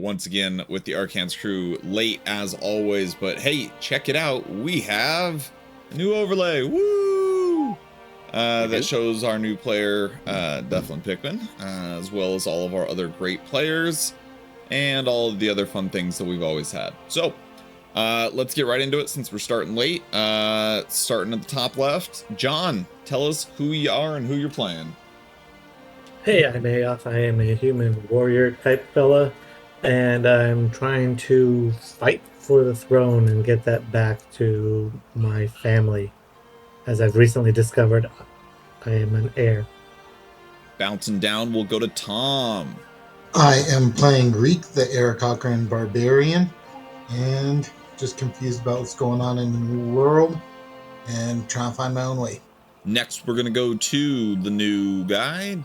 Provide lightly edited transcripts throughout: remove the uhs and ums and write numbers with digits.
once again with the Arkans crew, late as always, but hey, check it out. We have a new overlay. Woo! That shows our new player, Declan Pickman, as well as all of our other great players and all of the other fun things that we've always had. So, let's get right into it since we're starting late. Starting at the top left, John, tell us who you are and who you're playing. Hey, I'm Ayoth. I am a human warrior type fella, and I'm trying to fight for the throne and get that back to my family. As I've recently discovered, I am an heir. Bouncing down, we'll go to Tom. I am playing Reek, the Aarakocran Barbarian, and just confused about what's going on in the new world and trying to find my own way. Next, we're going to go to the new guy,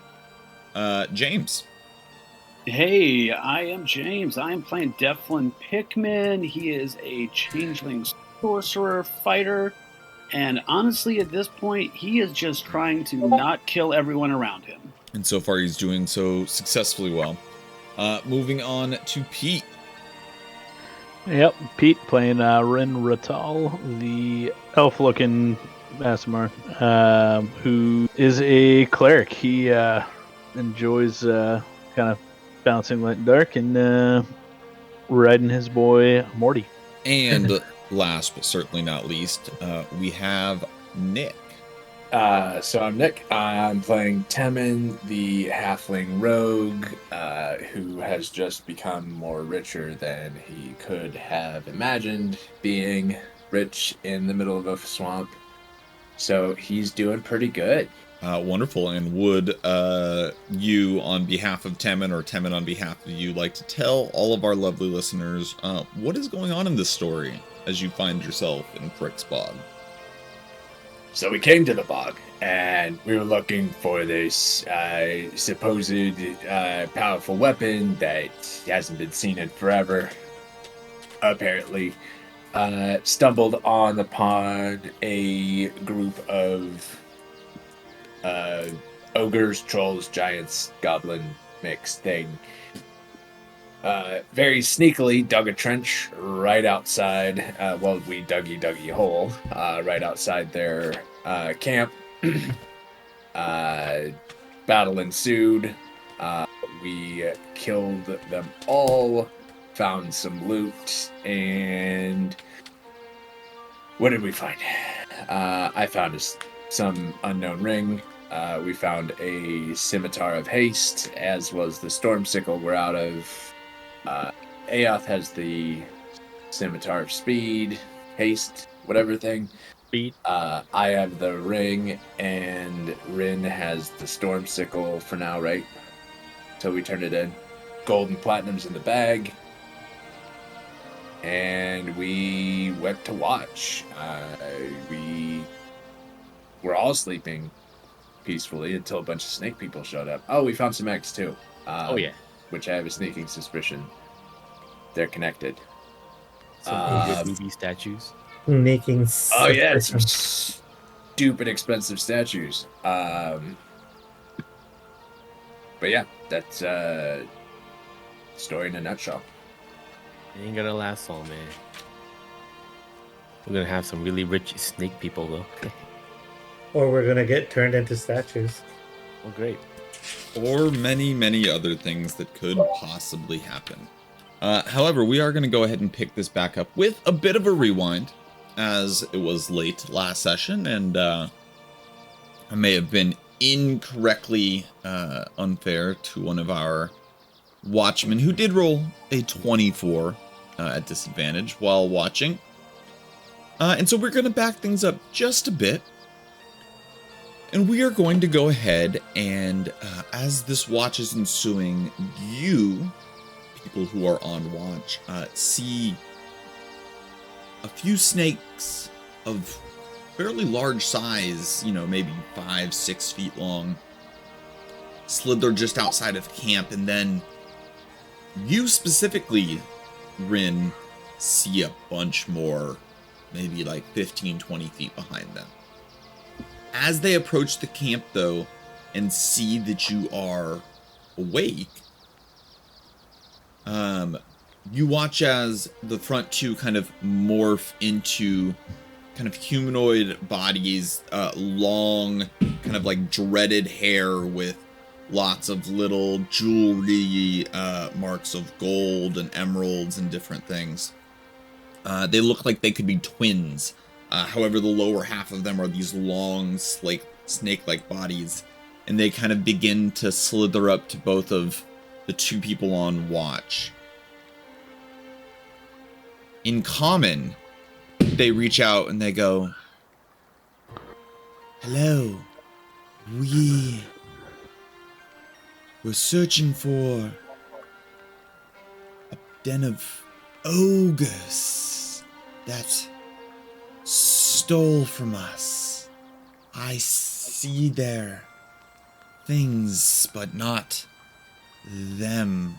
James. Hey, I am James. I am playing Declan Pickman. He is a changeling sorcerer fighter. And honestly, at this point, he is just trying to not kill everyone around him. And so far, he's doing so successfully well. Moving on to Pete. Yep, Pete playing Rin Ratal, the elf-looking Asimar, who is a cleric. He enjoys kind of bouncing like dark and riding his boy Morty. And last but certainly not least, we have Nick. So I'm Nick. I'm playing Temin, the halfling rogue, who has just become more richer than he could have imagined, being rich in the middle of a swamp. So he's doing pretty good. Wonderful. And would you, on behalf of Temin, or Temin on behalf of you, like to tell all of our lovely listeners what is going on in this story as you find yourself in Frick's Bog? So we came to the bog, and we were looking for this supposed powerful weapon that hasn't been seen in forever. Apparently, stumbled upon a group of ogres, trolls, giants, goblin mix thing. Very sneakily dug a trench right outside, we duggy hole right outside their camp. Battle ensued. We killed them all, found some loot, and what did we find? I found some unknown ring. We found a scimitar of haste, as was the storm sickle we're out of. Ayoth has the scimitar of speed, haste, whatever thing. Speed. I have the ring, and Rin has the storm sickle for now, right? So we turned it in. Gold and platinum's in the bag. And we went to watch. We were all sleeping peacefully until a bunch of snake people showed up. Oh, we found some eggs too. Oh yeah. Which I have a sneaking suspicion they're connected. Some movie statues. Making Oh yeah, some stupid expensive statues. But yeah, that's story in a nutshell. It ain't gonna last long, man. We're gonna have some really rich snake people though. Or we're gonna get turned into statues. Oh great. Or many other things that could possibly happen. However, we are going to go ahead and pick this back up with a bit of a rewind, as it was late last session, and I may have been incorrectly unfair to one of our watchmen who did roll a 24 at disadvantage while watching. And so we're going to back things up just a bit. And we are going to go ahead and, as this watch is ensuing, you, people who are on watch, see a few snakes of fairly large size, maybe 5-6 feet long, slither just outside of camp, and then you specifically, Rin, see a bunch more, maybe like 15-20 feet behind them. As they approach the camp, though, and see that you are awake, You watch as the front two kind of morph into kind of humanoid bodies, long, kind of like dreaded hair with lots of little jewelry, marks of gold and emeralds and different things. They look like they could be twins. However, the lower half of them are these long, snake-like bodies, and they kind of begin to slither up to both of the two people on watch. In common, they reach out and they go, "Hello, we're searching for a den of ogres that stole from us. I see their things, but not them."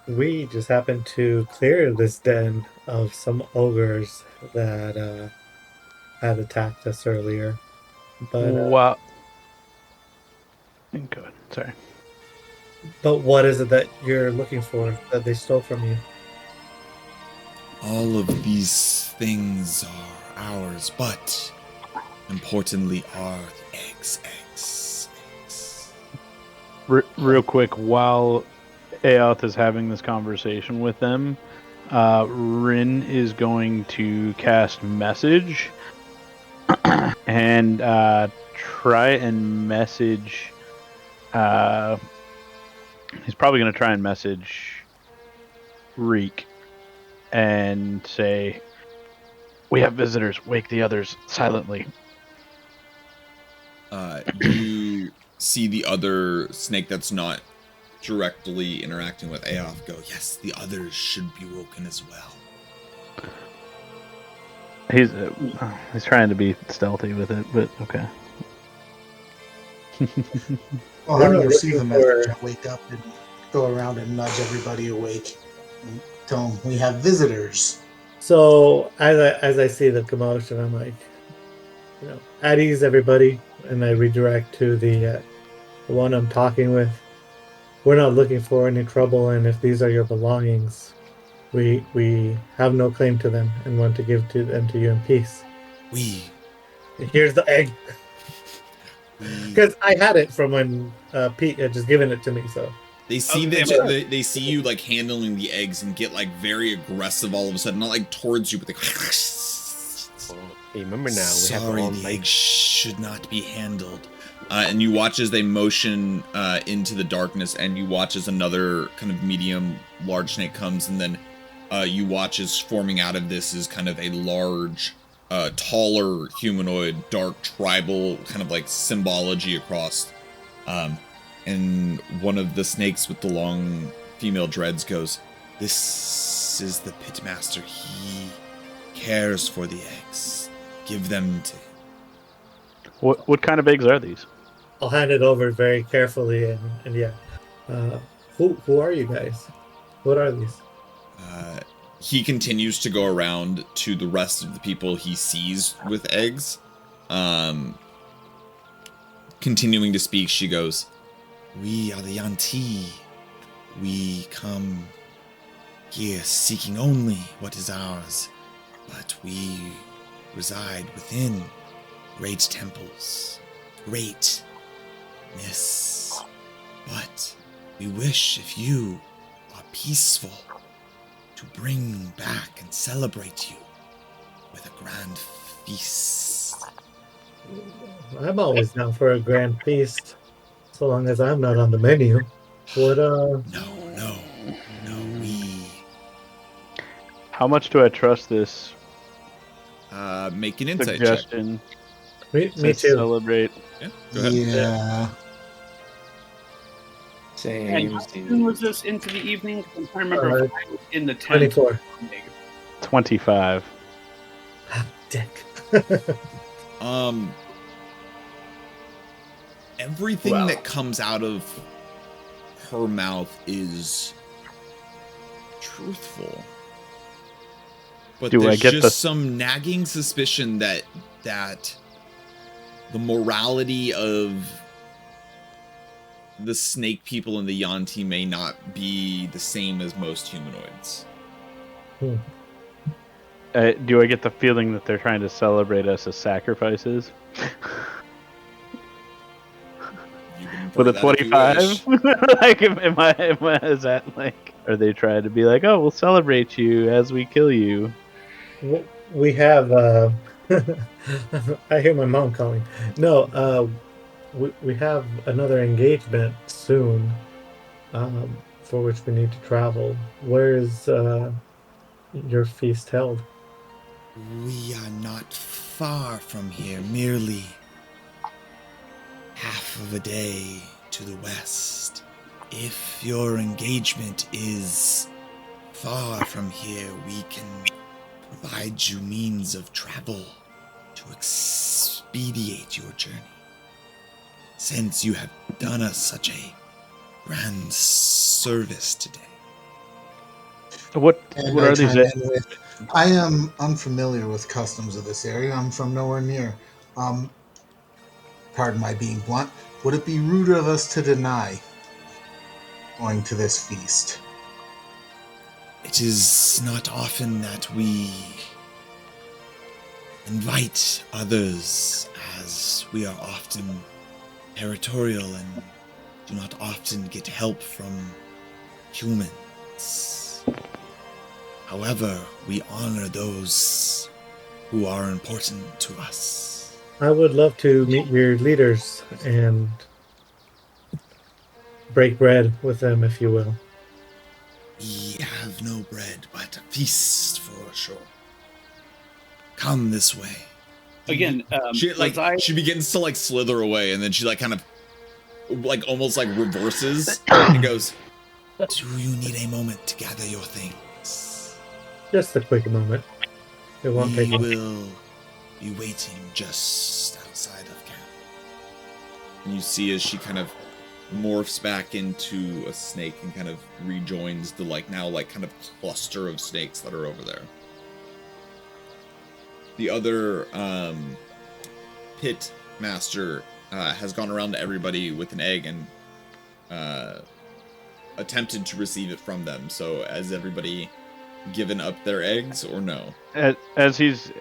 We just happened to clear this den of some ogres that had attacked us earlier. But Wow. Go ahead. Sorry. but what is it that you're looking for that they stole from you? All of these things are ours, but importantly are the eggs. Real quick, while Aoth is having this conversation with them, Rin is going to cast Message and try and message. He's probably going to try and message Reek and say, "We have visitors. Wake the others silently." You see the other snake that's not directly interacting with Aoth go, "Yes, the others should be woken as well." He's trying to be stealthy with it, but okay. Well, We're how do not you receive the looking message? I wake up and go around and nudge everybody awake. And tell them we have visitors. So as I see the commotion, I'm like, at ease, everybody, and I redirect to the one I'm talking with. We're not looking for any trouble, and if these are your belongings, we have no claim to them and want to give them to you in peace. Here's the egg, because I had it from when Pete had just given it to me. So they see they see you like handling the eggs and get like very aggressive all of a sudden, not like towards you, but they. Hey, remember now, we Sorry, have all the night. eggs should not be handled. And you watch as they motion into the darkness, and you watch as another kind of medium, large snake comes, and then you watch as forming out of this is kind of a large, taller humanoid, dark tribal kind of like symbology across. And one of the snakes with the long female dreads goes, "This is the pitmaster. He cares for the eggs. Give them to him." What kind of eggs are these? I'll hand it over very carefully, and yeah. Who are you guys? What are these? He continues to go around to the rest of the people he sees with eggs. Continuing to speak, she goes, "We are the Yuan-Ti. We come here seeking only what is ours, but we reside within great temples, greatness. But we wish, if you are peaceful, to bring back and celebrate you with a grand feast." I'm always down for a grand feast, so long as I'm not on the menu. What No, we How much do I trust this make an insight check. suggestion? Me to too. Celebrate. Yeah, go ahead. Yeah. And how soon was this into the evening? I'm trying to remember if I was in the tent. 24. 25. Dick. Everything Wow. that comes out of her mouth is truthful. But Do I there's get just the- some nagging suspicion that the morality of the snake people in the Yuan-Ti may not be the same as most humanoids. Do I get the feeling that they're trying to celebrate us as sacrifices? You can infer With a that if you 25? wish. Like, is that like, are they trying to be like, oh, we'll celebrate you as we kill you? We have. I hear my mom calling. No, we have another engagement soon, for which we need to travel. Where is your feast held? We are not far from here, merely half of a day to the west. If your engagement is far from here, we can provide you means of travel to expedite your journey. Since you have done us such a grand service today. What And what I are these? chime in with, I am unfamiliar with customs of this area. I'm from nowhere near. Pardon my being blunt. Would it be rude of us to deny going to this feast? It is not often that we invite others, as we are often territorial and do not often get help from humans. However, we honor those who are important to us. I would love to meet your leaders and break bread with them, if you will. We have no bread, but a feast for sure. Come this way. Again, She like was I- she begins to like slither away, and then she like kind of like almost like reverses and goes, Do you need a moment to gather your things? Just a quick moment. It won't take We long. will be waiting just outside of camp. and you see as she kind of morphs back into a snake and kind of rejoins the like now like kind of cluster of snakes that are over there. The other pit master has gone around to everybody with an egg and attempted to receive it from them. So has everybody given up their eggs or no? As he's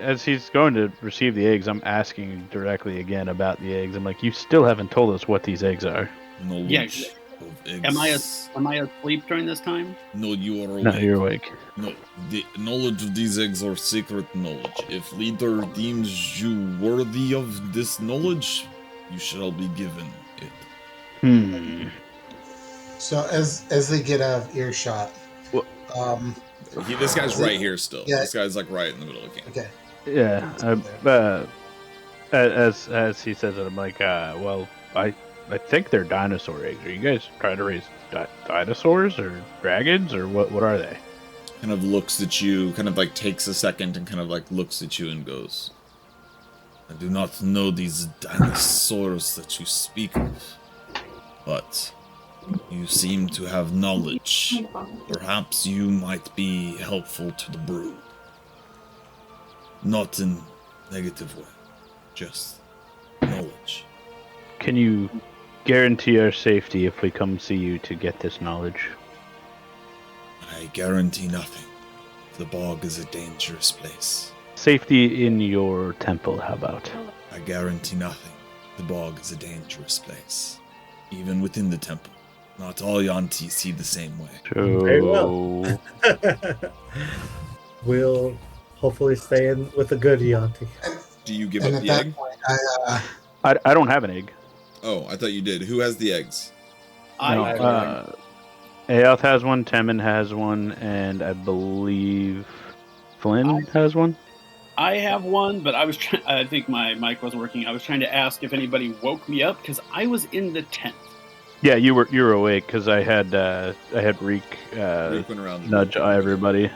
going to receive the eggs, I'm asking directly again about the eggs. I'm like, you still haven't told us what these eggs are. Knowledge Yeah, of eggs. Am I asleep during this time? No, you are awake. No, you're awake. No, the knowledge of these eggs are secret knowledge. If leader deems you worthy of this knowledge, you shall be given it. So as they get out of earshot, What? This guy's right here still. Yeah. This guy's like right in the middle of the camp. Okay. Yeah. As he says it, I'm like, well, I think they're dinosaur eggs. Are you guys trying to raise dinosaurs or dragons or what are they? Kind of looks at you, kind of like takes a second and kind of like looks at you and goes, I do not know these dinosaurs that you speak of, but you seem to have knowledge. Perhaps you might be helpful to the brood. Not in negative way, just knowledge. Can you guarantee our safety if we come see you to get this knowledge? I guarantee nothing. The bog is a dangerous place. Safety in your temple, how about? I guarantee nothing. The bog is a dangerous place. Even within the temple. Not all Yuan-Ti see the same way. Very well. We'll hopefully stay in with a good Yuan-Ti. Do you give And up at the that egg? point, I don't have an egg. Oh, I thought you did. Who has the eggs? No, Aoth has one, Temin has one, and I believe Flynn has one. I have one, but I think my mic wasn't working. I was trying to ask if anybody woke me up because I was in the tent. Yeah, you were awake because I had Reek Rick went around the nudge room. everybody.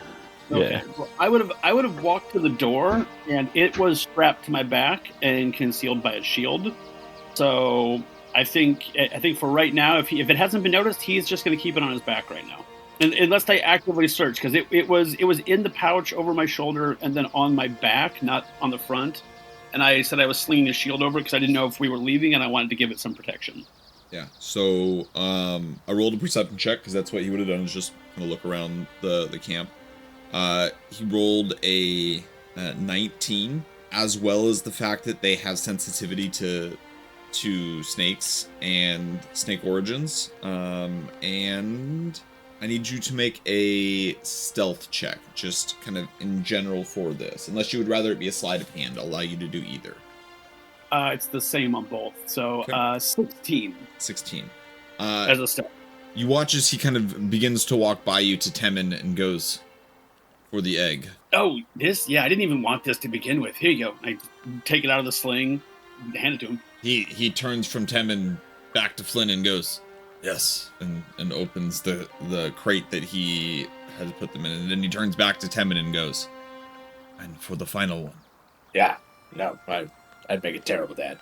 Okay. Yeah. Well, I would have walked to the door, and it was strapped to my back and concealed by a shield. So I think for right now, if it hasn't been noticed, he's just going to keep it on his back right now, unless I actively search, because it was in the pouch over my shoulder and then on my back, not on the front. And I said I was slinging a shield over it because I didn't know if we were leaving, and I wanted to give it some protection. Yeah. So I rolled a perception check because that's what he would have done, is just kind of look around the camp. He rolled a 19, as well as the fact that they have sensitivity to snakes and snake origins. And I need you to make a stealth check, just kind of in general for this. Unless you would rather it be a sleight of hand, I'll allow you to do either. It's the same on both. So Okay. 16 16. as a step. You watch as he kind of begins to walk by you to Temin and goes for the egg. Oh, this? Yeah, I didn't even want this to begin with. Here you go. I take it out of the sling, hand it to him. He turns from Temin back to Flynn and goes, yes, and opens the crate that he had put them in, and then he turns back to Temin and goes, and for the final one. Yeah, no, I'd make a terrible dad.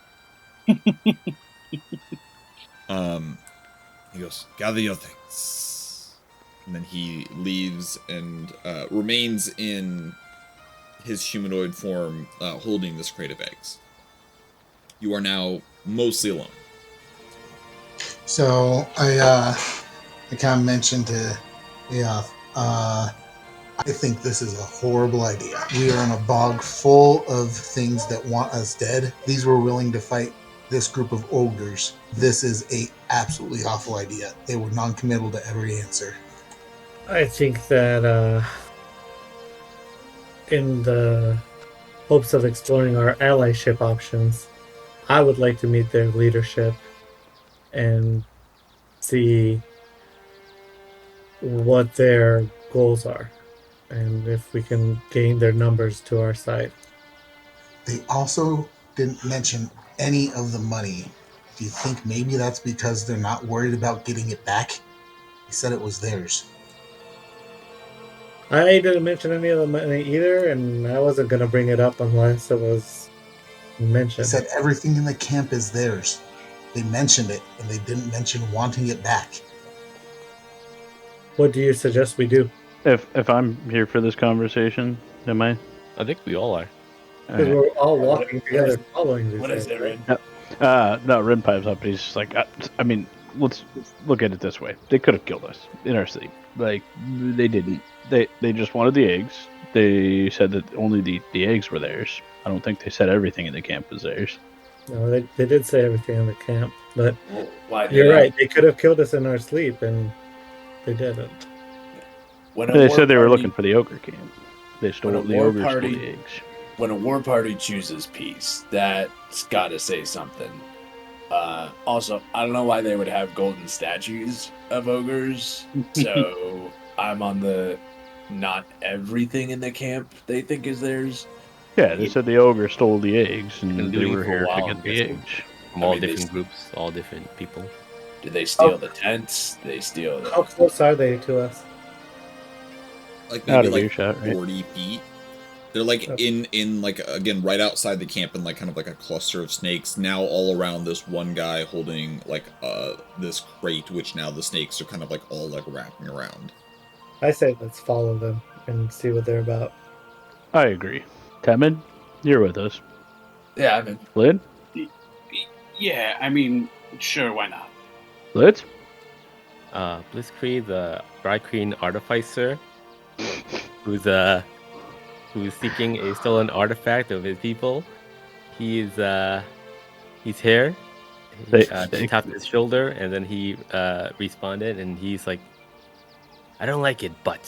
He goes, gather your things. And then he leaves and remains in his humanoid form, holding this crate of eggs. You are now mostly alone. So I kind of mentioned to I think this is a horrible idea. We are in a bog full of things that want us dead. These were willing to fight this group of ogres. This is a absolutely awful idea. They were non-committal to every answer. I think that in the hopes of exploring our allyship options, I would like to meet their leadership and see what their goals are, and if we can gain their numbers to our side. They also didn't mention any of the money. Do you think maybe that's because they're not worried about getting it back? He said it was theirs. I didn't mention any of the money either, and I wasn't going to bring it up unless it was He mentioned. said everything in the camp is theirs. They mentioned it, and they didn't mention wanting it back. What do you suggest we do? If I'm here for this conversation, am I? I think we all are. Because Alright. we're all walking together following this. What is it, Rin? No, Rin pipes up. He's just like, I mean, let's look at it this way. They could have killed us in our sleep. Like, they didn't. They just wanted the eggs. They said that only the eggs were theirs. I don't think they said everything in the camp was theirs. No, they did say everything in the camp, but Well, why did you're I- right. They could have killed us in our sleep, and they didn't. When a They war said they were party- looking for the ogre camp. They stole When a the war ogre stole party- the eggs. When a war party chooses peace, that's got to say something. Also, I don't know why they would have golden statues of ogres. So I'm on the not everything in the camp they think is theirs. Yeah, they said the ogre stole the eggs, and Been they doing were for a here to while, get I'm the guessing. eggs. From I all mean, they different s- groups, all different people. Did they steal the tents? They steal How the. close are they to us? Like Out maybe of like earshot, right? 40 feet. They're like Okay. in like, again, right outside the camp, in like kind of like a cluster of snakes, now all around this one guy holding like this crate, which now the snakes are kind of like all like wrapping around. I say let's follow them and see what they're about. I agree. Temid, you're with us. Yeah, I mean, Lid? Yeah, I mean, sure, why not? Lid? Blitzkrieg, the Bright Queen artificer, who's seeking a stolen artifact of his people. He's here. They Tapped his shoulder, and then he responded, and he's like, "I don't like it, but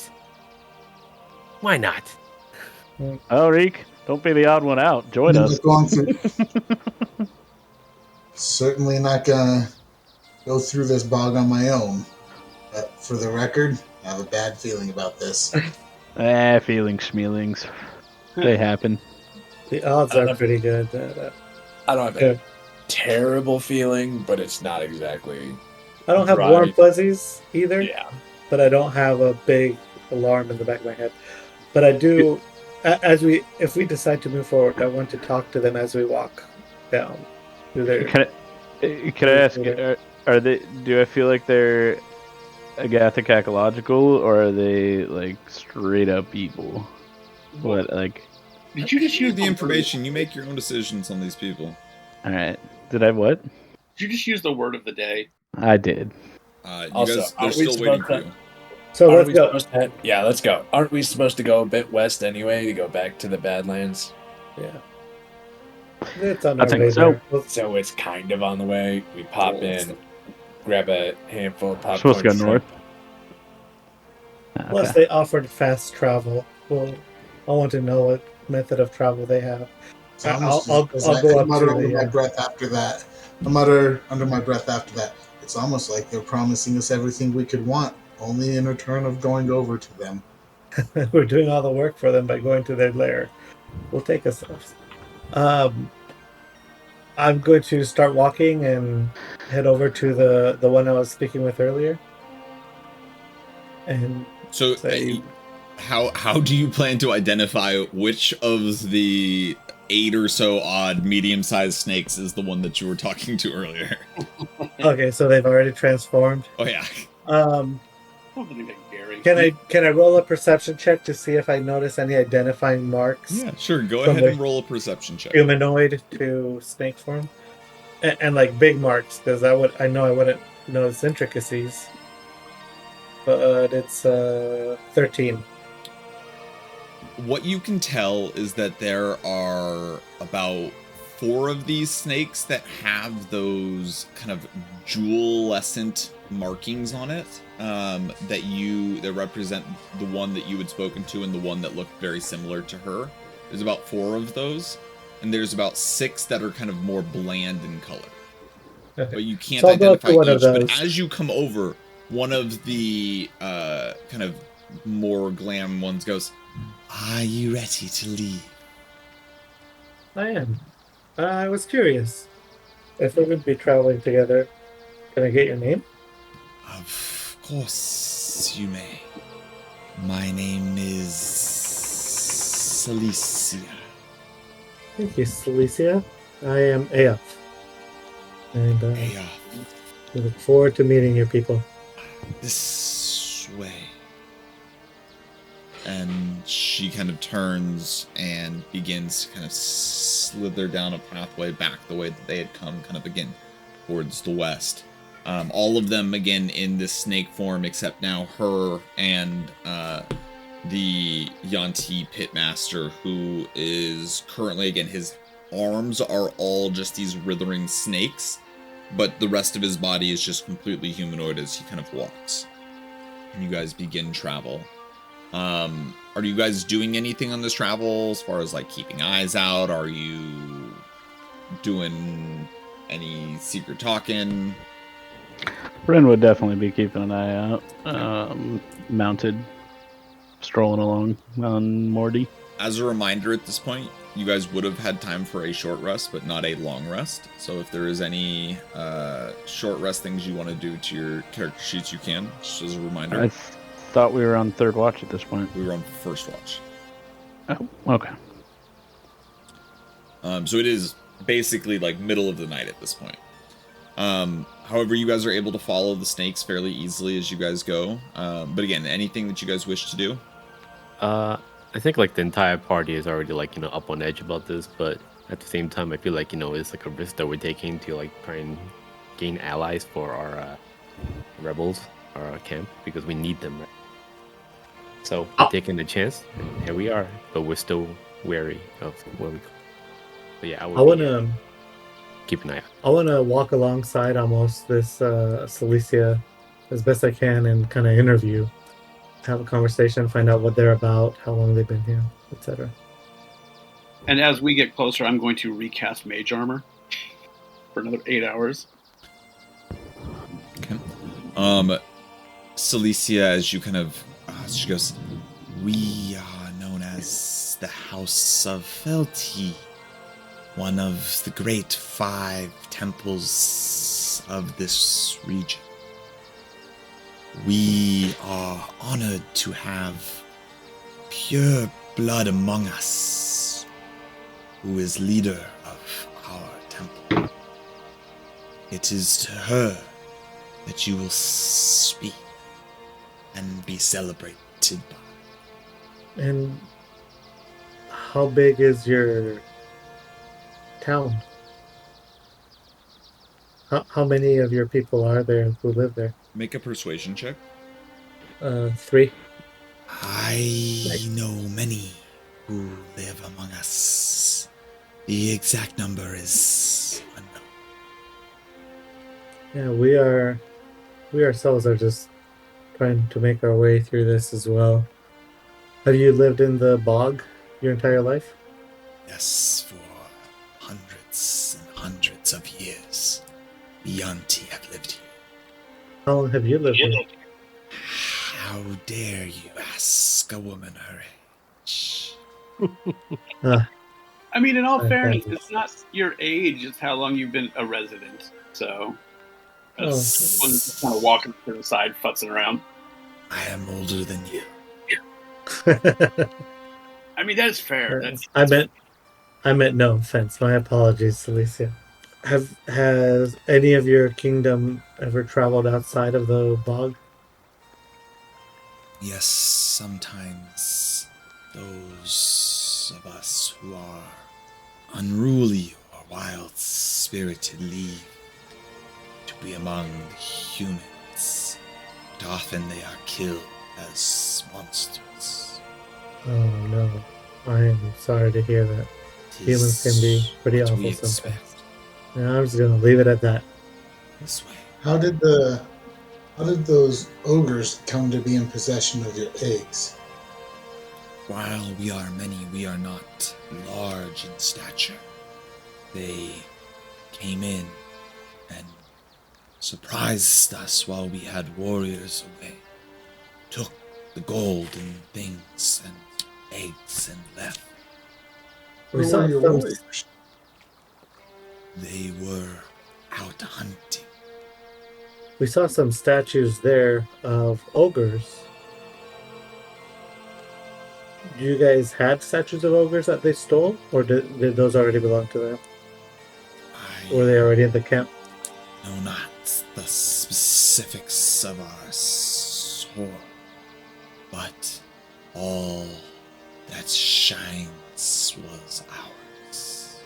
why not?" Oh, Reek, don't be the odd one out. Join I'm us. just going through. Certainly not gonna go through this bog on my own. But for the record, I have a bad feeling about this. Feelings, schmealings. They happen. The odds I don't are know. pretty good. I don't have Good. a terrible feeling, but it's not exactly. I don't have Right. warm fuzzies either, Yeah. but I don't have a big alarm in the back of my head. But I do, if we decide to move forward, I want to talk to them as we walk down through their. Can I ask, are they, do I feel like they're Agatha Cacological, or are they like straight up evil? What, like, Did you just use the information? You make your own decisions on these people. alright. Did I what? Did you just use the word of the day? I did. You Also, guys, they're aren't we still waiting supposed for you. So Aren't let's we go. supposed to yeah, let's go. Aren't we supposed to go a bit west anyway to go back to the Badlands? Yeah. It's on I our think way so. there. Let's- So it's kind of on the way. We pop in, grab a handful of We're popcorn. supposed to go shrimp. north. Plus, Okay. they offered fast travel. Well, I want to know what method of travel they have. It's almost as I'll go I up mutter to under the. my breath after that. I mutter under my breath after that. It's almost like they're promising us everything we could want, only in return of going over to them. We're doing all the work for them by going to their lair. We'll take us. I'm going to start walking and head over to the one I was speaking with earlier. And So, say, how do you plan to identify which of the 8 or so odd medium-sized snakes is the one that you were talking to earlier? okay, so they've already transformed. Oh yeah. Something like Gary. Can I roll a perception check to see if I notice any identifying marks? Yeah, sure. Go From ahead the and roll a perception check. humanoid to snake form, and like big marks, because I know I wouldn't notice intricacies. But it's 13. What you can tell is that there are about 4 of these snakes that have those kind of jewel-escent markings on it, that represent the one that you had spoken to and the one that looked very similar to her. There's about 4 of those, and there's about 6 that are kind of more bland in color. But you can't So I'll go up to identify one of each. But those. as you come over, one of the kind of more glam ones goes, Are you ready to leave? I am. I was curious. If we're going to be traveling together, can I get your name? Of course you may. My name is Celicia. Thank you, Celicia. I am Aya. And Aya, we look forward to meeting you people. this way. and she kind of turns and begins to kind of slither down a pathway back the way that they had come, kind of again towards the west. All of them again in this snake form, except now her and the Yuan-Ti pitmaster, who is currently, again, his arms are all just these writhing snakes, but the rest of his body is just completely humanoid as he kind of walks. And you guys begin travel. Are you guys doing anything on this travel as far as like keeping eyes out? Are you doing any secret talking? Ren would definitely be keeping an eye out. Mounted, strolling along on Morty. As a reminder at this point, you guys would have had time for a short rest, but not a long rest. So if there is any short rest things you want to do to your character sheets, you can, just as a reminder. I thought we were on third watch at this point. We were on first watch. Oh, okay. So it is basically like middle of the night at this point. However, you guys are able to follow the snakes fairly easily as you guys go. But again, anything that you guys wish to do? I think like the entire party is already like, up on edge about this, but at the same time, I feel like, it's like a risk that we're taking to like try and gain allies for our rebels, our camp, because we need them. Right? So we're taking the chance, and here we are, but we're still wary of where we go. But yeah, I want to keep an eye out. I want to walk alongside almost this Celicia as best I can and kind of interview, have a conversation, find out what they're about, how long they've been here, etc. And as we get closer, I'm going to recast mage armor for another 8 hours. Okay. Celicia, as you kind of, she goes, We are known as the House of Felti, one of the great 5 temples of this region. We are honored to have pure blood among us, who is leader of our temple. It is to her that you will speak and be celebrated by. And how big is your town? How many of your people are there who live there? Make a persuasion check. 3. I know many who live among us. The exact number is unknown. Yeah, we ourselves are just trying to make our way through this as well. Have you lived in the bog your entire life? Yes, for hundreds and hundreds of years. The Yuan-Ti have lived here. How long have you lived here? How dare you ask a woman her age? I mean, in all I fairness, haven't. it's not your age; it's how long you've been a resident. So, that's one just kind of walking to the side, futzing around. I am older than you. I mean, that's fair. That's I meant no offense. My apologies, Celicia. Has any of your kingdom ever traveled outside of the bog? Yes, sometimes those of us who are unruly or wild-spirited leave to be among the humans, but often they are killed as monsters. Oh no. I am sorry to hear that. Humans can be pretty what awful we sometimes. expect. Yeah, I'm just gonna leave it at that. This way. How did those ogres come to be in possession of your eggs? While we are many, we are not large in stature. They came in and surprised us while we had warriors away. Took the gold and things and eggs and left. We Who saw were your some, warriors? They were out hunting. we saw some statues there of ogres. You guys had statues of ogres that they stole, or did those already belong to them? I Were they already in the camp? know not the specifics of our sword, but all that shines was ours.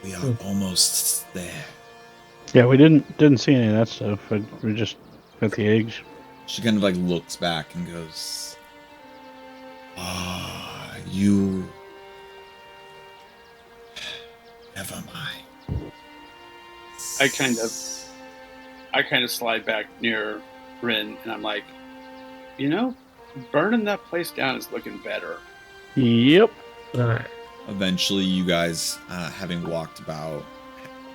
We are almost there. Yeah, we didn't see any of that stuff. We just got the eggs. She kind of like looks back and goes, Ah, you. Never mind. I kind of slide back near Rin, and I'm like, burning that place down is looking better. Yep. Alright. eventually you guys, having walked about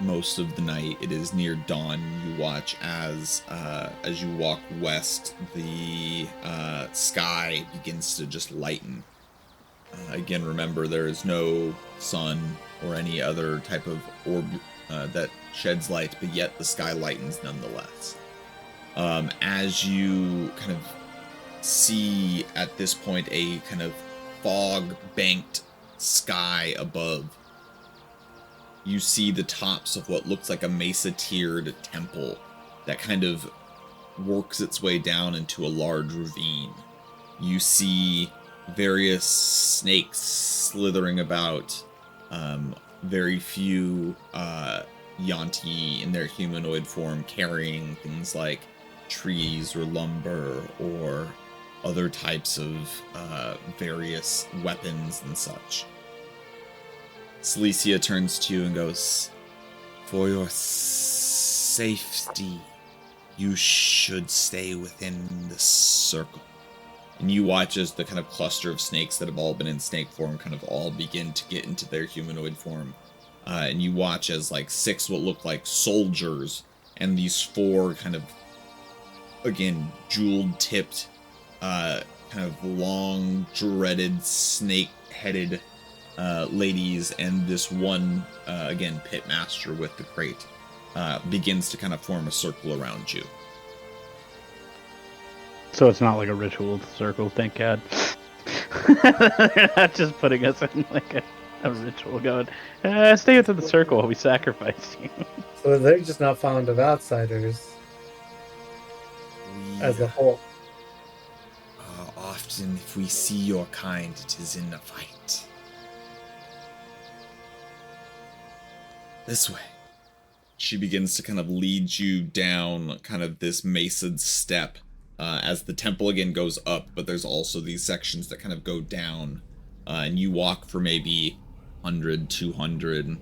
most of the night, it is near dawn. You watch as you walk west, the sky begins to just lighten. Again, remember, there is no sun or any other type of orb that sheds light, but yet the sky lightens nonetheless. As you kind of see at this point a kind of fog-banked sky above, you see the tops of what looks like a mesa-tiered temple that kind of works its way down into a large ravine. You see various snakes slithering about, very few Yuan-Ti in their humanoid form carrying things like trees or lumber or other types of various weapons and such. Celicia turns to you and goes, "For your safety, you should stay within the circle." And you watch as the kind of cluster of snakes that have all been in snake form kind of all begin to get into their humanoid form. And you watch as like 6 what look like soldiers and these 4 kind of, again, jeweled tipped, kind of long, dreaded, snake-headed ladies, and this one, again, pitmaster with the crate, begins to kind of form a circle around you. So it's not like a ritual circle, thank God. They're not just putting us in like a ritual going, stay within the circle while we sacrifice you. So they're just not fond of outsiders We, as a whole. often, if we see your kind, it is in a fight. This way. she begins to kind of lead you down kind of this mesa'd step as the temple again goes up, but there's also these sections that kind of go down, and you walk for maybe 100, 200,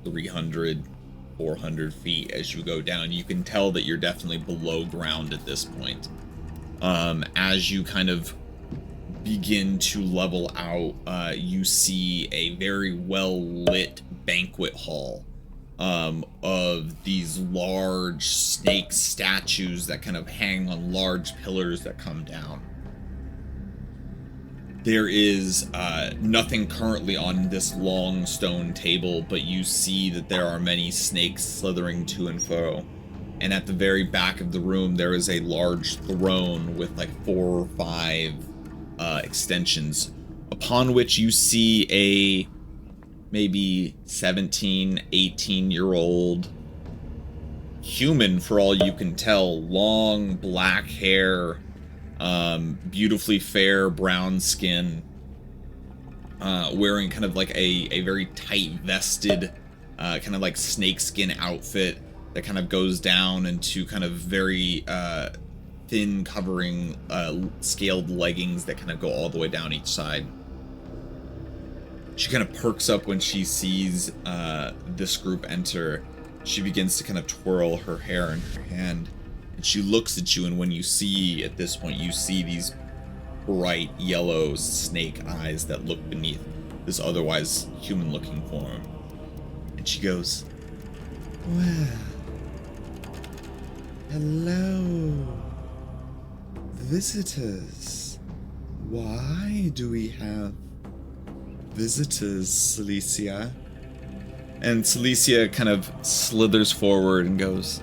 300, 400 feet as you go down. You can tell that you're definitely below ground at this point. As you kind of begin to level out, you see a very well lit banquet hall of these large snake statues that kind of hang on large pillars that come down. There is nothing currently on this long stone table, but you see that there are many snakes slithering to and fro. And at the very back of the room, there is a large throne with like 4 or 5 extensions, upon which you see a maybe 17, 18-year-old human, for all you can tell, long black hair, beautifully fair brown skin, wearing kind of like a very tight vested kind of like snakeskin outfit that kind of goes down into kind of very thin covering scaled leggings that kind of go all the way down each side. She kind of perks up when she sees this group enter. She begins to kind of twirl her hair in her hand, and she looks at you, and when you see, at this point, you see these bright yellow snake eyes that look beneath this otherwise human-looking form. And she goes, Well, hello, visitors. Why do we have visitors, Cilicia? And Cilicia kind of slithers forward and goes,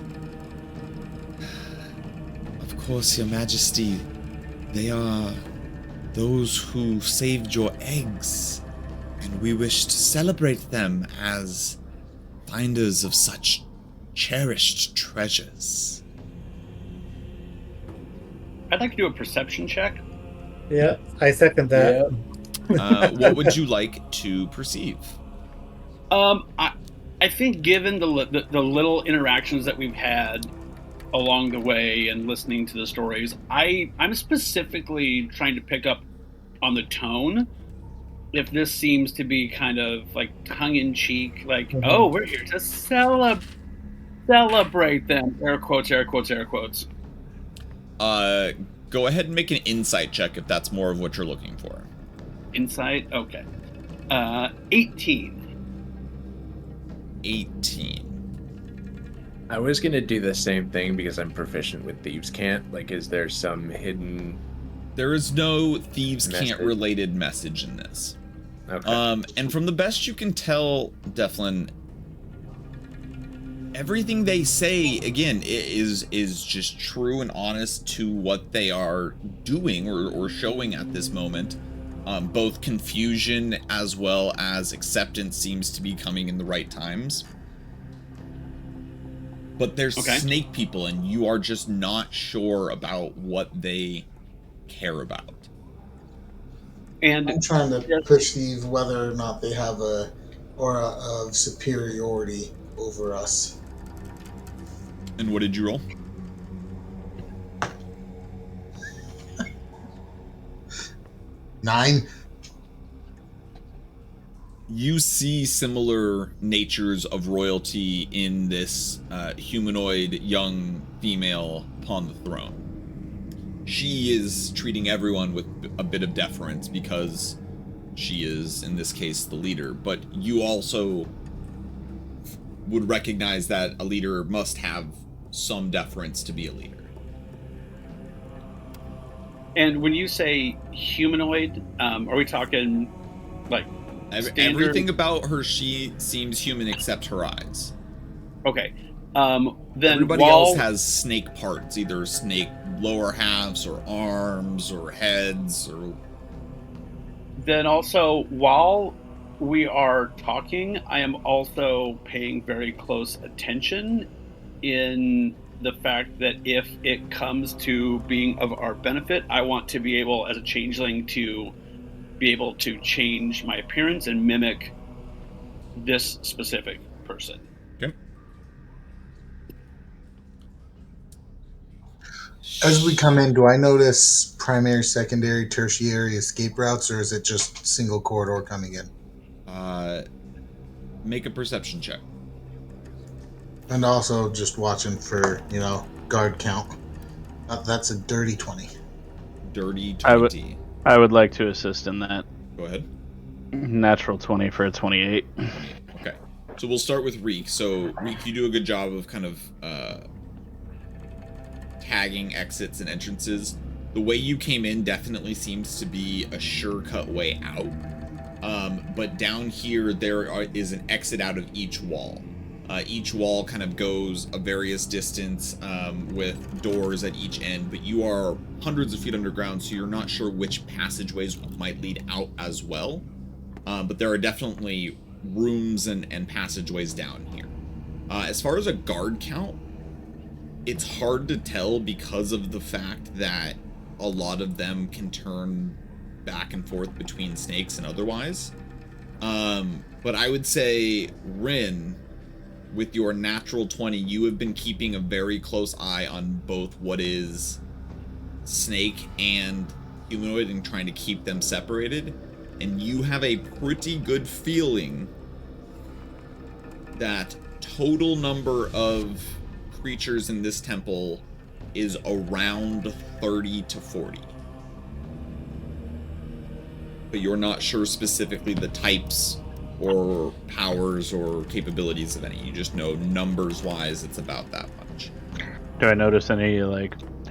Of course, Your Majesty, they are those who saved your eggs, and we wish to celebrate them as finders of such cherished treasures. I'd like to do a perception check. Yeah, I second that. what would you like to perceive? I think given the little interactions that we've had along the way and listening to the stories, I'm specifically trying to pick up on the tone. If this seems to be kind of like tongue-in-cheek, like, oh, we're here to celebrate them. Air quotes, air quotes, air quotes. Go ahead and make an insight check if that's more of what you're looking for. Insight? Okay. 18. 18. I was gonna do the same thing because I'm proficient with Thieves' Cant. Like, is there some hidden... There is no Thieves' Cant message? related message in this. Okay. And from the best you can tell, Devlin, everything they say, again, is just true and honest to what they are doing or showing at this moment. Both confusion as well as acceptance seems to be coming in the right times. But there's snake people, and you are just not sure about what they care about. And I'm trying to perceive whether or not they have a aura of superiority over us. And what did you roll? Nine. You see similar natures of royalty in this humanoid young female upon the throne. She is treating everyone with a bit of deference because she is, in this case, the leader. But you also would recognize that a leader must have some deference to be a leader. And when you say humanoid, are we talking like everything about her? She seems human except her eyes. Okay. Then everybody else has snake parts, either snake lower halves or arms or heads or. Then also, while we are talking, I am also paying very close attention in the fact that if it comes to being of our benefit, I want to be able, as a changeling, to be able to change my appearance and mimic this specific person. Okay. As we come in, do I notice primary, secondary, tertiary escape routes, or is it just single corridor coming in? Make a perception check. And also just watching for, guard count. That's a dirty 20. Dirty 20. I would like to assist in that. Go ahead. Natural 20 for a 28. Okay. So we'll start with Reek. So, Reek, you do a good job of kind of tagging exits and entrances. The way you came in definitely seems to be a sure-cut way out. But down here, is an exit out of each wall. Each wall kind of goes a various distance with doors at each end, but you are hundreds of feet underground, so you're not sure which passageways might lead out as well. But there are definitely rooms and passageways down here. As far as a guard count, it's hard to tell because of the fact that a lot of them can turn back and forth between snakes and otherwise. But I would say, Rin, with your natural 20, you have been keeping a very close eye on both what is snake and humanoid and trying to keep them separated. And you have a pretty good feeling that total number of creatures in this temple is around 30 to 40. But you're not sure specifically the types or powers or capabilities of any. You just know numbers-wise it's about that much. Do I notice any,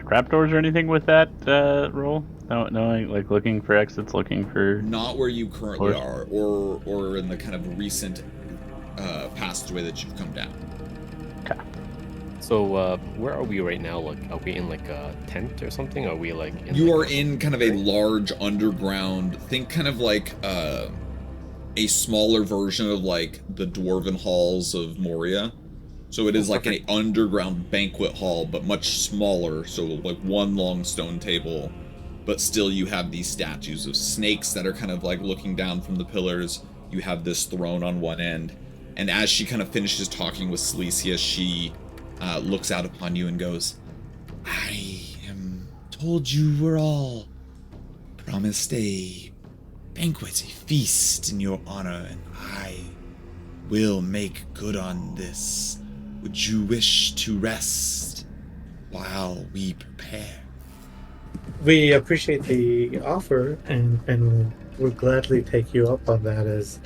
trapdoors or anything with that roll? No, looking for exits, looking for... Not where you currently are, or in the kind of recent passageway that you've come down. Okay. So, where are we right now? Are we in a tent or something? Are we in? You are in kind of a large underground. Think kind of like a smaller version of the dwarven halls of Moria. So it is like an underground banquet hall, but much smaller. So one long stone table, but still you have these statues of snakes that are kind of looking down from the pillars. You have this throne on one end, and as she kind of finishes talking with Cilicia, she looks out upon you and goes, "I am told you were all promised a banquet, a feast in your honor, and I will make good on this. Would you wish to rest while we prepare?" We appreciate the offer, and we'll gladly take you up on that, as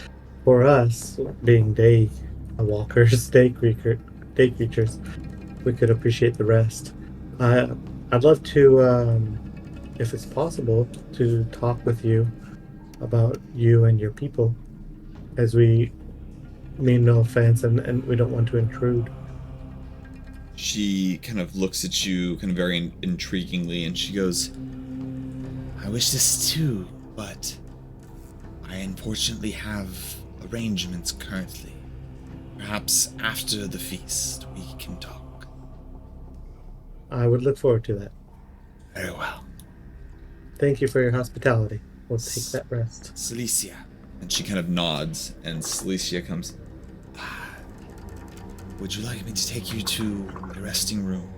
for us, being day walkers, day creatures, we could appreciate the rest. I'd love to, if it's possible, to talk with you about you and your people, as we mean no offense and we don't want to intrude. She kind of looks at you kind of very intriguingly, and she goes, "I wish this too, but I unfortunately have arrangements currently. Perhaps after the feast we can talk." I would look forward to that. Very well. Thank you for your hospitality. We'll take that rest. Cilicia. And she kind of nods, and Cilicia comes, "Would you like me to take you to the resting room?"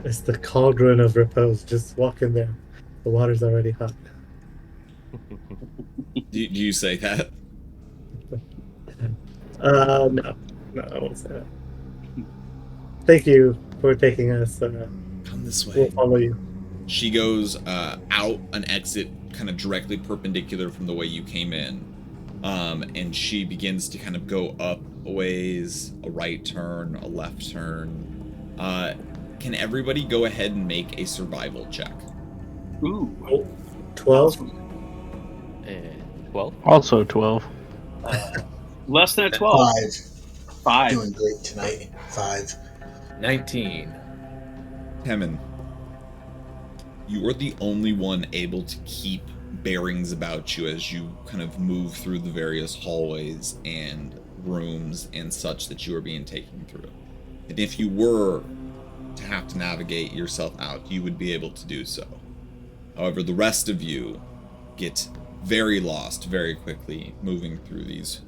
It's the cauldron of repose. Just walk in there. The water's already hot. Do you say that? No, I won't say that. Thank you for taking us. Come this way. We'll follow you. She goes out an exit kind of directly perpendicular from the way you came in. And she begins to kind of go up a ways, a right turn, a left turn. Can everybody go ahead and make a survival check? Ooh. 12? 12? Also 12. Less than a 12. 5. Doing great tonight. 5. 19. Hemin, you are the only one able to keep bearings about you as you kind of move through the various hallways and rooms and such that you are being taken through. And if you were to have to navigate yourself out, you would be able to do so. However, the rest of you get very lost very quickly moving through these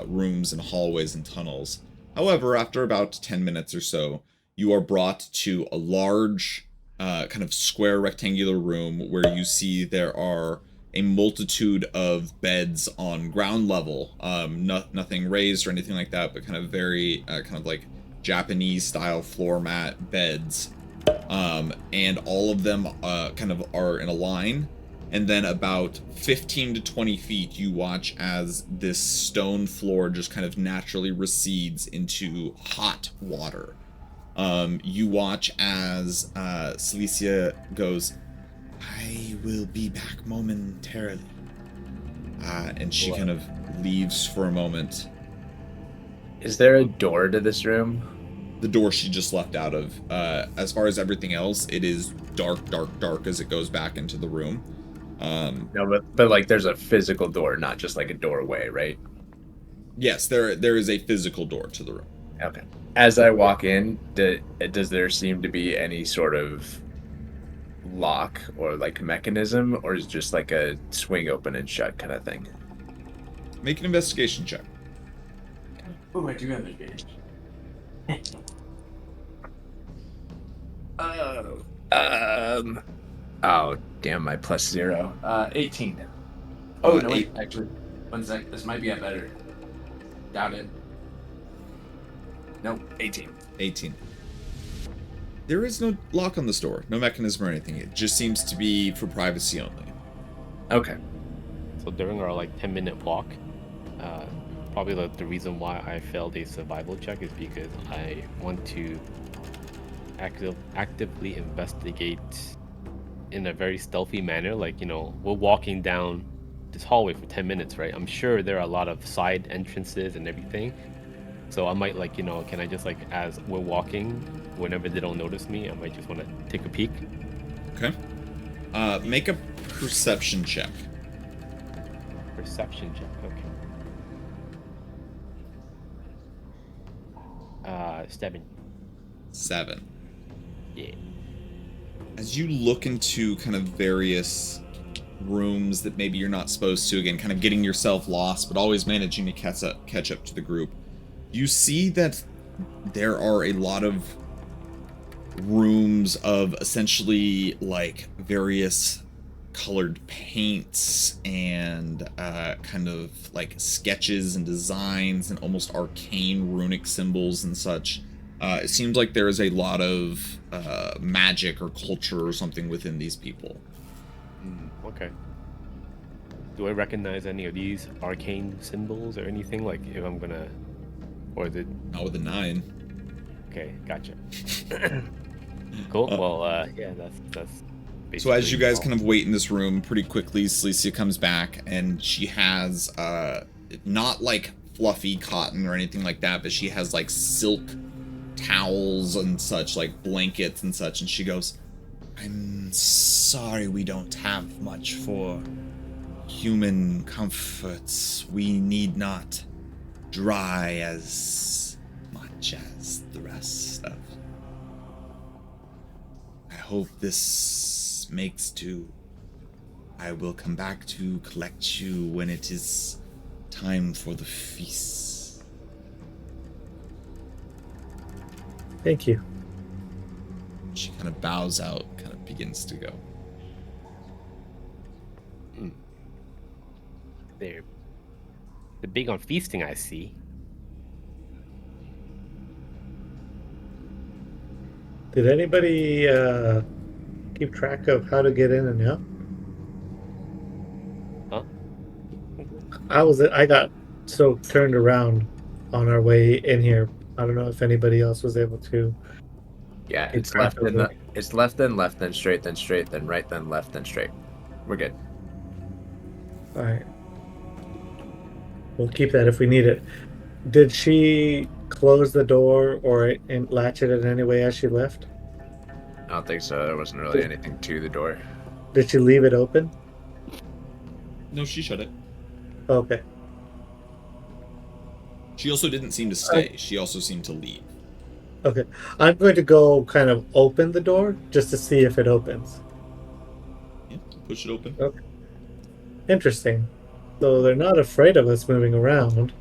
rooms and hallways and tunnels. However, after about 10 minutes or so, you are brought to a large kind of square rectangular room where you see there are a multitude of beds on ground level, nothing raised or anything like that, but kind of very kind of like Japanese style floor mat beds, and all of them kind of are in a line. And then about 15 to 20 feet, you watch as this stone floor just kind of naturally recedes into hot water. You watch as Celicia goes, I will be back momentarily. and she kind of leaves for a moment. Is there a door to this room? The door she just left out of. As far as everything else, it is dark, dark, dark as it goes back into the room. No, but like there's a physical door, not just like a doorway, right? Yes, there is a physical door to the room. Okay. As I walk in, does there seem to be any sort of lock or like mechanism, or is it just like a swing open and shut kind of thing? Make an investigation check. Oh, I do have advantage. Oh, damn, my +0. 18. Oh, no, wait, actually, 1 sec. This might be a better. Doubt it. No, 18. 18. There is no lock on this door, no mechanism or anything. It just seems to be for privacy only. Okay. So during our like 10-minute walk, probably the reason why I failed a survival check is because I want to actively investigate in a very stealthy manner. Like, we're walking down this hallway for 10 minutes, right? I'm sure there are a lot of side entrances and everything. So I might can I just as we're walking, whenever they don't notice me, I might just want to take a peek. Okay. Make a perception check. Perception check, okay. 7. 7. Yeah. As you look into kind of various rooms that maybe you're not supposed to, again, kind of getting yourself lost, but always managing to catch up to the group, you see that there are a lot of rooms of essentially like various colored paints and kind of like sketches and designs and almost arcane runic symbols and such. It seems like there is a lot of magic or culture or something within these people. Okay. Do I recognize any of these arcane symbols or anything? Like if I'm gonna, or is it? Not with a 9. Okay, gotcha. Cool. Well, yeah, that's. So as you guys kind of wait in this room, pretty quickly, Celicia comes back, and she has, not like fluffy cotton or anything like that, but she has like silk towels and such, like blankets and such, and she goes, I'm sorry we don't have much for human comforts. We need not dry as much as the rest of. I hope this makes to. I will come back to collect you when it is time for the feast. Thank you. She kind of bows out, kind of begins to go. They're big on feasting, I see. Did anybody keep track of how to get in and out? Huh? I got so turned around on our way in here. I don't know if anybody else was able to. Yeah, Keep it's track left, of it. it's left, then straight, then right, then left, then straight. We're good. All right. We'll keep that if we need it. Did she close the door or latch it in any way as she left? I don't think so. There wasn't really anything to the door. Did she leave it open? No, she shut it. Okay. She also didn't seem to stay. She also seemed to leave. Okay. I'm going to go kind of open the door just to see if it opens. Yeah, push it open. Okay. Interesting. So they're not afraid of us moving around.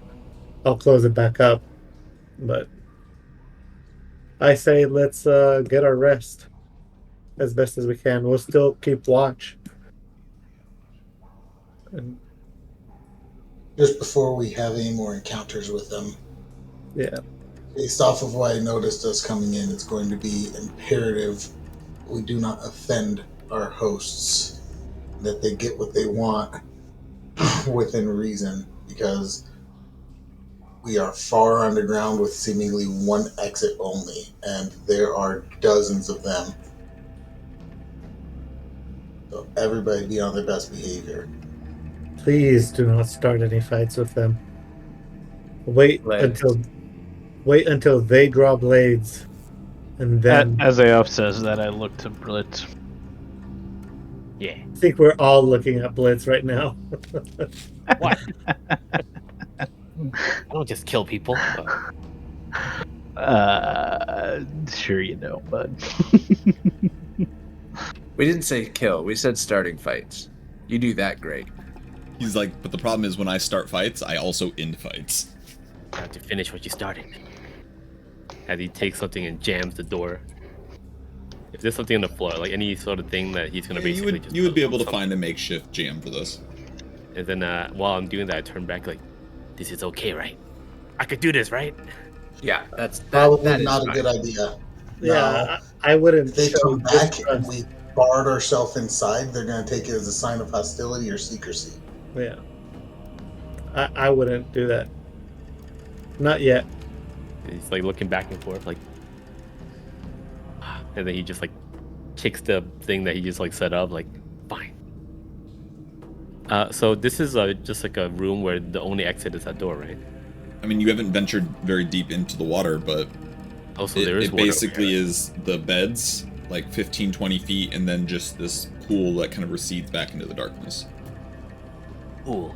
I'll close it back up. But I say let's get our rest. as best as we can. We'll still keep watch. And, Just before we have any more encounters with them, yeah. based off of what I noticed us coming in, it's going to be imperative we do not offend our hosts, that they get what they want within reason, because we are far underground with seemingly one exit only, and there are dozens of them. So everybody be on their best behavior. Please do not start any fights with them. Wait Blades. until they draw blades, and then As Aof says that, I look to Blitz. Yeah. I think we're all looking at Blitz right now. What? I don't just kill people. Sure you don't, bud. We didn't say kill. We said starting fights. You do that great. He's like, but the problem is when I start fights, I also end fights. You have to finish what you started. As he takes something and jams the door. If there's something on the floor, like any sort of thing that he's gonna Yeah, basically just you would put be on able to something. find a makeshift jam for this. And then while I'm doing that, I turn back like, this is okay, right? I could do this, right? Yeah, that's Probably that is not a fine. good idea. Yeah, I wouldn't. If they show come back and distrust. we barred ourselves inside, they're going to take it as a sign of hostility or secrecy. Yeah, I wouldn't do that. Not yet. And he's like looking back and forth, like, and then he just like kicks the thing that he just like set up, like, fine. So this is just like a room where the only exit is that door, right? I mean, you haven't ventured very deep into the water, but Also, there is it water over basically here. is the beds, like 15, 20 feet, and then just this pool that kind of recedes back into the darkness. Pool.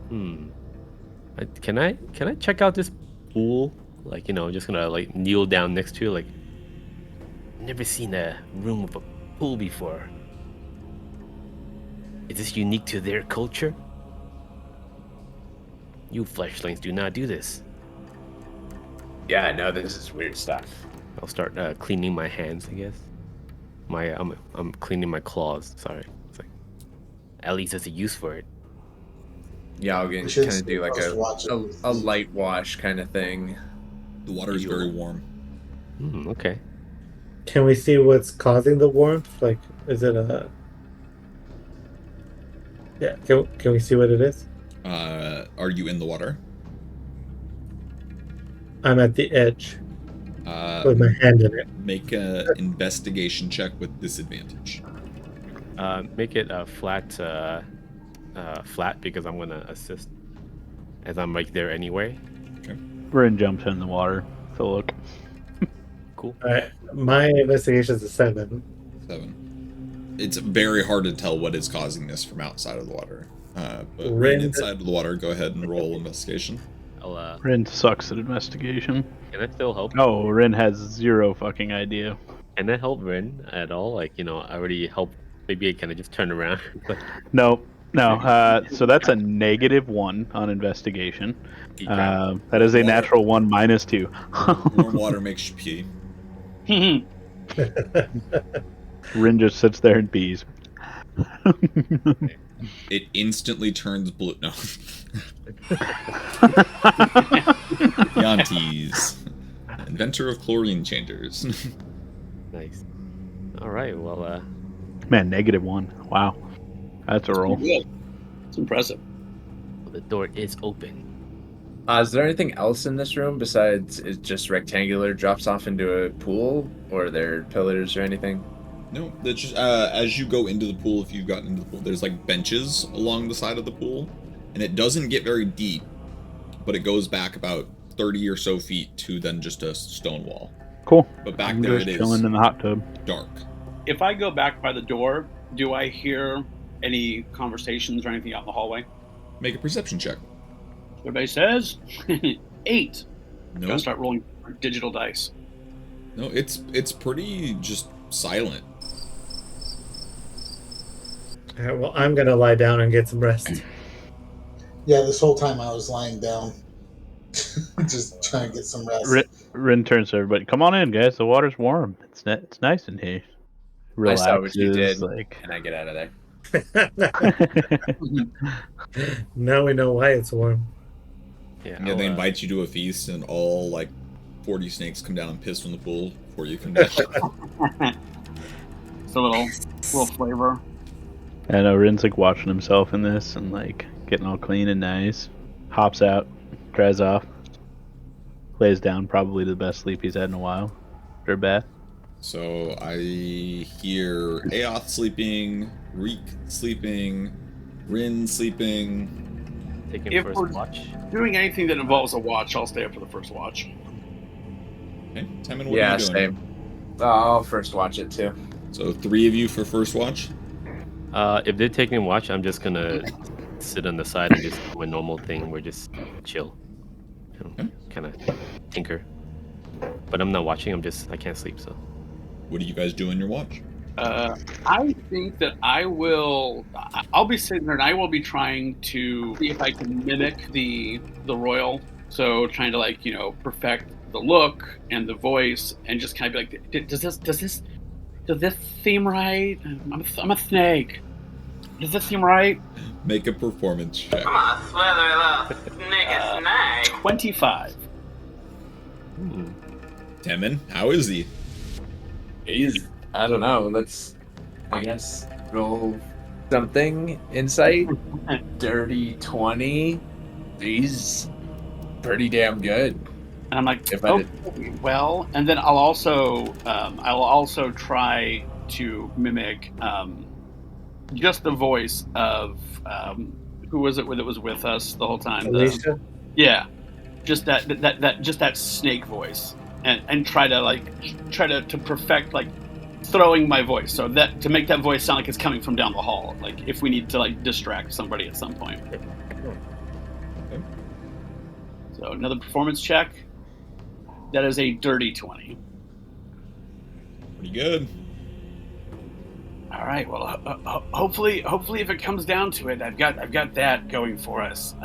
Can I check out this pool? Like, you know, just gonna like kneel down next to it, like, never seen a room with a pool before. Is this unique to their culture? You fleshlings do not do this. Yeah, no, this is weird stuff. I'll start cleaning my hands, I guess. I'm cleaning my claws. Sorry. It's like, at least there's a use for it. Yeah, I'll We get should kind of do like watch it. a light wash kind of thing. The water is very warm. Okay. Can we see what's causing the warmth? Like, is it a? Yeah. Can we see what it is? Are you in the water? I'm at the edge with my hand in it. Make an investigation check with disadvantage. Make it flat because I'm gonna assist, as I'm right there anyway. Rin jumps in the water. So look. Cool. All right. My investigation is a 7. 7. It's very hard to tell what is causing this from outside of the water. But Rin- inside of the water, go ahead and roll investigation. I'll Rin sucks at investigation. can I still help? Oh, Rin has zero fucking idea. Can I help Rin at all? Like, you know, I already helped. Maybe I kind of just turn around. No. So that's a -1 on investigation. That is a Water. natural 1 -2. Warm water makes you pee. Rin just sits there and pees. It instantly turns blue. No. Yuan-Ti's, inventor of chlorine changers. Nice. All right. Well, Man, -1. Wow. That's a roll. Good. It's impressive. the door is open. Is there anything else in this room besides it's just rectangular, drops off into a pool, or are there pillars or anything? No, that's just as you go into the pool, if you've gotten into the pool, there's like benches along the side of the pool, and it doesn't get very deep, but it goes back about 30 or so feet to then just a stone wall. Cool. But back I'm there just it is chilling in the hot tub. dark. If I go back by the door, do I hear any conversations or anything out in the hallway? Make a perception check. Everybody says 8. No, Gotta start rolling digital dice. no, it's pretty just silent. All right, well, I'm gonna lie down and get some rest. Yeah, this whole time I was lying down, just trying to get some rest. Rin turns to everybody. Come on in, guys. The water's warm. It's nice in here. I saw what you relaxes. did, Like, and I get out of there. Now we know why it's warm. Yeah, Yeah, they invite you to a feast, and all like 40 snakes come down and piss from the pool before you come down. It's a little flavor. I know Rin's like watching himself in this and like getting all clean and nice. Hops out, dries off, lays down, probably the best sleep he's had in a while. After a bath. So I hear Aoth sleeping, Reek sleeping, Rin sleeping. taking If first we're- watch. Doing anything that involves a watch, I'll stay up for the first watch. Okay, Temin, what Yeah, are you doing? same. I'll first watch it too. So 3 of you for first watch. If they're taking watch, I'm just gonna sit on the side and just do a normal thing. We're just chill, kind of tinker. But I'm not watching. I can't sleep. So What do you guys do in your watch? I think that I'll be sitting there and I will be trying to see if I can mimic the royal. So trying to like, perfect the look and the voice and just kind of be like, does this seem right? I'm a snake. Does this seem right? Make a performance check. Come on, slither the nigga snake. 25. Temin, how is he? I don't know. Let's, I guess, roll something. Insight. Dirty 20. He's pretty damn good. And I'm like, If I okay, well, and then I'll also try to mimic just the voice of who was it that was with us the whole time? Alicia? Yeah, just that snake voice, and try to perfect like throwing my voice so that to make that voice sound like it's coming from down the hall. Like if we need to like distract somebody at some point. So another performance check. That is a dirty 20. Pretty good. All right. Well, hopefully, if it comes down to it, I've got that going for us.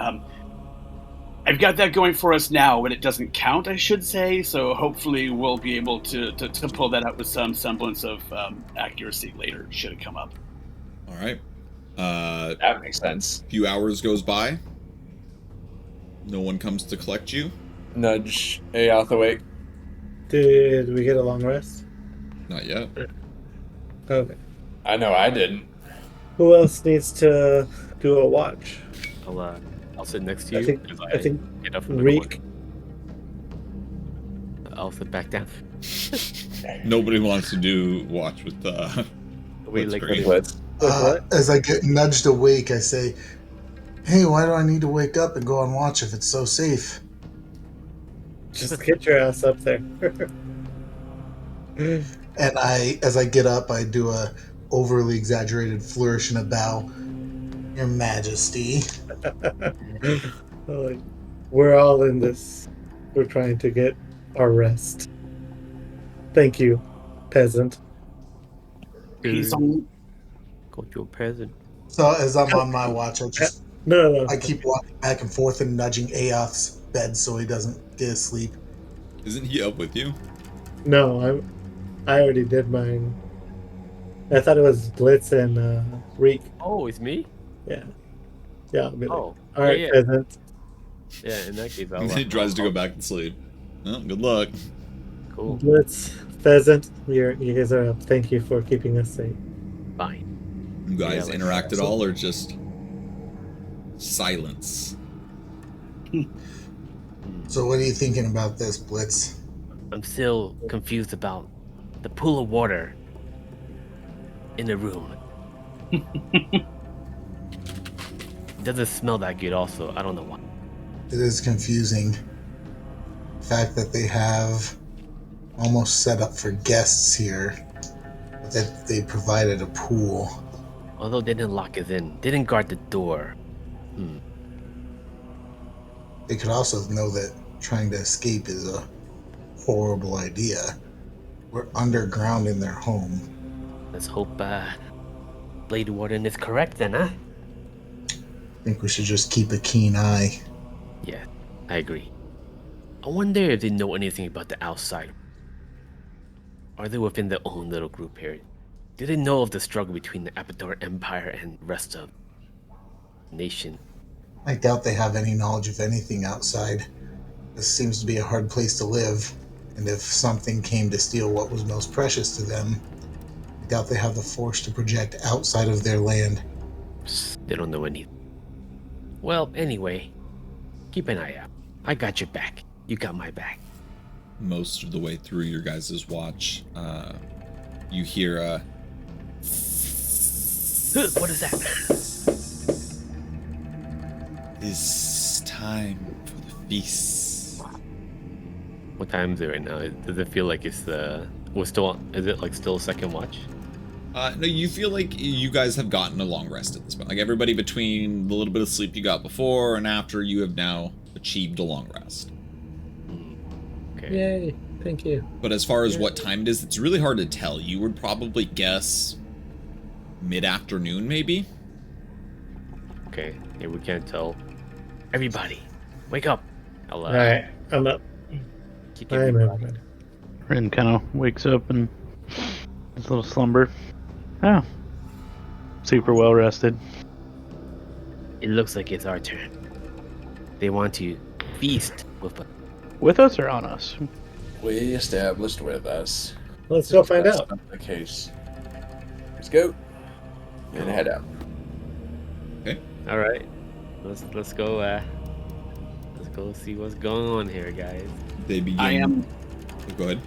I've got that going for us now, but it doesn't count, I should say. So hopefully, we'll be able to pull that out with some semblance of accuracy later, should it come up. All right. That makes sense. Few hours goes by. No one comes to collect you. Nudge Aoth awake. Did we get a long rest? Not yet. Okay. I know I didn't. Who else needs to do a watch? I'll sit next to I you. think- if I think get up from the Reek. corner. I'll sit back down. Nobody wants to do watch with Wait, like great. Let's. As I get nudged awake, I say, "Hey, why do I need to wake up and go on watch if it's so safe?" Just get your ass up there. And as I get up, I do a overly exaggerated flourish and a bow. Your Majesty. Like, we're all in this. We're trying to get our rest. Thank you, peasant. He's on. Go to a present. So as I'm on my watch, No. I keep walking back and forth and nudging Aoth's bed so he doesn't get asleep. Isn't he up with you? No, I already did mine. I thought it was Blitz and Reek. Oh, it's me. Yeah. Yeah. I'll be like, Oh, all right, yeah. peasant. Yeah. In that case, He tries to go back to sleep. Well, good luck. Cool. Blitz, pheasant, you guys are up. Thank you for keeping us safe. Fine. You guys Yeah, like- interact at all, or just silence? So what are you thinking about this, Blitz? I'm still confused about the pool of water in the room. It doesn't smell that good. Also, I don't know why. It is confusing. The fact that they have almost set up for guests here, but that they provided a pool. Although they didn't lock us in, they didn't guard the door. They could also know that trying to escape is a horrible idea. We're underground in their home. Let's hope Blade Warden is correct then, huh? I think we should just keep a keen eye. Yeah, I agree. I wonder if they know anything about the outside. Are they within their own little group here? didn't know of the struggle between the Abaddon Empire and the rest of the nation. I doubt they have any knowledge of anything outside. This seems to be a hard place to live, and if something came to steal what was most precious to them, I doubt they have the force to project outside of their land. They don't know anything. Well, anyway, keep an eye out. I got your back. You got my back. Most of the way through your guys' watch, you hear What is that? It's time for the feast. What time is it right now? Does it feel like is it like still second watch? No, you feel like you guys have gotten a long rest at this point. Like everybody between the little bit of sleep you got before and after, you have now achieved a long rest. Okay. Yay! Thank you. But as far as what time it is, it's really hard to tell. You would probably guess mid-afternoon, maybe? Okay. Yeah, we can't tell. Everybody, wake up. I'll, All right, I'm up. kick I am everybody. everybody. Ren kind of wakes up and his little slumber. Oh, super well rested. It looks like it's our turn. They want to feast with us. With us or on us? We established with us. Let's go find That's out. not the case. Let's go and head out. All right, let's go. Let's go see what's going on here, guys. They begin. I am. Go ahead.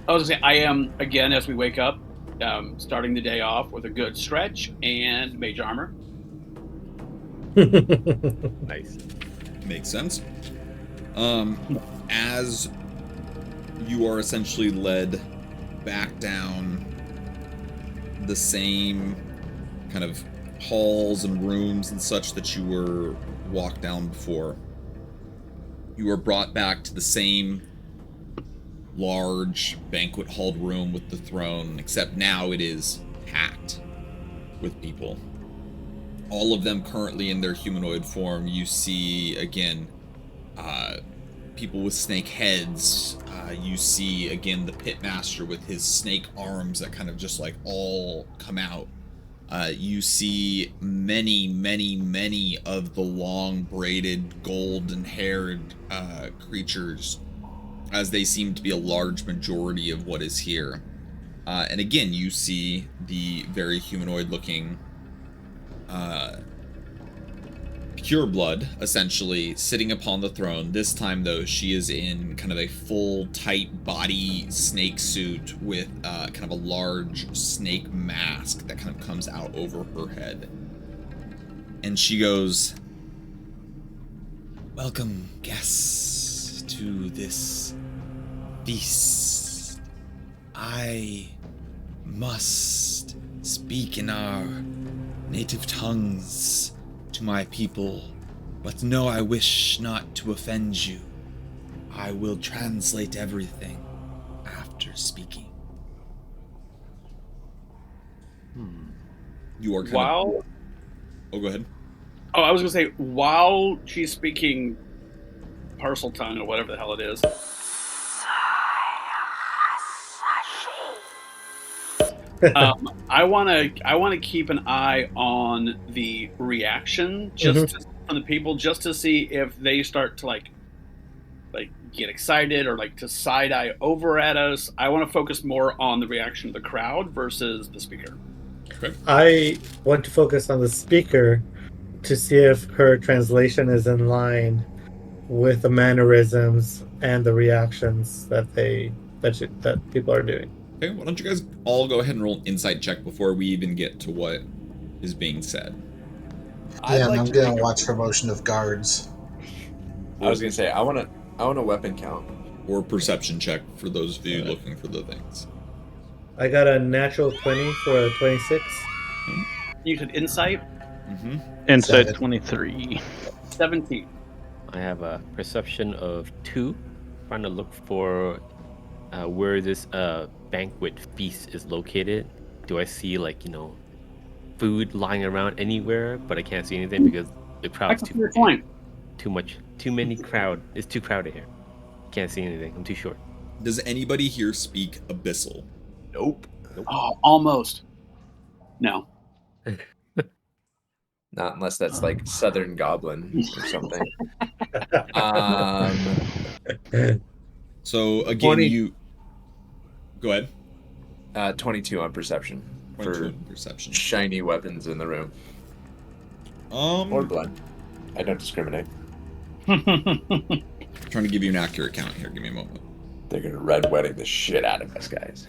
I was gonna say I am again as we wake up, starting the day off with a good stretch and mage armor. Nice. Makes sense. As you are essentially led back down the same kind of halls and rooms and such that you were walked down before, you are brought back to the same large banquet hall room with the throne, except now it is packed with people. All of them currently in their humanoid form. You see, again, people with snake heads. You see, again, the pitmaster with his snake arms that kind of just like all come out. You see many of the long braided golden haired creatures, as they seem to be a large majority of what is here. And again, you see the very humanoid looking pureblood, essentially, sitting upon the throne. This time, though, she is in kind of a full, tight body snake suit with kind of a large snake mask that kind of comes out over her head. And she goes, Welcome, guests, to this feast. I must speak in our native tongues to my people, but no, I wish not to offend you. I will translate everything after speaking. you are kind While of... Oh, go ahead. I was gonna say while she's speaking parcel tongue or whatever the hell it is. I want to keep an eye on the reaction from the people, just to see if they start to like get excited or like to side eye over at us. I want to focus more on the reaction of the crowd versus the speaker. Okay. I want to focus on the speaker to see if her translation is in line with the mannerisms and the reactions that people are doing. Okay, why don't you guys all go ahead and roll an insight check before we even get to what is being said. Yeah, and I'm gonna watch for motion of guards. I was gonna say I want a weapon count. Or perception check for those of you looking for the things. I got a natural 20 for a 26. You said insight. Mm-hmm. Insight 7. 23. 17. I have a perception of 2, trying to look for where this banquet feast is located. Do I see food lying around anywhere? But I can't see anything because the crowd's That's a fair point. too many crowd. It's too crowded here. Can't see anything. I'm too short. Does anybody here speak Abyssal? Nope. Oh, almost. No. Not unless that's like Southern Goblin or something. Um, So again, 20. you go ahead. 22 on perception 22 for perception. shiny weapons in the room or blood. I don't discriminate. Trying to give you an accurate count here. Give me a moment. They're gonna red wedding the shit out of us, guys.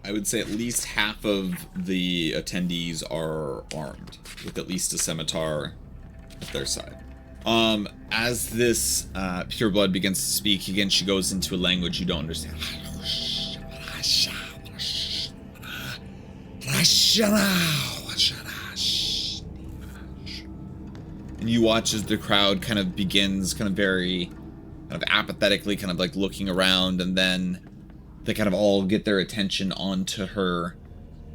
I would say at least half of the attendees are armed with at least a scimitar at their side. As this pure blood begins to speak again, she goes into a language you don't understand. And you watch as the crowd kind of begins very kind of apathetically kind of like looking around, and then they kind of all get their attention onto her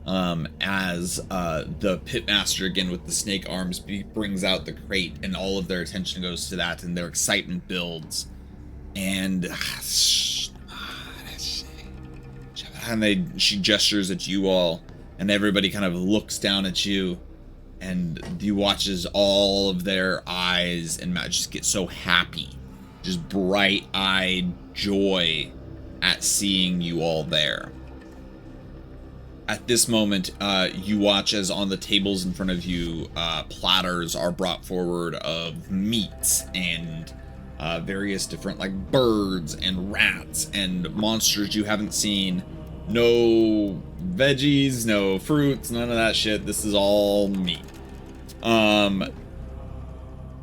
as the pitmaster again with the snake arms brings out the crate, and all of their attention goes to that, and their excitement builds, and she gestures at you all, and everybody kind of looks down at you, and you watch as all of their eyes and just get so happy, just bright-eyed joy at seeing you all there. At this moment, you watch as on the tables in front of you, platters are brought forward of meats and various different like birds and rats and monsters you haven't seen. No veggies, no fruits, none of that shit. This is all meat.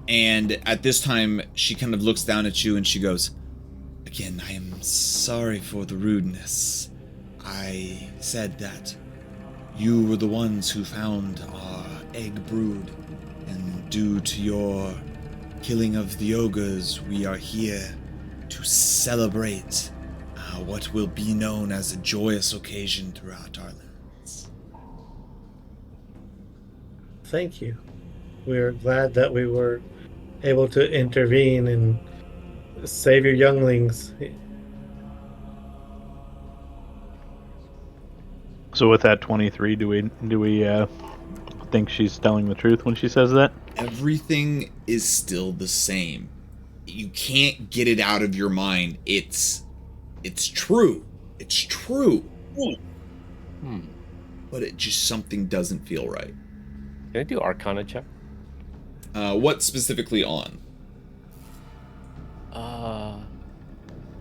And at this time, she kind of looks down at you and she goes, "Again, I am sorry for the rudeness. I said that you were the ones who found our egg brood, and due to your killing of the ogres, we are here to celebrate what will be known as a joyous occasion throughout our lands." Thank you. We're glad that we were able to intervene and save your younglings. So with that 23, do we think she's telling the truth when she says that? Everything is still the same. You can't get it out of your mind. It's true. It's true. But it just something doesn't feel right. Can I do Arcana check? What specifically on?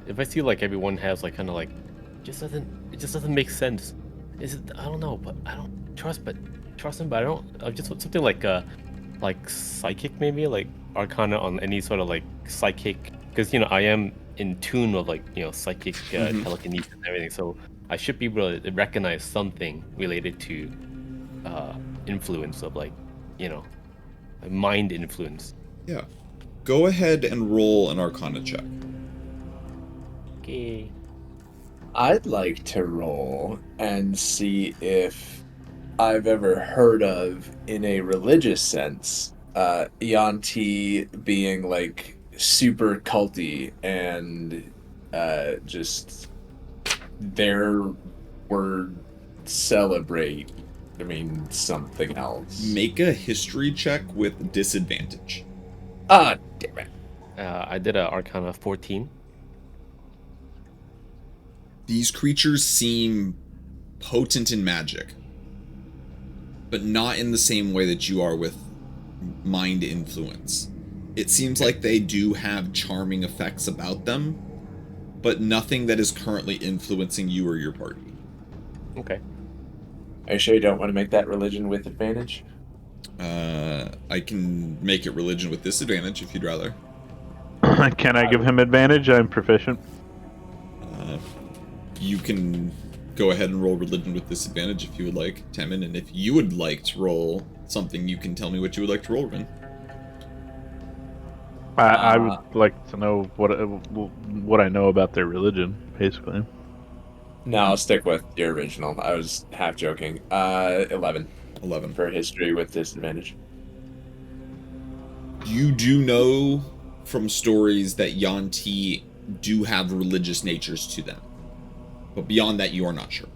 If I see like everyone has like kind of like, it just doesn't make sense. Is it? I don't know, but I don't trust him. But I don't. Just something like psychic maybe, like Arcana on any sort of like psychic, because I am in tune with like psychic telekinesis and everything, so I should be able to recognize something related to influence of like mind influence. Yeah. Go ahead and roll an Arcana check. Okay. I'd like to roll and see if I've ever heard of, in a religious sense, Yuan-Ti being like super culty and just their word celebrate. I mean, something else. Make a history check with disadvantage. Ah, damn it. I did a Arcana 14. These creatures seem potent in magic, but not in the same way that you are with mind influence. It seems like they do have charming effects about them, but nothing that is currently influencing you or your party. Okay. Are you sure you don't want to make that religion with advantage? I can make it religion with disadvantage if you'd rather. Can I give him advantage? I'm proficient. You can go ahead and roll religion with disadvantage if you would like, Temin, and if you would like to roll something, you can tell me what you would like to roll, Rin. I would like to know what I know about their religion, basically. No, I'll stick with your original. I was half joking. 11. 11. For history with disadvantage. You do know from stories that Yuan-Ti do have religious natures to them. But beyond that, you are not sure.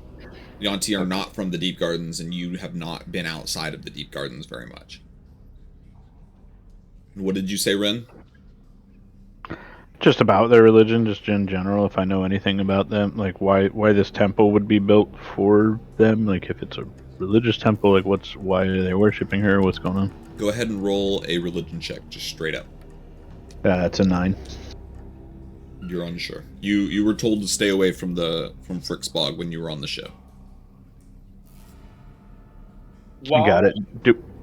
Yuan-Ti are not from the Deep Gardens, and you have not been outside of the Deep Gardens very much. What did you say, Ren? Just about their religion, just in general. If I know anything about them, like why this temple would be built for them, like if it's a religious temple, like why are they worshiping her? What's going on? Go ahead and roll a religion check, just straight up. Yeah, that's a 9. You're unsure. You were told to stay away from Fricksbog when you were on the ship. I got it.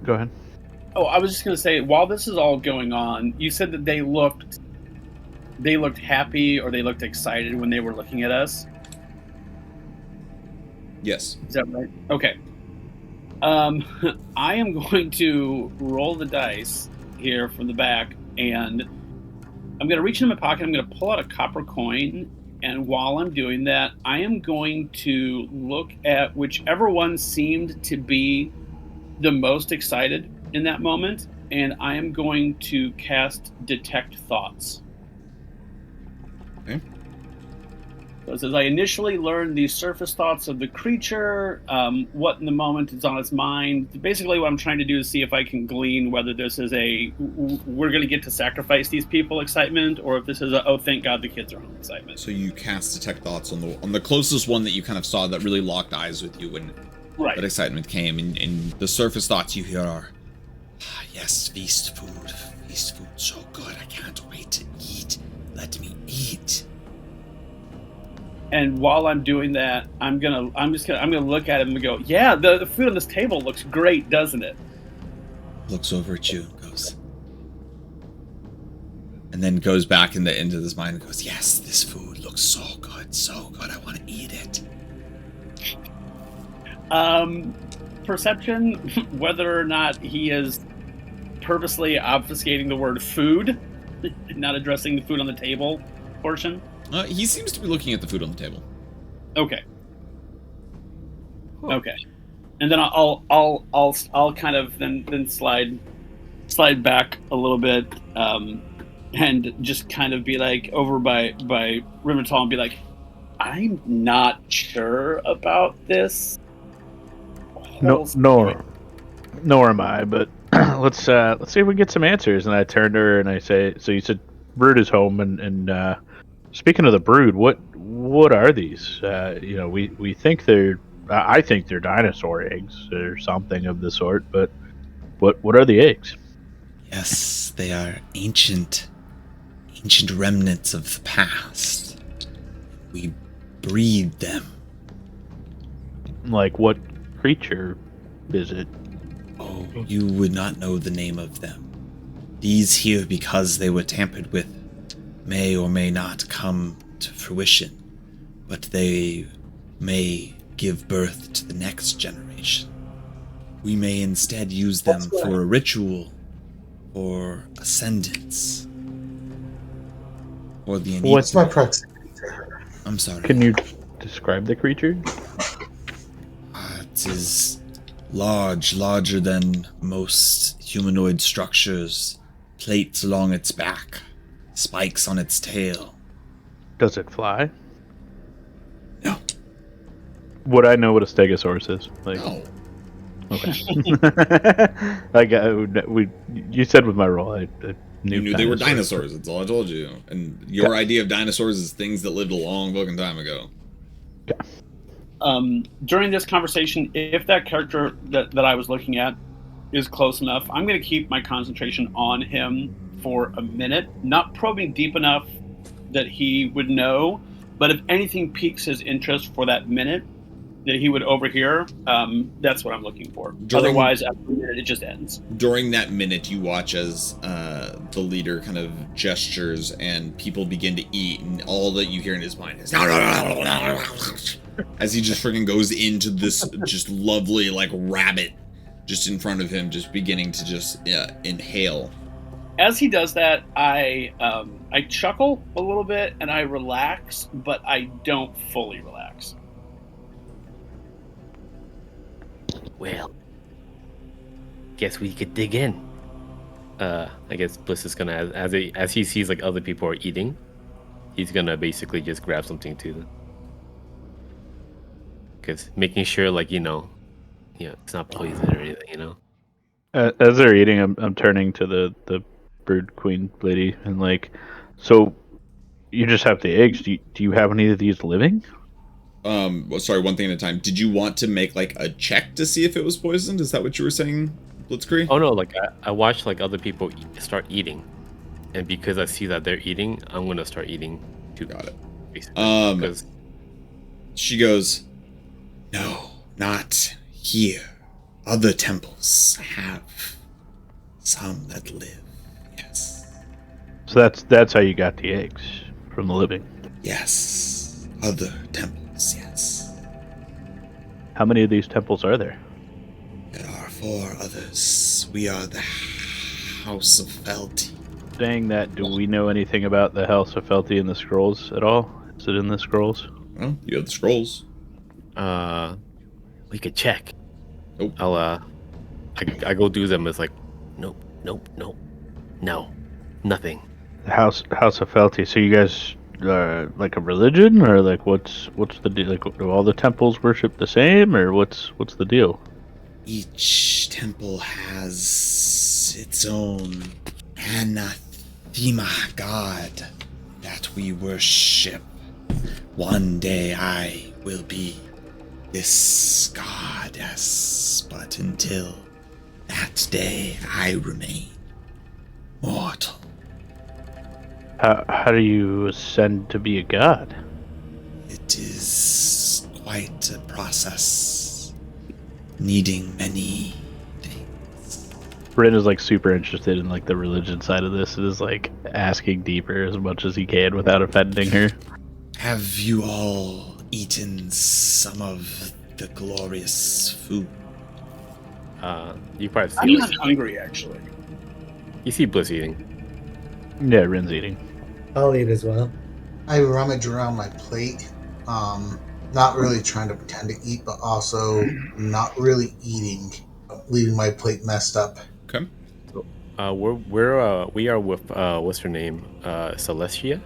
Go ahead. Oh, I was just going to say, while this is all going on, you said that they looked happy or they looked excited when they were looking at us. Yes. Is that right? Okay. I am going to roll the dice here from the back, and I'm going to reach in my pocket. I'm going to pull out a copper coin, and while I'm doing that, I am going to look at whichever one seemed to be the most excited in that moment, and I am going to cast Detect Thoughts. Okay. So it says, I initially learned the surface thoughts of the creature, what in the moment is on its mind. Basically, what I'm trying to do is see if I can glean whether this is we're going to get to sacrifice these people excitement, or if this is oh, thank God the kids are home excitement. So you cast Detect Thoughts on the closest one that you kind of saw that really locked eyes with you when that excitement came. And the surface thoughts you hear are, yes, feast food, so good. I can't wait to eat. Let me eat. And while I'm doing that, I'm gonna look at him and go, yeah, the food on this table looks great, doesn't it? Looks over at you and goes, and then goes back into this mind and goes, yes, this food looks so good, I want to eat it. Perception, whether or not he is purposely obfuscating the word food, not addressing the food on the table portion. He seems to be looking at the food on the table. Okay. Okay. And then I'll kind of then slide back a little bit, and just kind of be like over by Rimatal and be like, I'm not sure about this. Nor am I. But let's see if we get some answers. And I turned to her and I say, so you said Brood is home, and speaking of the Brood, what are these? We think I think they're dinosaur eggs or something of the sort. But what are the eggs? Yes, they are ancient remnants of the past. We breed them. Like what creature is it? Oh, you would not know the name of them. These here, because they were tampered with, may or may not come to fruition, but they may give birth to the next generation. We may instead use them for a ritual, or ascendance, or the What's my proximity to her? I'm sorry. Can you describe the creature? It is larger than most humanoid structures, plates along its back, spikes on its tail. Does it fly? No. Would I know what a stegosaurus is? No. Okay. You said with my roll, I You knew they were dinosaurs. That's all I told you. And your idea of dinosaurs is things that lived a long fucking time ago. Yeah. During this conversation, if that character that I was looking at is close enough, I'm going to keep my concentration on him for a minute, not probing deep enough that he would know, but if anything piques his interest for that minute that he would overhear, that's what I'm looking for. Otherwise, after a minute, it just ends. During that minute, you watch as the leader kind of gestures and people begin to eat, and all that you hear in his mind is as he just freaking goes into this just lovely like rabbit just in front of him, just beginning to just inhale. As he does that, I chuckle a little bit and I relax, but I don't fully relax. Well, guess we could dig in. I guess Bliss is gonna, as he sees like other people are eating, he's gonna basically just grab something to focus, making sure like it's not poison or anything. As they're eating, I'm turning to the bird queen lady and like, so you just have the eggs. Do you have any of these living? Well, sorry, one thing at a time. Did you want to make like a check to see if it was poisoned? Is that what you were saying, Blitzkrieg? Oh no, like I watched like other people start eating, and because I see that they're eating, I'm gonna start eating too. Got it. Basically, because She goes, No, not here. Other temples have some that live. Yes. So that's how you got the eggs from the living. Yes. Other temples, yes. How many of these temples are there? There are 4 others. We are the House of Felty. Saying that, do we know anything about the House of Felty in the scrolls at all? Is it in the scrolls? well, you have the scrolls. we could check. Nope. I go do them. It's like, nope, no, nothing. The House of Felty. So you guys are like a religion, or like what's the deal? Like, do all the temples worship the same, or what's the deal? Each temple has its own anathema god that we worship. One day I will be this goddess, but until that day I remain mortal. How do you ascend to be a god? It is quite a process, needing many things. Bryn is like super interested in like the religion side of this and is like asking deeper as much as he can without offending her. Have you all eaten some of the glorious food? You probably I'm see not hungry, actually. you see Bliss eating. Yeah, Rin's eating. I'll eat as well. I rummage around my plate, not really trying to pretend to eat, but also not really eating, leaving my plate messed up. Okay. We are with what's her name? Celestia?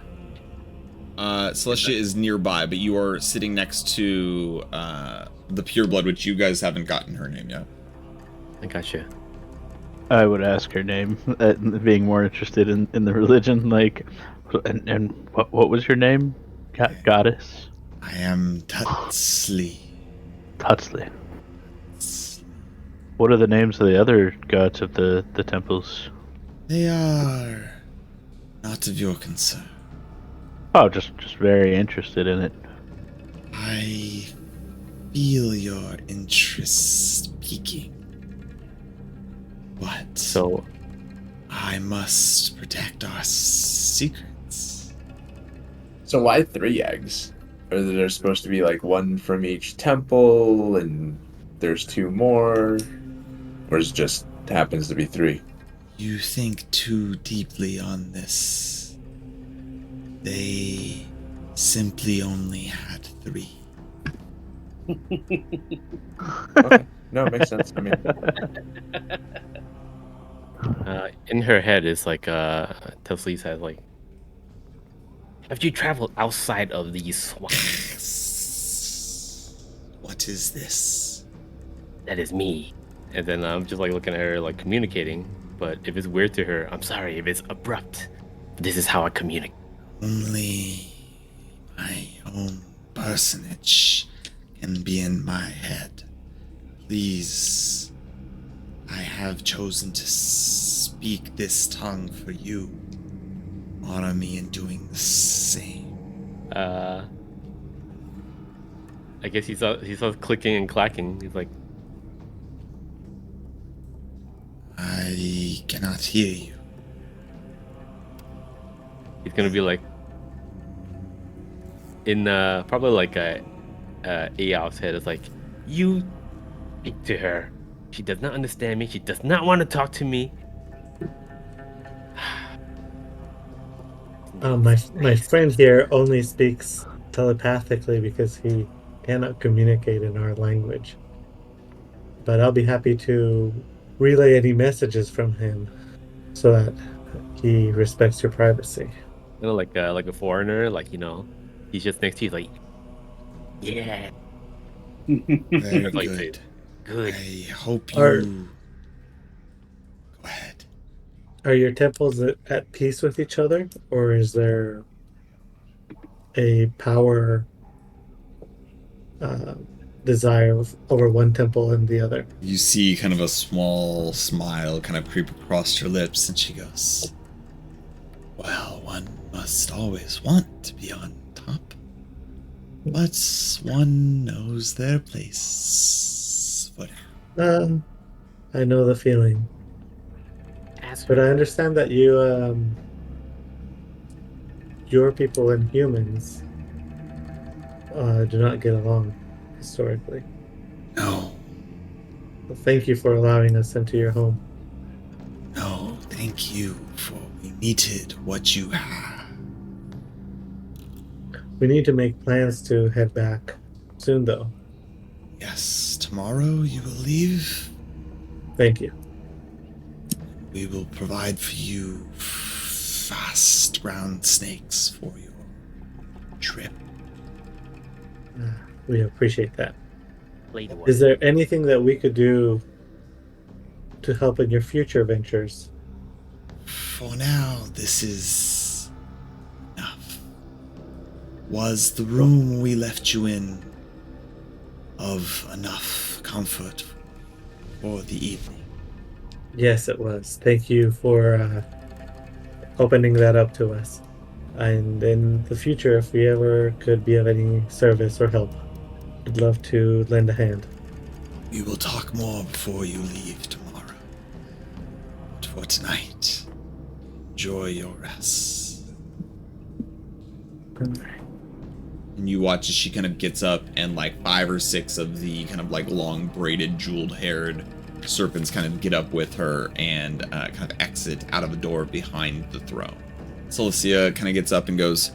Celestia is nearby, but you are sitting next to the pureblood, which you guys haven't gotten her name yet. I gotcha. I would ask her name, being more interested in the religion. Like, and what was your name? Goddess? I am Tutsley. Tutsley. What are the names of the other gods of the temples? They are not of your concern. Oh, just very interested in it. I feel your interest peaking. But So I must protect our secrets. So why 3 eggs? Or there supposed to be like 1 from each temple, and there's 2 more? Or is it just happens to be 3? You think too deeply on this. They simply only had 3. Okay. No, it makes sense. I mean, in her head is like Tesla says like, have you traveled outside of these swamps? What is this? That is me. And then I'm just like looking at her like communicating. But if it's weird to her, I'm sorry. If it's abrupt, this is how I communicate. Only my own personage can be in my head. Please, I have chosen to speak this tongue for you. Honor me in doing the same. I guess he saw clicking and clacking. He's like, I cannot hear you. he's gonna be like, in probably like a Ao's head. It's like, you speak to her. She does not understand me. She does not want to talk to me. My friend here only speaks telepathically because he cannot communicate in our language. But I'll be happy to relay any messages from him so that he respects your privacy. Like a foreigner, like he's just next to you, like, yeah, Very Like good. Good. I hope Are- you... Go ahead. Are your temples at peace with each other, or is there a power uh, desire over one temple and the other? You see kind of a small smile kind of creep across her lips, and she goes, Well, one must always want to be on top. But one knows their place. But I know the feeling. But I understand that your people and humans do not get along historically. no, So thank you for allowing us into your home. no, thank you for we needed what you have. We need to make plans to head back soon, though. Yes, tomorrow you will leave. Thank you. We will provide for you fast ground snakes for your trip. We appreciate that. Lady one. Is there anything that we could do to help in your future ventures? For now, this is enough. Was the room we left you in of enough comfort for the evening? Yes, it was. Thank you for opening that up to us. And in the future, if we ever could be of any service or help, I'd love to lend a hand. We will talk more before you leave tomorrow. But for tonight, enjoy your rest. and you watch as she kind of gets up and like 5 or 6 of the kind of like long braided jeweled haired serpents kind of get up with her and kind of exit out of a door behind the throne. Cilicia kind of gets up and goes,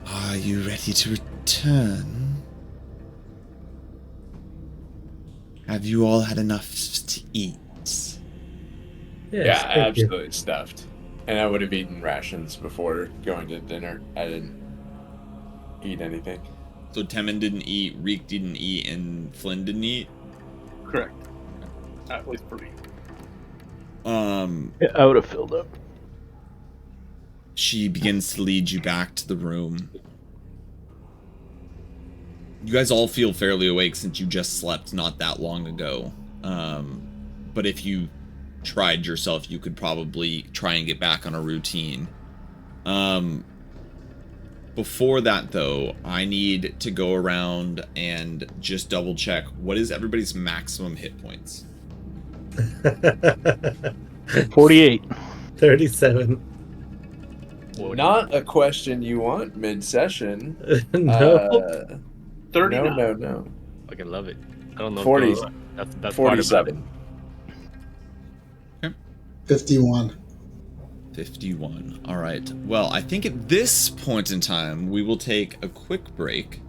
Are you ready to return? Have you all had enough to eat? Yes, Yeah, thank you. absolutely stuffed. And I would have eaten rations before going to dinner. I didn't eat anything. so Temin didn't eat, Reek didn't eat, and Flynn didn't eat? Correct. At least for me. Yeah, I would have filled up. She begins to lead you back to the room. You guys all feel fairly awake since you just slept not that long ago. But if you tried yourself, you could probably try and get back on a routine. Before that, though, I need to go around and just double check what is everybody's maximum hit points. 48. 37. Not a question you want mid-session. No. 39. No. Fucking love it. I don't know. 40. If that's part about it. 47. 51. 51. All right. Well, I think at this point in time, we will take a quick break,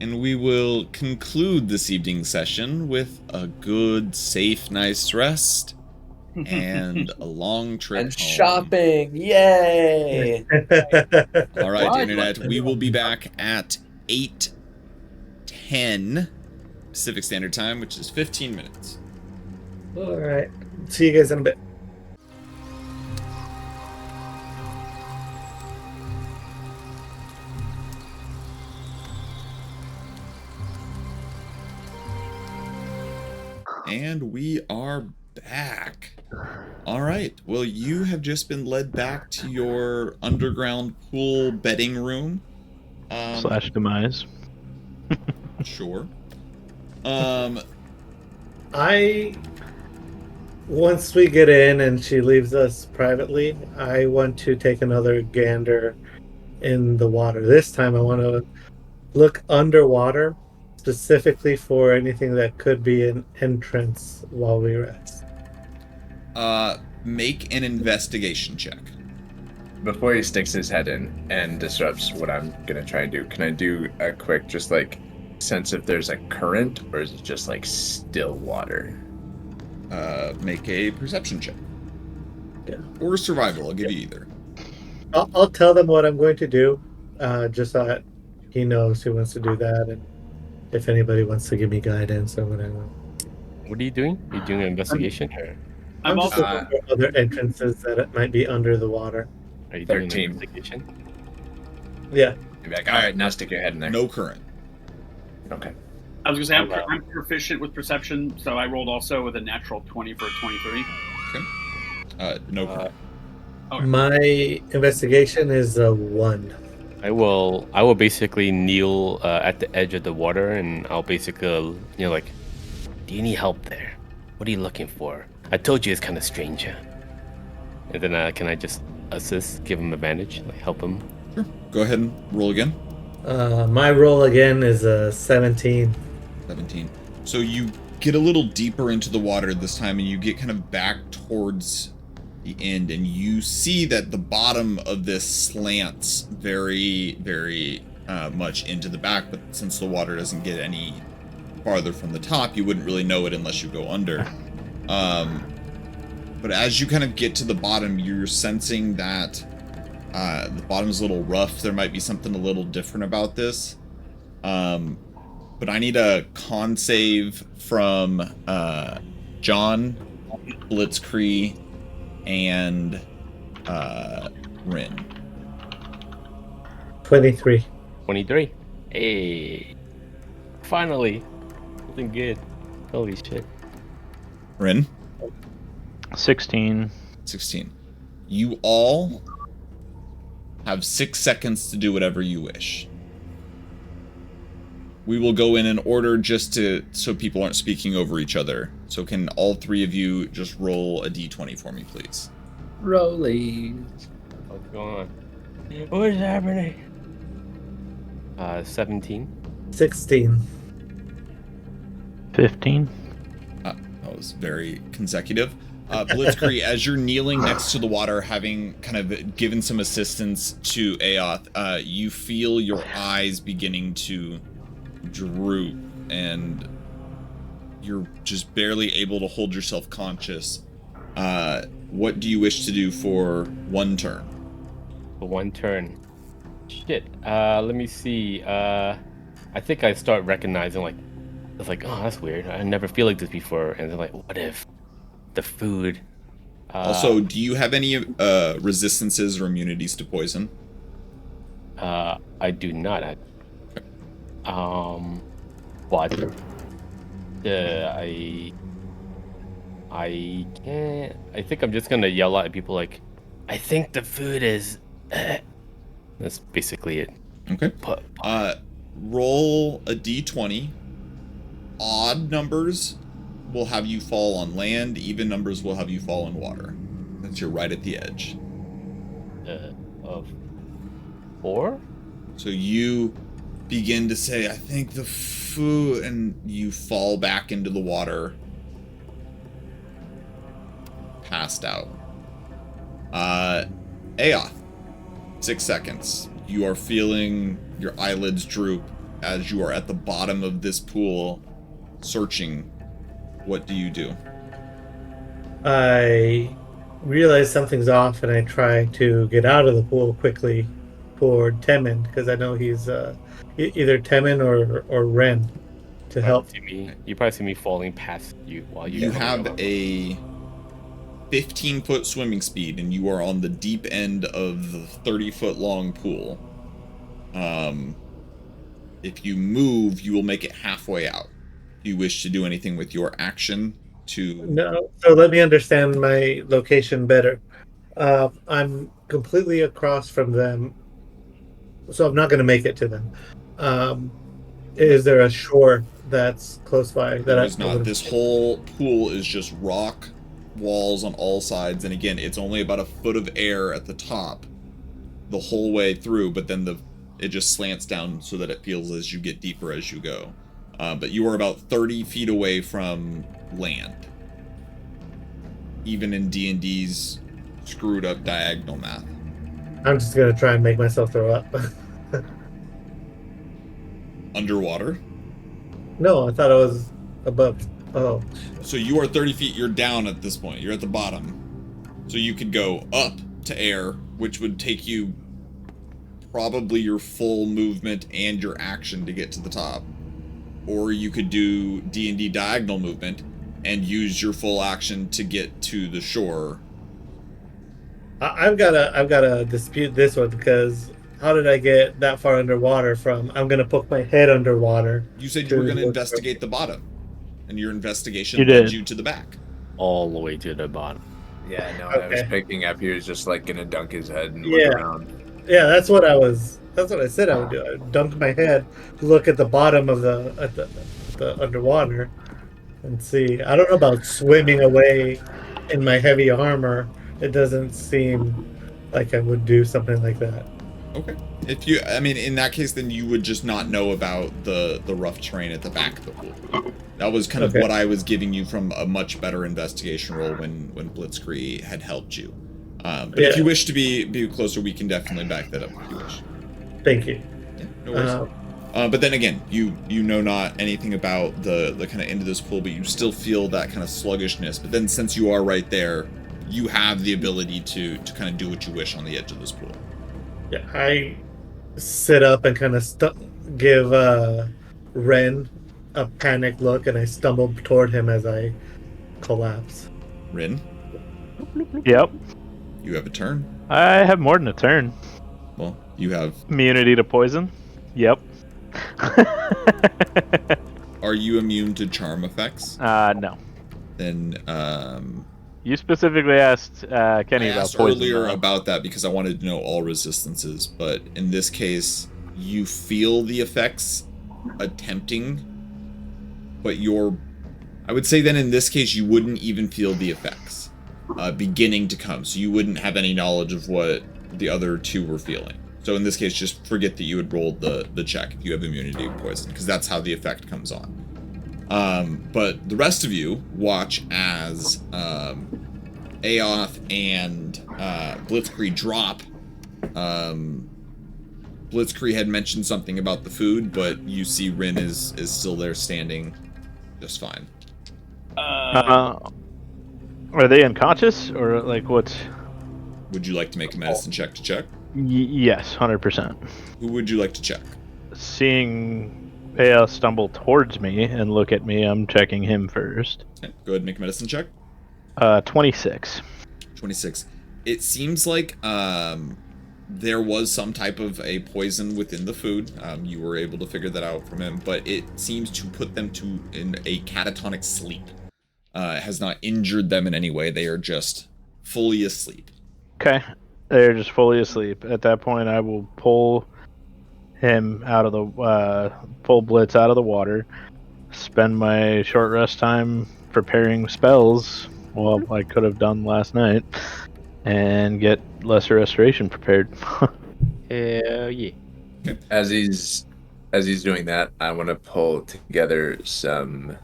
and we will conclude this evening's session with a good, safe, nice rest and a long trip And home. shopping. Yay! All right, Why? Internet. We will be back at 8:10 Pacific Standard Time, which is 15 minutes. All right. See you guys in a bit. And we are back. All right. Well, you have just been led back to your underground pool bedding room. Slash demise. Sure. Once we get in and she leaves us privately, I want to take another gander in the water. This time I want to look underwater, specifically for anything that could be an entrance while we rest. Make an investigation check. Before he sticks his head in and disrupts what I'm gonna try and do, can I do a quick, just like, sense if there's a current, or is it just like still water? Make a perception check. Yeah. Or survival. I'll give you either. I'll tell them what I'm going to do, just so that he knows he wants to do that. And if anybody wants to give me guidance or whatever. What are you doing? Are you doing an investigation, or I'm I'm just also looking for other entrances that it might be under the water. are you doing an 13. investigation? Yeah. You're like, all right, now stick your head in there. No current. Okay. I was gonna say Oh, wow. I'm proficient with perception, so I rolled also with a natural 20 for a 23. No current. Okay. My investigation is a 1. I will basically kneel at the edge of the water, and I'll basically like, do you need help there? What are you looking for? I told you it's kind of strange. And then can I just assist, give him advantage, like help him? Sure. Go ahead and roll again. My roll again is a 17. 17. So you get a little deeper into the water this time, and you get kind of back towards the end, and you see that the bottom of this slants very, very much into the back, but since the water doesn't get any farther from the top, you wouldn't really know it unless you go under. But as you kind of get to the bottom, you're sensing that the bottom's a little rough. There might be something a little different about this. But I need a con save from John, Blitzkrieg, and Rin. 23. 23. Hey, finally, something good. Holy shit. Rin? 16. 16. You all have 6 seconds to do whatever you wish. We will go in an order just so people aren't speaking over each other. So can all 3 of you just roll a d20 for me, please? Rolling. What's going on? What is happening? 17. 16. 15. That was very consecutive. Blitzkrieg, as you're kneeling next to the water, having kind of given some assistance to Aoth, you feel your eyes beginning to droop, and you're just barely able to hold yourself conscious. What do you wish to do for 1 turn? For 1 turn. Shit. Let me see. I think I start recognizing, like, it's like, oh, that's weird. I never feel like this before. And then, like, what if the food? Also, do you have any resistances or immunities to poison? I do not. But I can't. I think I'm just gonna yell at people like, I think the food is. That's basically it. Okay. Roll a d20. Odd numbers will have you fall on land. Even numbers will have you fall in water. Since you're right at the edge. Of 4. So you begin to say, I think the food, and you fall back into the water. Passed out. Aoth. 6 seconds. You are feeling your eyelids droop as you are at the bottom of this pool, searching. What do you do? I realize something's off, and I try to get out of the pool quickly for Temin, because I know he's either Temin or Ren to help. You probably see me falling past you while You have a 15-foot swimming speed, and you are on the deep end of the 30-foot long pool. If you move, you will make it halfway out. Do you wish to do anything with your action to... No, so let me understand my location better. I'm completely across from them, so I'm not going to make it to them. Is there a shore that's close by? There is not. This whole pool is just rock walls on all sides, and again, it's only about a foot of air at the top the whole way through, but then it just slants down so that it feels as you get deeper as you go. But you are about 30 feet away from land, even in D&D's screwed up diagonal math. I'm just going to try and make myself throw up. Underwater? No, I thought I was above. Oh. So you are 30 feet, you're down at this point, you're at the bottom. So you could go up to air, which would take you probably your full movement and your action to get to the top. or you could do D&D diagonal movement and use your full action to get to the shore. I've gotta dispute this one because how did I get that far underwater from I'm gonna poke my head underwater? You said you were going to investigate the bottom, and your investigation You led did. you to the back. All the way to the bottom. Yeah, no, I was Okay. picking up. He was just like gonna dunk his head and Yeah. look around. Yeah, that's what I said I would do. I would dunk my head to look at the bottom of the underwater and see. I don't know about swimming away in my heavy armor. It doesn't seem like I would do something like that. Okay. In that case, then you would just not know about the rough terrain at the back of the pool. That was kind of Okay. what I was giving you from a much better investigation roll when Blitzkrieg had helped you. But if Yeah. you wish to be closer, we can definitely back that up if you wish. Thank you. Yeah, no worries. But then again, you know not anything about the kind of end of this pool, but you still feel that kind of sluggishness. But then since you are right there, you have the ability to kind of do what you wish on the edge of this pool. Yeah, I sit up and kind of give Ren a panicked look, and I stumble toward him as I collapse. Rin, Yep. you have a turn. I have more than a turn. Well, you have. Immunity to poison. Yep. Are you immune to charm effects? No. Then You specifically asked Kenny I about asked poison. earlier though. about that because I wanted to know all resistances, but in this case, you feel the effects attempting, but I would say then in this case, you wouldn't even feel the effects beginning to come, so you wouldn't have any knowledge of what the other two were feeling. So in this case, just forget that you had rolled the check if you have immunity to poison, because that's how the effect comes on. But the rest of you watch as Aoth and Blitzkrieg drop. Blitzkrieg had mentioned something about the food, but you see Rin is still there standing just fine. Are they unconscious or like what? Would you like to make a medicine check to check? Yes, 100%. Who would you like to check? Seeing Aya stumble towards me and look at me, I'm checking him first. Okay, go ahead and make a medicine check. 26. 26. It seems like there was some type of a poison within the food. You were able to figure that out from him, but it seems to put them in a catatonic sleep. It has not injured them in any way. They are just fully asleep. Okay. They're just fully asleep. At that point, I will pull him out of the pull Blitz out of the water, spend my short rest time preparing spells, well, I could have done last night, and get Lesser Restoration prepared. Hell yeah. As he's doing that, I want to pull together some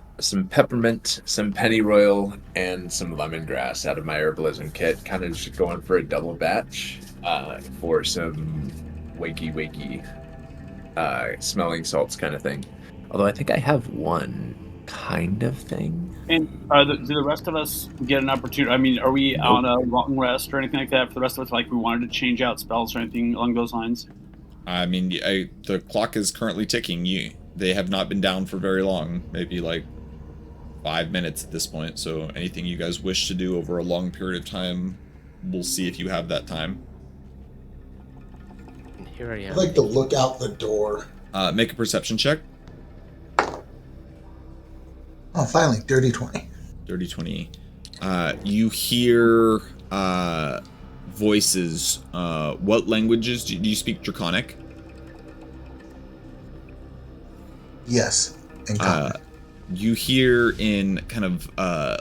peppermint, some pennyroyal, and some lemongrass out of my herbalism kit. Kind of just going for a double batch for some wakey smelling salts kind of thing. Although I think I have one kind of thing. And do the rest of us get an opportunity? I mean, are we on a long rest or anything like that for the rest of us? Like we wanted to change out spells or anything along those lines? I mean, the clock is currently ticking. They have not been down for very long. Maybe like 5 minutes at this point. So anything you guys wish to do over a long period of time, we'll see if you have that time. And here I am. I'd like to look out the door. Make a perception check. Oh, finally, dirty 20. Dirty 20. You hear voices. What languages? Do you speak Draconic? Yes, in common. You hear in kind of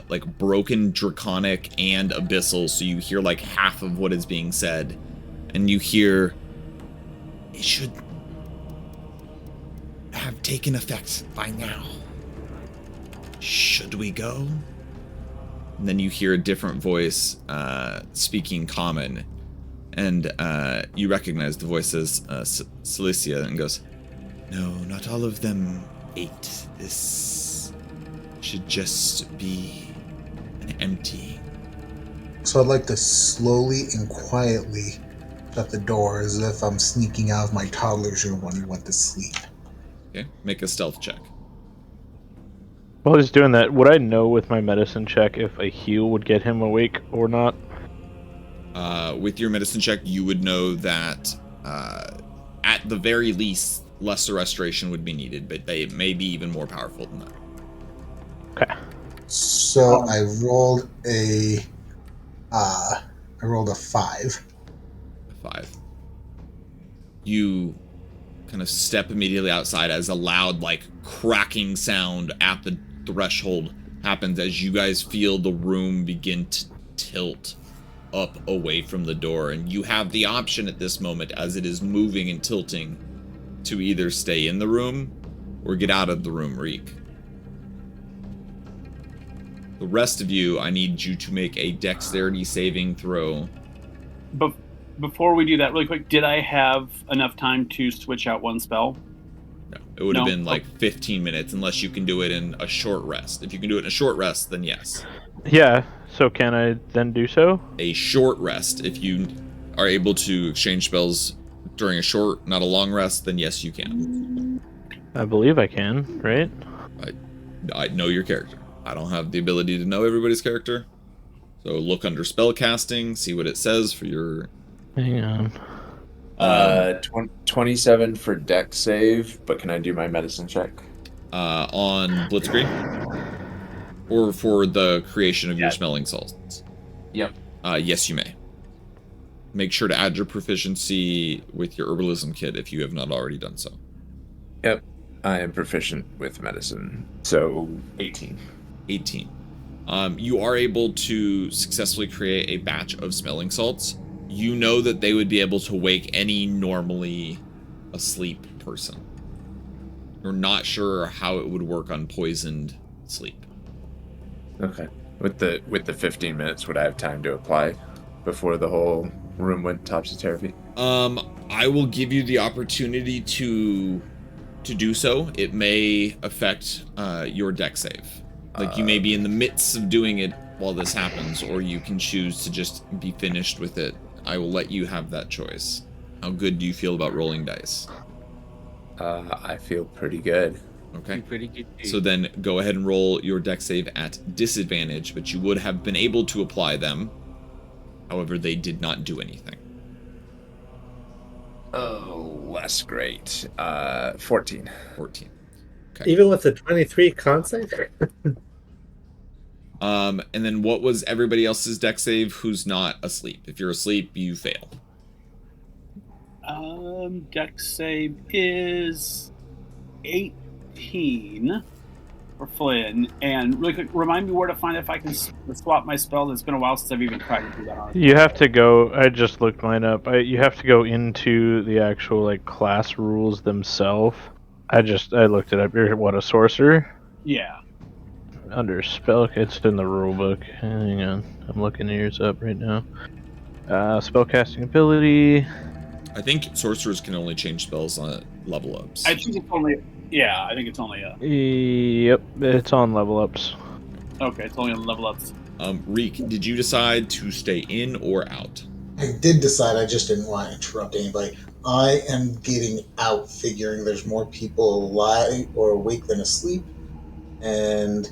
like broken Draconic and Abyssal, so you hear like half of what is being said. And you hear, it should have taken effect by now. Should we go? And then you hear a different voice speaking common, and you recognize the voice as Cilicia, and goes, "No, not all of them ate. This should just be an empty." So I'd like to slowly and quietly shut the door as if I'm sneaking out of my toddler's room when he went to sleep. Okay, make a stealth check. While he's doing that, would I know with my medicine check if a heal would get him awake or not? With your medicine check, you would know that at the very least, lesser restoration would be needed, but they may be even more powerful than that. Okay. So I rolled a 5. 5. You kind of step immediately outside as a loud, like, cracking sound at the threshold happens as you guys feel the room begin to tilt up away from the door, and you have the option at this moment, as it is moving and tilting, to either stay in the room or get out of the room, Reek. The rest of you, I need you to make a dexterity saving throw. But before we do that, really quick, did I have enough time to switch out one spell? No, it would have No. been like 15 minutes, unless you can do it in a short rest. If you can do it in a short rest, then yes. Yeah, so can I then do so? A short rest, if you are able to exchange spells during a short, not a long rest, then yes, you can. I believe I can, right? I know your character. I don't have the ability to know everybody's character. So look under spell casting, see what it says for your... Hang on. 27 for dex save, but can I do my medicine check? On Blitzkrieg? Or for the creation of your smelling salts? Yep. Yes, you may. Make sure to add your proficiency with your herbalism kit if you have not already done so. Yep. I am proficient with medicine, so 18. 18. You are able to successfully create a batch of smelling salts. You know that they would be able to wake any normally asleep person. You're not sure how it would work on poisoned sleep. Okay. With the 15 minutes, would I have time to apply before the whole room went topsy-turvy? I will give you the opportunity to do so. It may affect your dex save. Like, you may be in the midst of doing it while this happens, or you can choose to just be finished with it. I will let you have that choice. How good do you feel about rolling dice? I feel pretty good. Okay. Pretty good. So then go ahead and roll your dex save at disadvantage, but you would have been able to apply them. However, they did not do anything. Oh, less great. 14. 14. Even with the 23 con save? And then what was everybody else's dex save who's not asleep? If you're asleep, you fail. Dex save is 18 for Flynn. And really quick, remind me where to find it if I can swap my spell. It's been a while since I've even tried to do that on it. You have to go. I just looked mine up. You have to go into the actual like class rules themselves. I looked it up. You're what, a sorcerer? Yeah. Under spell, it's in the rule book. Hang on, I'm looking yours up right now. Spellcasting ability. I think sorcerers can only change spells on level ups. I think it's only a... Yep, it's on level ups. Okay, it's only on level ups. Reek, did you decide to stay in or out? I did decide, I just didn't want to interrupt anybody. I am getting out, figuring there's more people alive or awake than asleep, and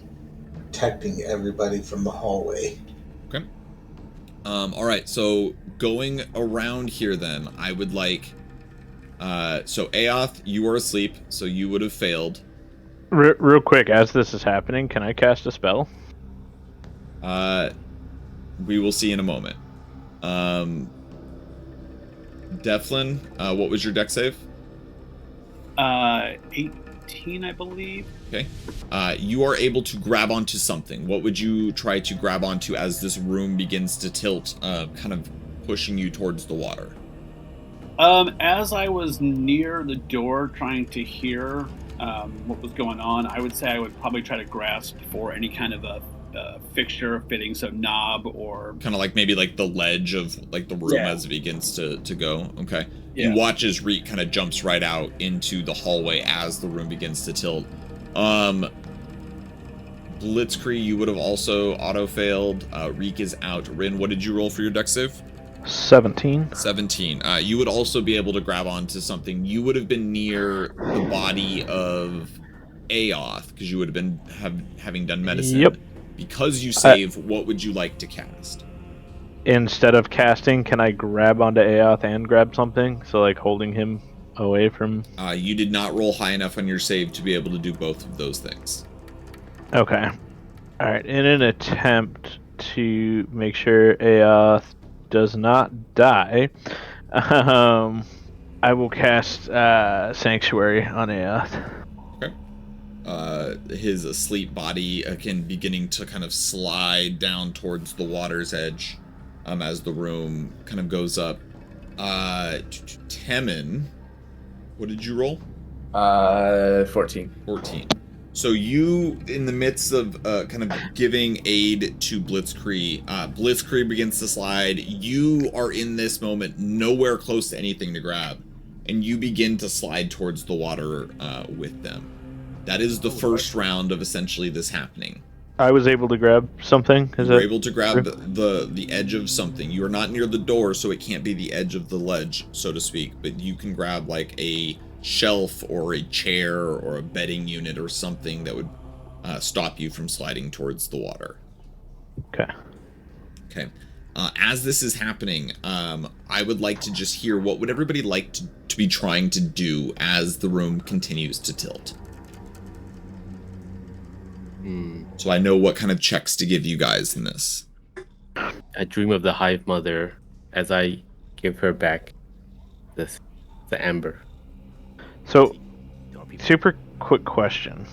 protecting everybody from the hallway. Okay. All right. So going around here, then I would like. So Aoth, you are asleep, so you would have failed. Real quick, as this is happening, can I cast a spell? We will see in a moment. Devlin, what was your dex save? 18, I believe. Okay. You are able to grab onto something. What would you try to grab onto as this room begins to tilt, kind of pushing you towards the water? As I was near the door trying to hear what was going on, I would say I would probably try to grasp for any kind of a fixture fitting, so knob or... Kind of like maybe like the ledge of like the room as it begins to go. Okay. Yeah. You watch as Reek kind of jumps right out into the hallway as the room begins to tilt. Blitzkrieg, you would have also auto-failed. Reek is out. Rin, what did you roll for your dex save? 17. 17. You would also be able to grab onto something. You would have been near the body of Aoth, because you would have been having done medicine. Yep. Because you save, what would you like to cast? Instead of casting, can I grab onto Aoth and grab something? So, like, holding him away from... You did not roll high enough on your save to be able to do both of those things. Okay. Alright, in an attempt to make sure Aoth does not die, I will cast Sanctuary on Aoth. Okay. His asleep body, again, beginning to kind of slide down towards the water's edge as the room kind of goes up. Temin, what did you roll? 14. 14. So you, in the midst of kind of giving aid to Blitzkrieg, Blitzkrieg begins to slide. You are in this moment nowhere close to anything to grab, and you begin to slide towards the water with them. That is the first round of essentially this happening. I was able to grab something. You were able to grab the edge of something. You are not near the door, so it can't be the edge of the ledge, so to speak, but you can grab like a shelf or a chair or a bedding unit or something that would stop you from sliding towards the water. Okay. As this is happening, I would like to just hear what would everybody like to be trying to do as the room continues to tilt. So I know what kind of checks to give you guys in this. I dream of the Hive Mother as I give her back the amber. So, super quick question.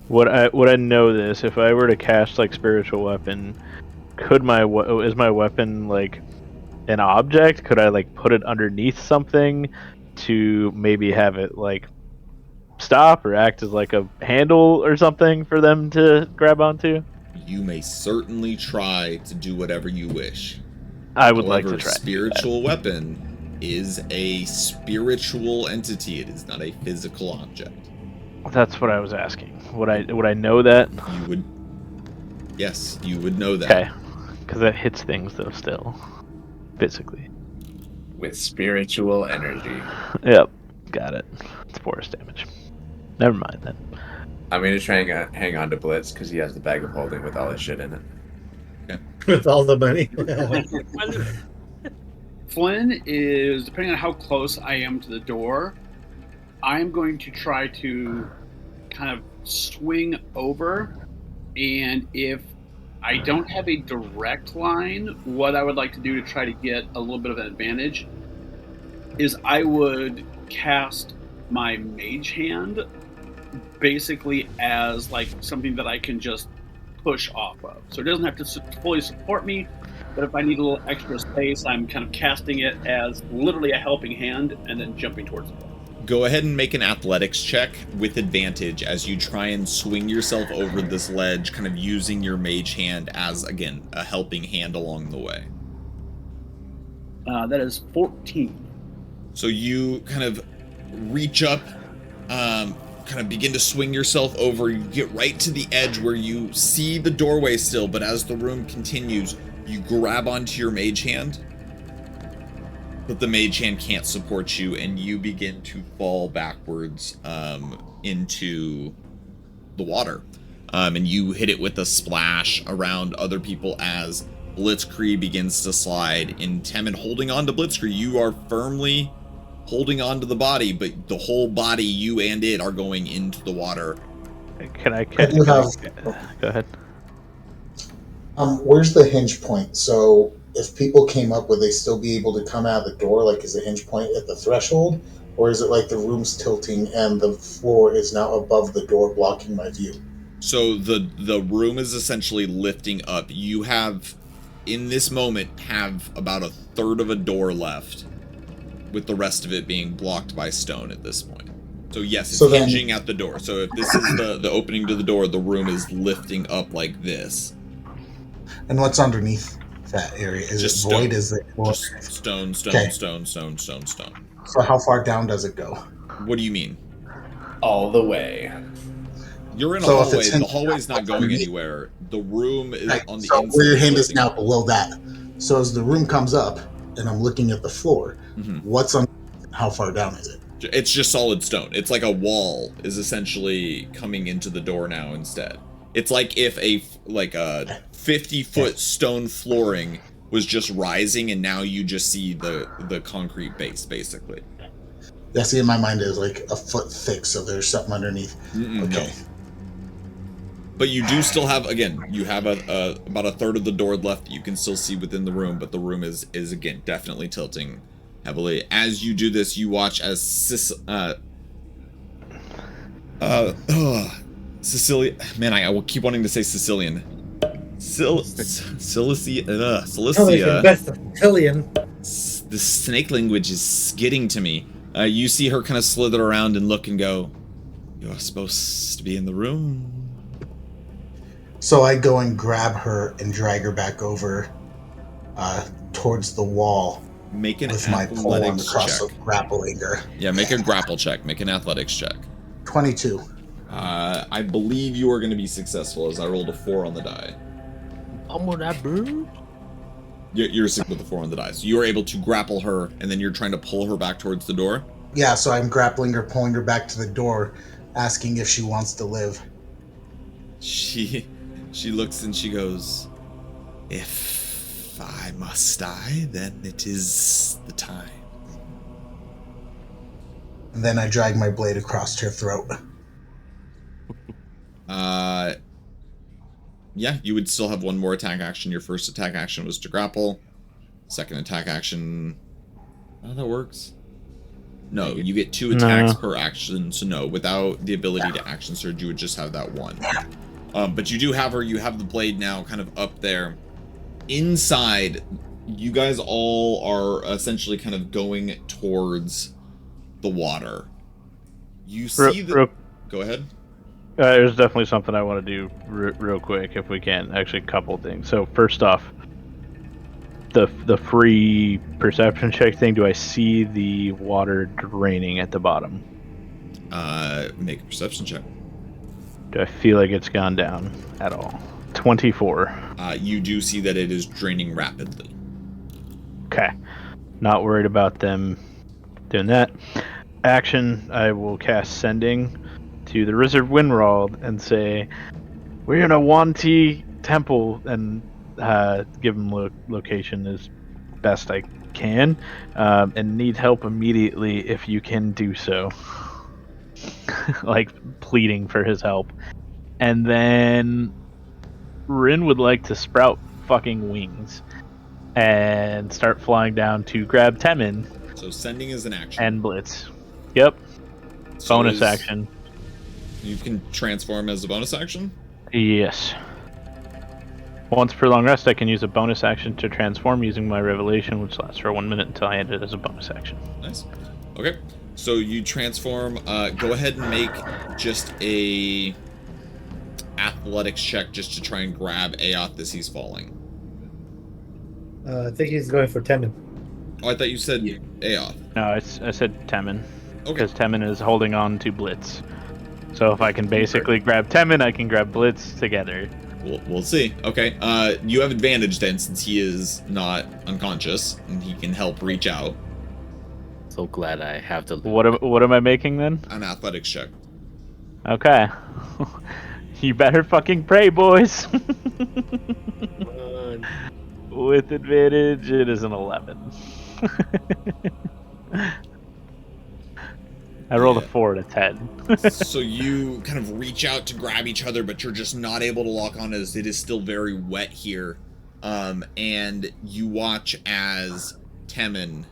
Would I know this if I were to cast like spiritual weapon? Could is my weapon like an object? Could I like put it underneath something to maybe have it like stop or act as like a handle or something for them to grab onto? You may certainly try to do whatever you wish. I would like to try. Spiritual weapon is a spiritual entity. It is not a physical object. That's what I was asking. Would I know that? You would. Yes, you would know that. Okay, because that hits things though still, physically. With spiritual energy. Yep, got it. It's force damage. Never mind then. I'm gonna try and hang on to Blitz because he has the bag of holding with all his shit in it. Okay. With all the money. Flynn is, depending on how close I am to the door, I'm going to try to kind of swing over, and if I don't have a direct line, what I would like to do to try to get a little bit of an advantage is I would cast my mage hand basically as like something that I can just push off of. So it doesn't have to fully support me, but if I need a little extra space, I'm kind of casting it as literally a helping hand and then jumping towards it. Go ahead and make an athletics check with advantage as you try and swing yourself over this ledge, kind of using your mage hand as, again, a helping hand along the way. That is 14. So you kind of reach up, kind of begin to swing yourself over. You get right to the edge where you see the doorway still, but as the room continues, you grab onto your mage hand, but the mage hand can't support you, and you begin to fall backwards into the water. And you hit it with a splash around other people as Blitzkrieg begins to slide. In Temin holding on to Blitzkrieg, you are firmly holding on to the body, but the whole body, you and it, are going into the water. Can I do have- Go ahead. Where's the hinge point? So if people came up, would they still be able to come out the door? Like, is the hinge point at the threshold? Or is it like the room's tilting and the floor is now above the door blocking my view? So the room is essentially lifting up. You have, in this moment, have about a third of a door left, with the rest of it being blocked by stone at this point. So yes, it's hinging at the door. So if this is the opening to the door, the room is lifting up like this. And what's underneath that area? Is Just it void? stone. Is it Just stone, Okay. stone. So how far down does it go? What do you mean? All the way. You're in a So if hallway. it's in- The hallway's not going anywhere. The room is Right, on the so inside. where your hand is lifting now up. below that. So as the room comes up and I'm looking at the floor, Mhm. what's on? How far down is it? It's just solid stone. It's like a wall is essentially coming into the door now instead. It's like if a 50-foot stone flooring was just rising, and now you just see the concrete base, basically. Yeah, see, in my mind, it is like a foot thick, so there's something underneath. Okay. No. But you do still have, again, you have about a third of the door left that you can still see within the room, but the room is again definitely tilting heavily. As you do this, you watch as Sicilian. Man, I will keep wanting to say Sicilian. Cilicia. Sicilian. The snake language is getting to me. You see her kind of slither around and look and go, "You're supposed to be in the room." So I go and grab her and drag her back over towards the wall. Make an with my pole on the cross check. of grappling her. Yeah, make a grapple check. Make an athletics check. 22. I believe you are going to be successful, as I rolled a 4 on the die. I'm on that bird. You're sick with the 4 on the die. So you are able to grapple her, and then you're trying to pull her back towards the door? Yeah, so I'm grappling her, pulling her back to the door, asking if she wants to live. She looks and she goes, "If I must die, then it is the time." And then I drag my blade across her throat. Yeah, you would still have one more attack action. Your first attack action was to grapple. Second attack action... How that works? No, you get 2 attacks per action, so no. Without the ability to action surge, you would just have that one. But you do have her, you have the blade now kind of up there. Inside, you guys all are essentially kind of going towards the water. You see the... Go ahead. There's definitely something I want to do real quick, if we can. Actually, a couple things. So first off, the free perception check thing, do I see the water draining at the bottom? Make a perception check. Do I feel like it's gone down at all? 24. You do see that it is draining rapidly. Okay. Not worried about them doing that. Action, I will cast Sending to the Wizard Winrald and say, "We're in a Yuan-Ti temple," and give them location as best I can, and need help immediately if you can do so. Like, pleading for his help. And then Rin would like to sprout fucking wings and start flying down to grab Temin. So Sending is an action. And Blitz. Yep. So bonus action. You can transform as a bonus action? Yes. Once per long rest, I can use a bonus action to transform using my revelation, which lasts for 1 minute until I end it as a bonus action. Nice. Okay. So you transform. Go ahead and make just a athletics check just to try and grab Aoth as he's falling. I think he's going for Temin. Oh, I thought you said Aoth. No, I said Temin. Okay. Because Temin is holding on to Blitz. So if I can basically grab Temin, I can grab Blitz together. We'll see. Okay. You have advantage then, since he is not unconscious and he can help reach out. So glad I have to. What am I making then? An athletics check. Okay. You better fucking pray, boys. With advantage, it is an 11. I rolled a 4 and a 10. So you kind of reach out to grab each other, but you're just not able to lock on as it is still very wet here. And you watch as Temin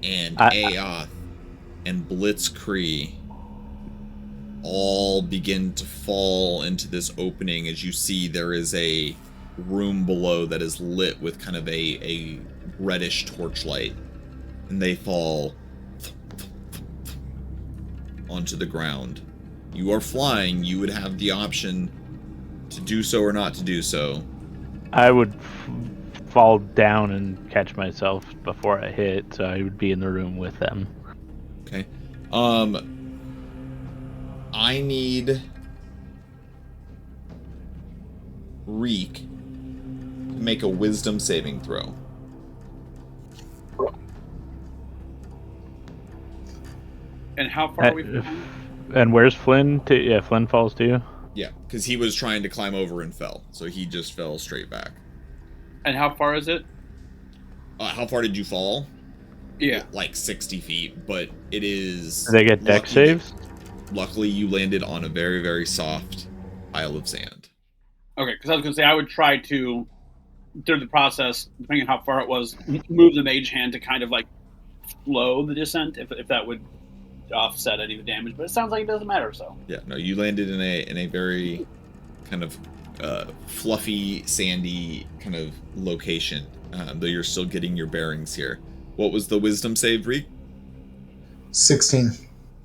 and Aoth and Blitzkrieg all begin to fall into this opening. As you see, there is a room below that is lit with kind of a reddish torchlight, and they fall onto the ground. You are flying. You would have the option to do so or not to do so. I would fall down and catch myself before I hit, so I would be in the room with them. Okay. I need Reek to make a wisdom saving throw. And how far are we from him? And where's Flynn? Yeah, Flynn falls too. Yeah, because he was trying to climb over and fell, so he just fell straight back. And how far is it? How far did you fall? Yeah. Like 60 feet, but it is... Do they get deck saves? Luckily, you landed on a very, very soft pile of sand. Okay, because I was going to say I would try to, through the process, depending on how far it was, move the mage hand to kind of like slow the descent, if that would offset any of the damage. But it sounds like it doesn't matter, so. Yeah, no, you landed in a very kind of fluffy, sandy kind of location, though you're still getting your bearings here. What was the wisdom save, Reek? 16.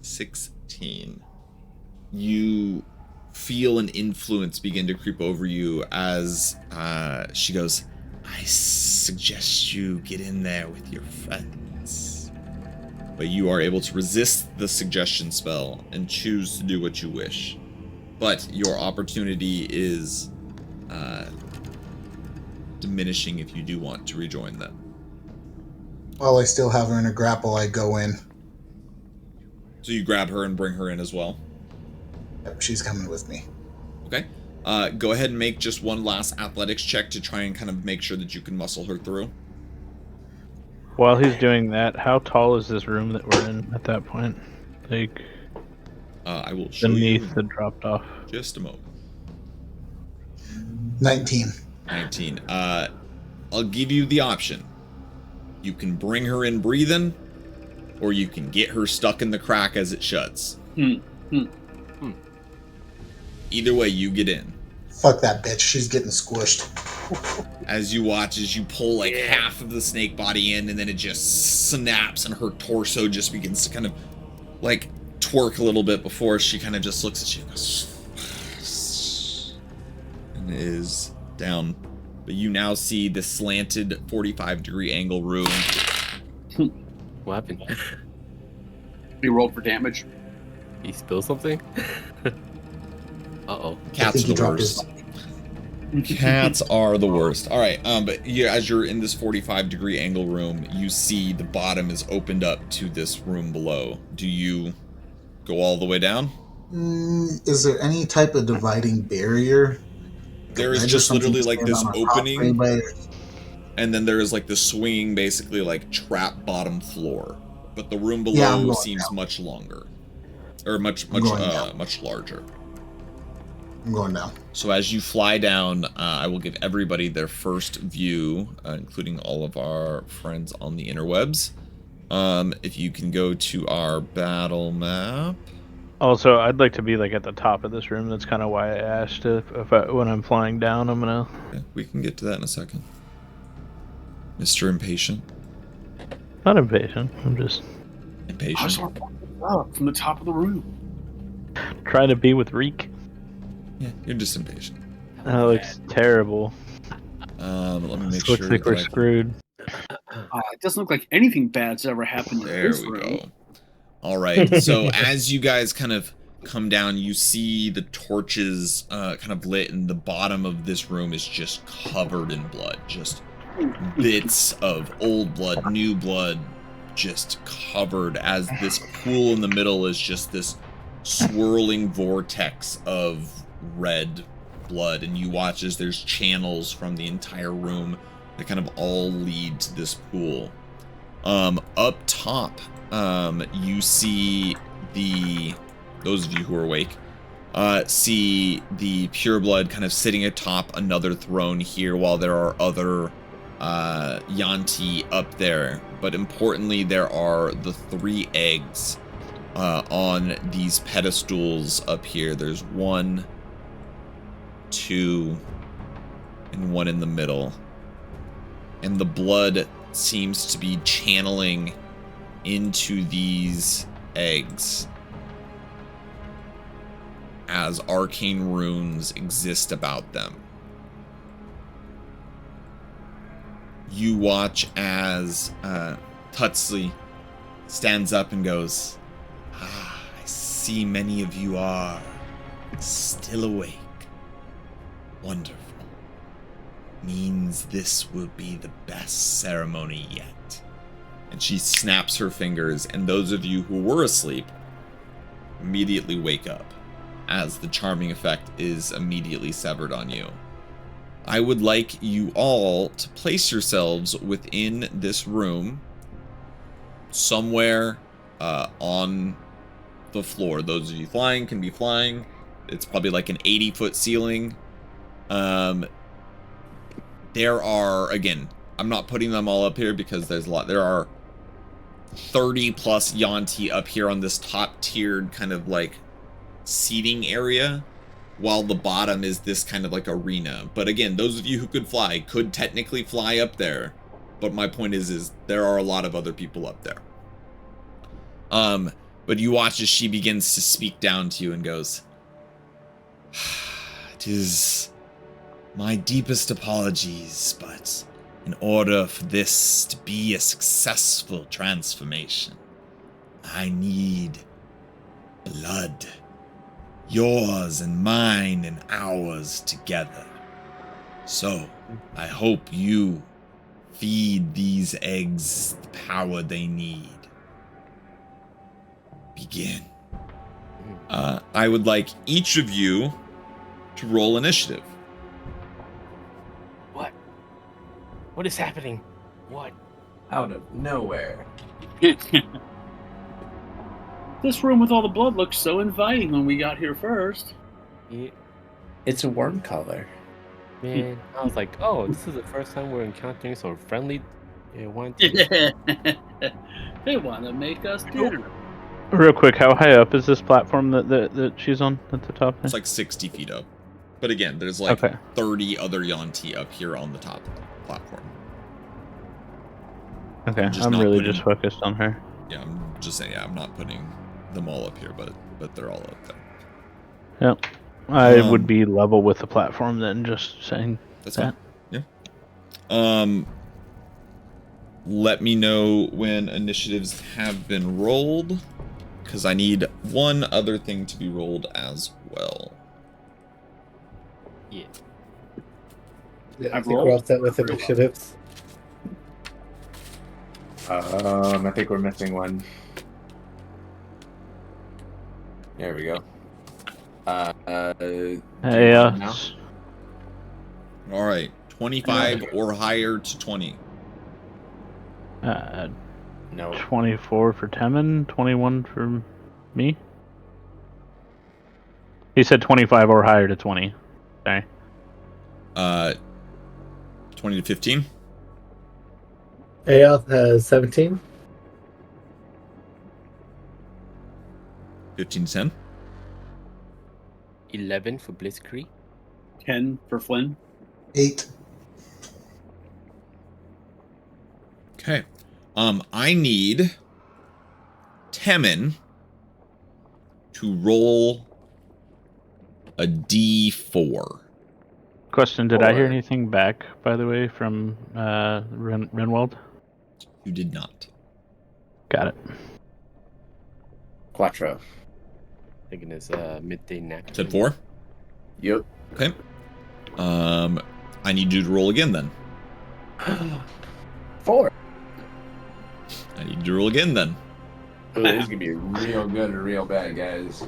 16. You feel an influence begin to creep over you as she goes, I suggest you get in there with your friends. But you are able to resist the suggestion spell and choose to do what you wish. But your opportunity is diminishing if you do want to rejoin them. While I still have her in a grapple, I go in. So you grab her and bring her in as well? Yep, she's coming with me. Okay. Go ahead and make just one last athletics check to try and kind of make sure that you can muscle her through. While he's doing that, how tall is this room that we're in at that point? Like, I will show beneath you the dropped off. just a moment. 19. 19. I'll give you the option. You can bring her in breathing, or you can get her stuck in the crack as it shuts. Either way, you get in. Fuck that bitch. She's getting squished. As you watch, as you pull like half of the snake body in, and then it just snaps, and her torso just begins to kind of like twerk a little bit before she kind of just looks at you and goes, and is down. But you now see the slanted 45-degree angle room. What happened? We rolled for damage. He spilled something? Uh-oh. Cats are the worst. Cats are the worst. All right, but yeah, as you're in this 45-degree angle room, you see the bottom is opened up to this room below. Do you go all the way down? Is there any type of dividing barrier? There is just literally like this opening, and then there is like the swinging, basically like trap bottom floor. But the room below seems much longer, or much larger. I'm going down. So as you fly down, I will give everybody their first view, including all of our friends on the interwebs. If you can go to our battle map. Also, I'd like to be like at the top of this room. That's kind of why I asked when I'm flying down, I'm gonna. Yeah, we can get to that in a second. Mr. Impatient. Not impatient. I'm just impatient. I just want to up from the top of the room. Trying to be with Reek. Yeah, you're just impatient. That looks terrible. Let me make sure. Looks like we're screwed. It doesn't look like anything bad's ever happened in this room. There we go. All right. So as you guys kind of come down, you see the torches kind of lit, and the bottom of this room is just covered in blood. Just bits of old blood, new blood, just covered, as this pool in the middle is just this swirling vortex of red blood. And you watch as there's channels from the entire room that kind of all lead to this pool. Up top, you see those of you who are awake, see the pure blood kind of sitting atop another throne here, while there are other Yuan-Ti up there. But importantly, there are the 3 eggs on these pedestals up here. There's 1, 2, and 1 in the middle. And the blood seems to be channeling into these eggs as arcane runes exist about them. You watch as Tutsley stands up and goes, I see many of you are still awake. Wonderful. Means this will be the best ceremony yet. And she snaps her fingers, and those of you who were asleep immediately wake up, as the charming effect is immediately severed on you. I would like you all to place yourselves within this room, somewhere on the floor. Those of you flying can be flying. It's probably like an 80-foot ceiling. There are, again, I'm not putting them all up here because there's a lot. There are 30 plus Yuan-Ti up here on this top tiered kind of like seating area, while the bottom is this kind of like arena. But again, those of you who could fly could technically fly up there. But my point is there are a lot of other people up there. But you watch as she begins to speak down to you and goes, "It is my deepest apologies, but in order for this to be a successful transformation, I need blood. Yours and mine and ours together. So, I hope you feed these eggs the power they need. Begin." I would like each of you to roll initiative. What is happening? What? Out of nowhere. This room with all the blood looked so inviting when we got here first. Yeah, It's a warm color. man, I was like, oh, this is the first time we're encountering so friendly Yuan-Ti. They want to make us dinner. Real quick, how high up is this platform that she's on at the top? It's like 60 feet up. But again, there's like Okay. 30 other Yuan-Ti up here on the top platform. Okay, just I'm not really putting- just focused on her. Yeah, I'm just saying, yeah, I'm not putting them all up here, but they're all up there. Yep. I Um, would be level with the platform then, just saying. That's fine. Yeah. Let me know when initiatives have been rolled, because I need one other thing to be rolled as well. Yeah. Yeah, I I've think we're rolled all set with pretty well. initiatives. I think we're missing one. There we go. Yeah. All right, 25 or higher to 20. No. 24 for Temin, 21 for me. He said 25 or higher to 20. Sorry. 20 to 15. Aoth has 17. 15 to 10. 11 for Blitzkrieg. 10 for Flynn. 8. Okay. I need Temin to roll a D4. Question, did I hear Or- anything back, by the way, from Renwald? You did not. Got it. Quattro. Thinking it's midday nap. Said 4. Yep. Okay. I need you to roll again then. 4. I need you to roll again then. Ooh, this is gonna be real good or real bad, guys.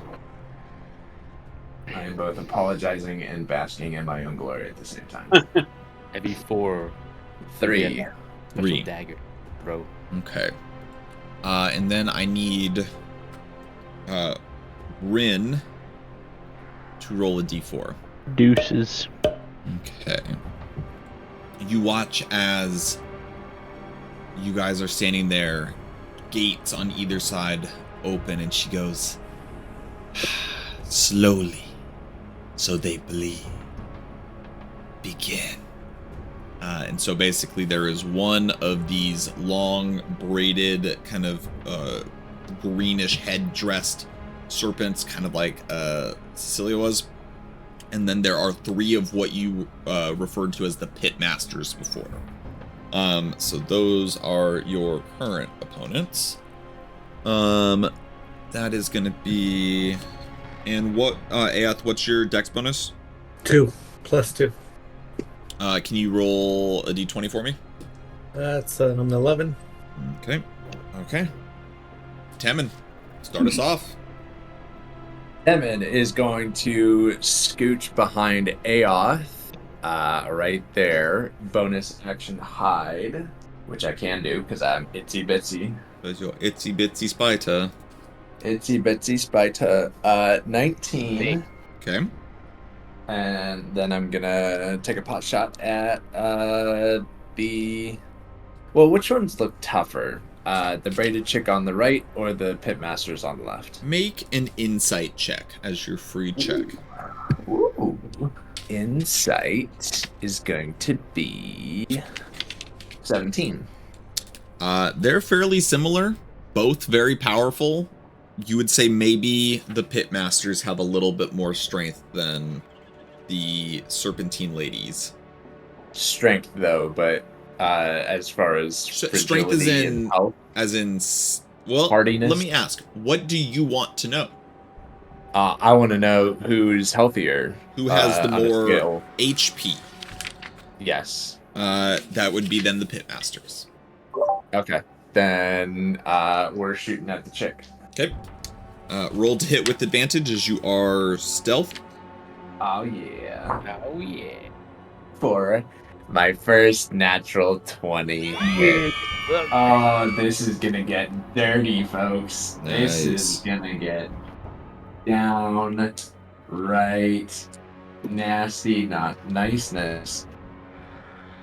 I am both apologizing and basking in my own glory at the same time. Heavy 4. 3. Special 3. dagger, bro. Okay. And then I need Rin to roll a D4. Deuces. Okay. You watch as you guys are standing there, gates on either side open, and she goes, Slowly, so they bleed. Begin. And so basically there is one of these long braided kind of greenish head dressed serpents, kind of like Cecilia was. And then there are 3 of what you referred to as the pit masters before. So those are your current opponents. That is going to be... And what, Aoth, what's your dex bonus? 2 plus 2. Can you roll a d20 for me? That's an 11. Okay. Okay. Temin, start us off. Emin is going to scooch behind Aoth, right there. Bonus action hide, which I can do because I'm itsy bitsy. There's your itsy bitsy spider. Itsy bitsy spider. 19. Okay. And then I'm gonna take a pot shot at the. Well, which ones look tougher? The braided chick on the right or the pitmasters on the left? Make an insight check as your free check. Ooh. Insight is going to be 17. They're fairly similar, both very powerful. You would say maybe the pitmasters have a little bit more strength than the serpentine ladies. Strength, though, but as far as strength is in, health, well, hardiness. Let me ask, what do you want to know? I want to know who's healthier. Who has the on a more scale. HP? Yes. That would be then the pitmasters. Okay. Then we're shooting at the chick. Okay. Roll to hit with advantage as you are stealth. Oh yeah. Oh yeah. For my first natural 20 hit. Oh, this is gonna dirty, folks. Nice. This is gonna get down right nasty, not niceness.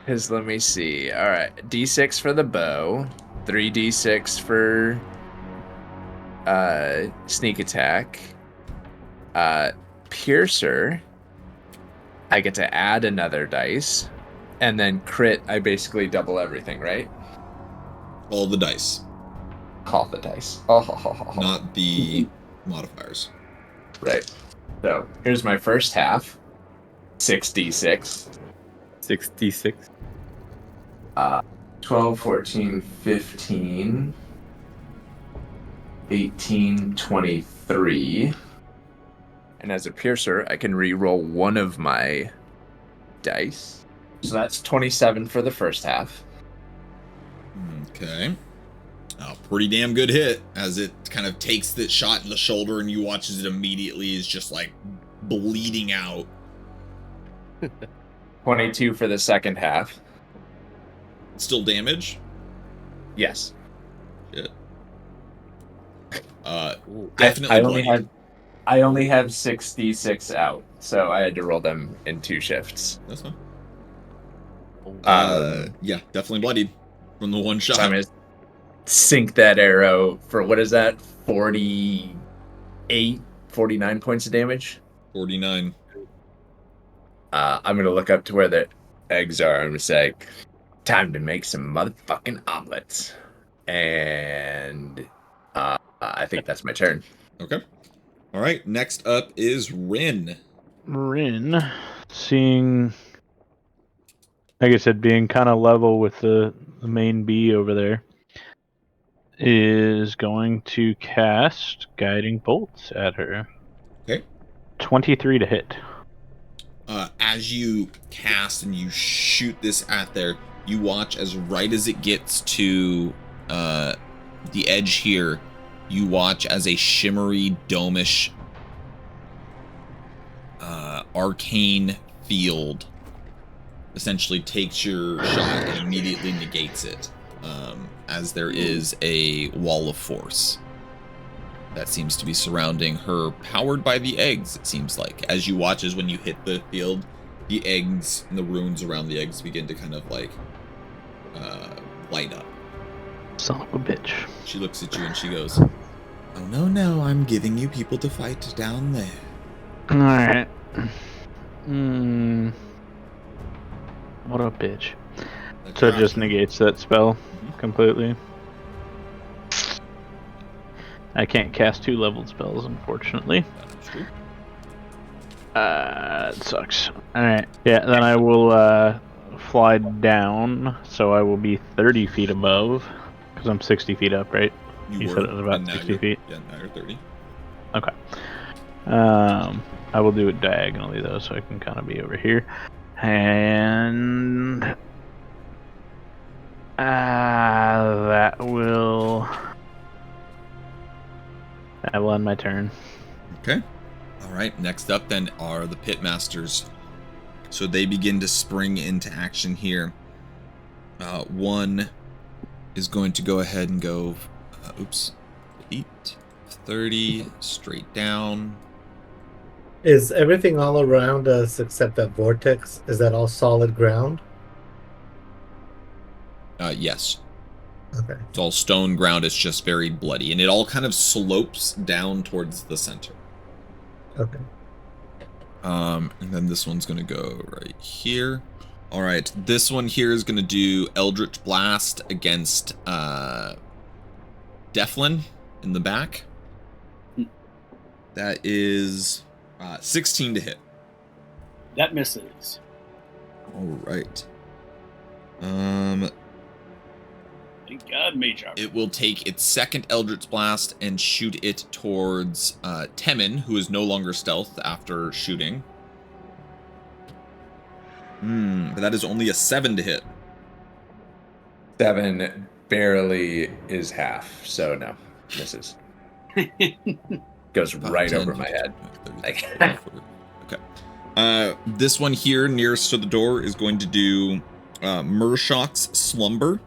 Because let me see. Alright, D6 for the bow, 3d6 for sneak attack. Piercer, I get to add another dice. And then crit, I basically double everything, right? All the dice. All the dice. Oh. Not the modifiers. Right. So here's my first half. 6d6. 66. 12, 14, 15, 18, 23. And as a piercer, I can re-roll one of my dice. So that's 27 for the first half. Okay. Pretty damn good hit as it kind of takes that shot in the shoulder and you watch as it immediately is just like bleeding out. 22 for the second half. Still damage? Yes. Shit. Definitely I only have 6d6 out, so I had to roll them in 2 shifts. That's fine. Yeah, definitely bloodied from the one shot. So I'm gonna sink that arrow for, what is that, 48, 49 points of damage? 49. I'm gonna look up to where the eggs are. I'm gonna say, time to make some motherfucking omelets. And I think that's my turn. Okay. All right. Next up is Rin. Rin, seeing, like I said, being kind of level with the main bee over there, is going to cast Guiding Bolts at her. Okay. 23 to hit. As you cast and you shoot this at there, you watch as right as it gets to the edge here, you watch as a shimmery, domish, arcane field essentially takes your shot and immediately negates it, as there is a wall of force that seems to be surrounding her, powered by the eggs, it seems like. As you watch as when you hit the field, the eggs and the runes around the eggs begin to kind of like light up. Son of a bitch. She looks at you and she goes, "Oh no, I'm giving you people to fight down there." Alright. What a bitch. So it just negates that spell completely. I can't cast 2 leveled spells, unfortunately. That's true. It sucks. Alright, yeah, then I will fly down, so I will be 30 feet above, because I'm 60 feet up, right? You said it was about 60 feet? Yeah, now you're 30. Okay. I will do it diagonally, though, so I can kind of be over here. And that will end my turn. Okay. All right, next up then are the Pitmasters. So they begin to spring into action here. One is going to go ahead and go, 8, 30, straight down. Is everything all around us except that vortex, is that all solid ground? Yes. Okay. It's all stone ground, it's just very bloody. And it all kind of slopes down towards the center. Okay. And then this one's going to go right here. All right, this one here is going to do Eldritch Blast against Devlin in the back. That is 16 to hit. That misses. All right. Thank God, Mage Armor. It will take its second Eldritch Blast and shoot it towards Temin, who is no longer stealth after shooting. But that is only a 7 to hit. 7 barely is half, so no, misses. Goes right 10, over my head. 30, 40. Okay. This one here, nearest to the door, is going to do Murshot's Slumber.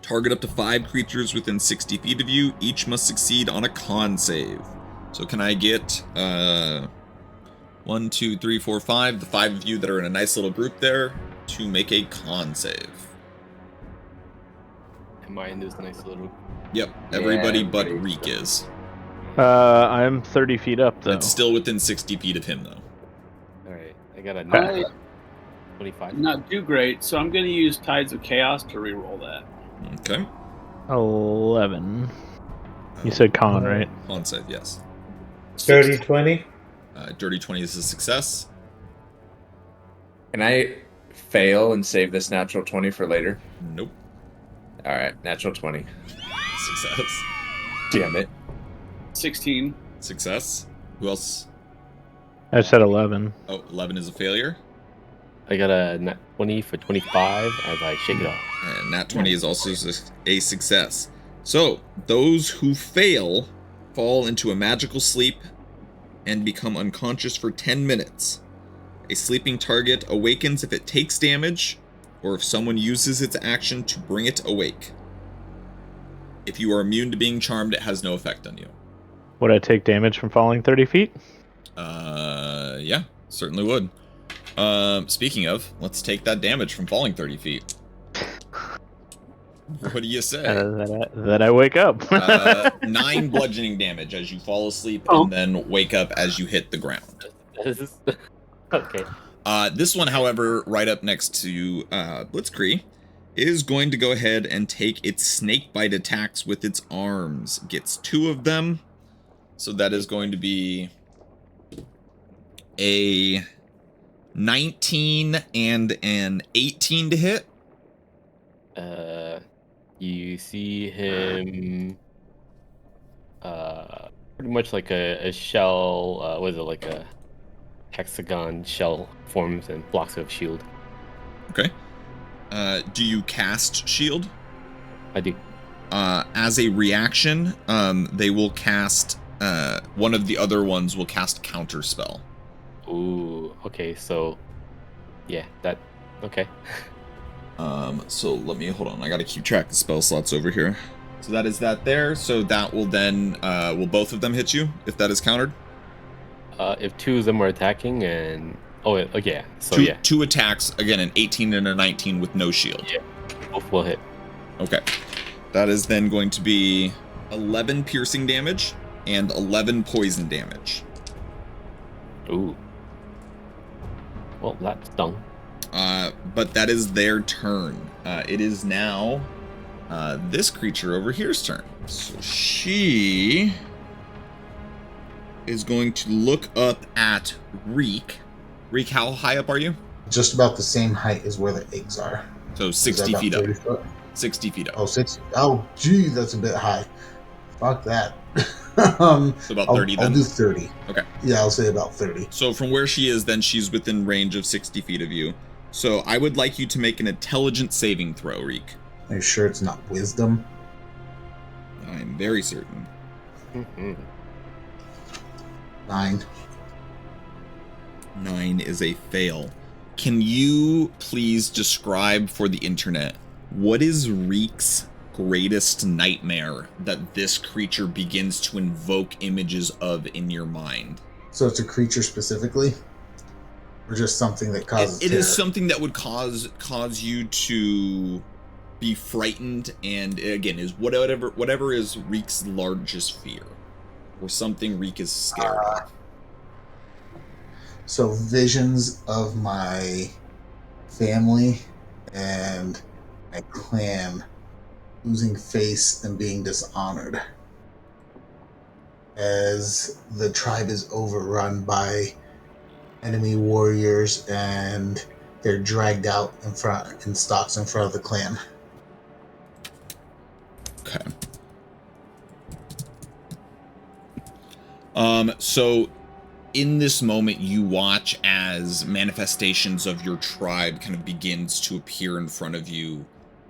Target up to 5 creatures within 60 feet of you. Each must succeed on a con save. So can I get 1, 2, 3, 4, 5, the 5 of you that are in a nice little group there, to make a con save? Am I in this nice little... Yep, everybody Yeah, but everybody. Reek is. I'm 30 feet up, though. It's still within 60 feet of him, though. Alright, I got a I 25. not do great, so I'm going to use Tides of Chaos to reroll that. Okay. 11. You said con, right? Con save, yes. Dirty 20? Dirty 20 is a success. Can I fail and save this natural 20 for later? Nope. All right, natural 20. Success. Damn it. 16. Success. Who else? I said 11. Oh, 11 is a failure. I got a nat 20 for 25 as I shake it off. And nat 20 is also a success. So, those who fail fall into a magical sleep and become unconscious for 10 minutes. A sleeping target awakens if it takes damage, or if someone uses its action to bring it awake. If you are immune to being charmed, it has no effect on you. Would I take damage from falling 30 feet? Yeah, certainly would. Speaking of, let's take that damage from falling 30 feet. What do you say? That I wake up. 9 bludgeoning damage as you fall asleep and then wake up as you hit the ground. Okay. This one, however, right up next to Blitzkrieg, is going to go ahead and take its snake bite attacks with its arms. Gets 2 of them. So that is going to be a 19 and an 18 to hit. You see him pretty much like a shell, what is it, like a hexagon shell forms and blocks of shield. Okay. Do you cast shield? I do. As a reaction, they will cast, one of the other ones will cast counter spell. Ooh, okay, so yeah, that okay. So let me hold on. I gotta keep track of spell slots over here. So that is that there. So that will then, will both of them hit you if that is countered? If 2 of them are attacking and yeah, so two, yeah, 2 attacks, again, an 18 and a 19 with no shield. Yeah, both will hit. Okay. That is then going to be 11 piercing damage and 11 poison damage. Ooh. Well, that stung. But that is their turn. It is now this creature over here's turn. So she is going to look up at Reek. Reek, how high up are you? Just about the same height as where the eggs are. So Is that 60 about feet up. 30 foot? 60 feet up. Oh, 60. Oh, gee, that's a bit high. Fuck that. So about 30 I'll then? do 30. Okay. Yeah, I'll say about 30. So from where she is, then she's within range of 60 feet of you. So I would like you to make an intelligence saving throw, Reek. Are you sure it's not wisdom? I'm very certain. Mm-hmm. 9. 9 is a fail. Can you please describe for the internet what is Reek's greatest nightmare that this creature begins to invoke images of in your mind? So it's a creature specifically? Or just something that causes It is terror? something that would cause you to be frightened, and again is whatever is Reek's largest fear, or something Reek is scared of. So visions of my family and my clan losing face and being dishonored as the tribe is overrun by enemy warriors and they're dragged out in stocks in front of the clan. Okay. So in this moment, you watch as manifestations of your tribe kind of begins to appear in front of you,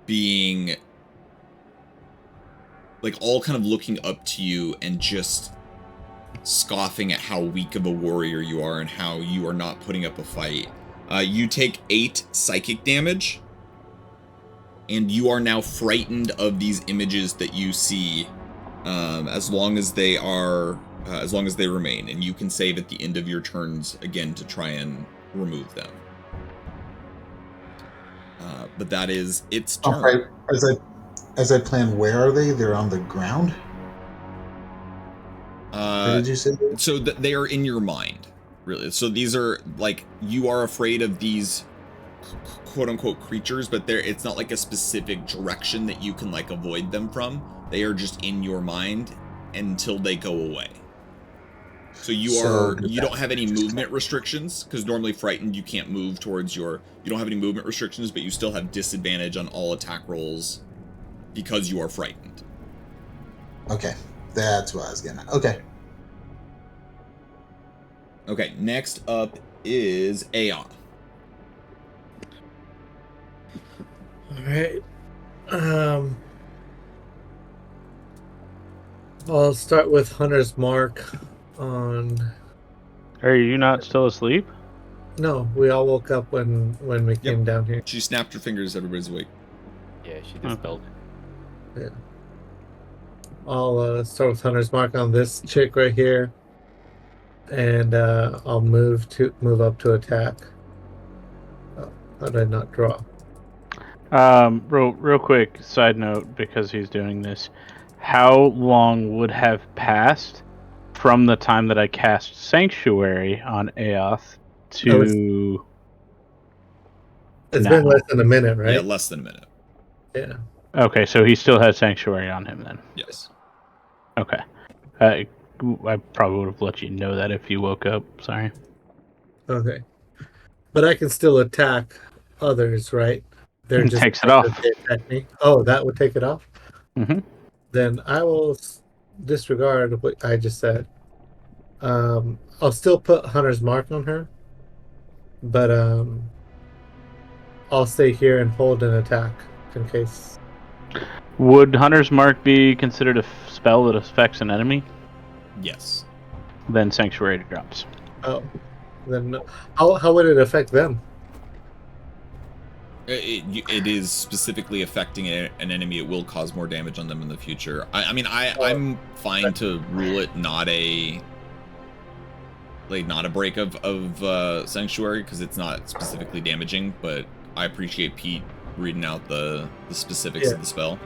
being like all kind of looking up to you and just scoffing at how weak of a warrior you are and how you are not putting up a fight. You take 8 psychic damage, and you are now frightened of these images that you see, as long as they remain, and you can save at the end of your turns again to try and remove them. But that is its turn. Okay. As I plan, where are they? They're on the ground? What did you say? So they are in your mind, really. So these are like, you are afraid of these quote-unquote creatures, but it's not like a specific direction that you can like avoid them from. They are just in your mind until they go away. So you don't have any movement restrictions, because normally frightened you can't move towards you don't have any movement restrictions, but you still have disadvantage on all attack rolls because you are frightened. Okay, that's what I was getting at. Okay, next up is Aeon. Alright. I'll start with Hunter's Mark on... Are you not still asleep? No, we all woke up when we came down here. She snapped her fingers, everybody's awake. Yeah, she dispelled. Yeah. I'll start with Hunter's Mark on this chick right here, and I'll move up to attack. Oh, how did I not draw? Real quick side note, because he's doing this, how long would have passed from the time that I cast Sanctuary on Aoth to... It's been less than a minute, right? Yeah, less than a minute. Yeah. Okay, so he still has Sanctuary on him then. Yes. Okay. I probably would have let you know that if you woke up. Sorry. Okay. But I can still attack others, right? They're just takes it off. They attack me. Oh, that would take it off? Mm-hmm. Then I will disregard what I just said. I'll still put Hunter's Mark on her, but I'll stay here and hold an attack in case. Would Hunter's Mark be considered a spell that affects an enemy? Yes. Then Sanctuary drops. Oh, then how would it affect them? It is specifically affecting an enemy. It will cause more damage on them in the future. I'm fine to rule it not a break of Sanctuary, because it's not specifically damaging, but I appreciate Pete reading out the specifics of the spell.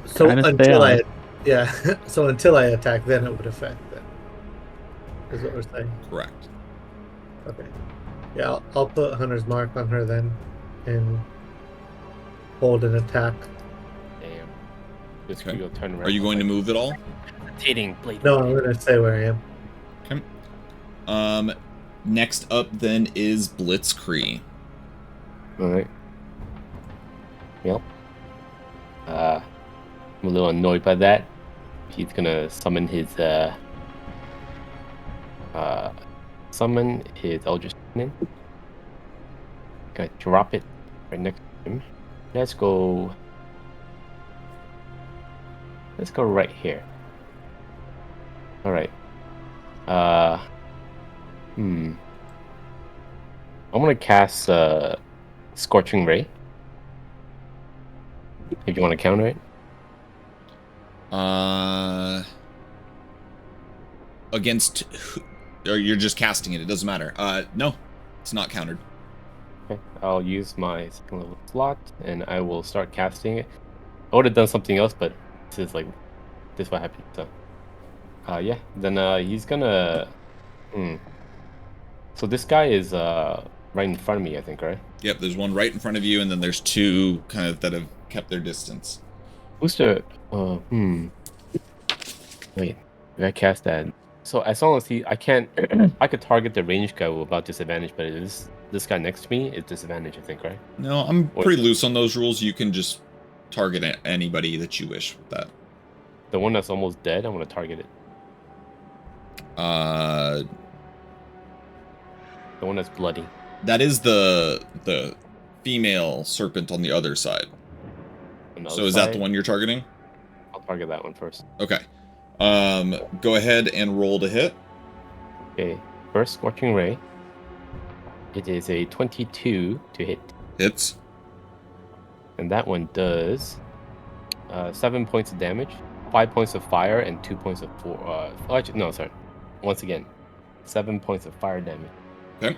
So until I attack, then it would affect them. Is what we're saying. Correct. Okay. Yeah, I'll put Hunter's Mark on her then, and hold an attack. Damn. This Okay. will turn around. Are you going to move at all? No, I'm gonna stay where I am. Okay. Next up then is Blitzkrieg. Alright. Yep. I'm a little annoyed by that. He's gonna summon his Eldritch Cannon. Gonna drop it right next to him. Let's go right here. All right. I'm gonna cast Scorching Ray. If you want to counter it. Against, or you're just casting it. It doesn't matter. No, it's not countered. Okay. I'll use my second level slot, and I will start casting it. I would have done something else, but this is like this what happened. So, yeah. Then he's gonna. So this guy is right in front of me, I think, right? Yep. There's one right in front of you, and then there's two kind of that have kept their distance. Who's the? Wait, did I cast that? So as long as I can't, I could target the range guy without disadvantage, but it is this guy next to me is disadvantage, I think, right? No, I'm pretty loose on those rules. You can just target anybody that you wish with that. The one that's almost dead, I'm gonna target it. The one that's bloody. That is the female serpent on the other side. So is that the one you're targeting? I'll target that one first. Okay. Go ahead and roll to hit. Okay. First Scorching Ray. It is a 22 to hit. Hits. And that one does 7 points of damage, 5 points of fire, and 2 points of once again, 7 points of fire damage. Okay.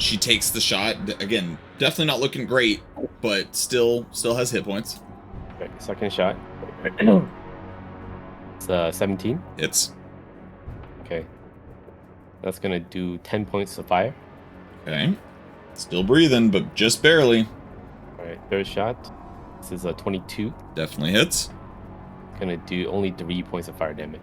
She takes the shot. Again, definitely not looking great, but still has hit points. Okay, second shot. It's 17. Hits. Okay. That's gonna do 10 points of fire. Okay. Still breathing, but just barely. Alright, third shot. This is a 22. Definitely hits. Gonna do only 3 points of fire damage.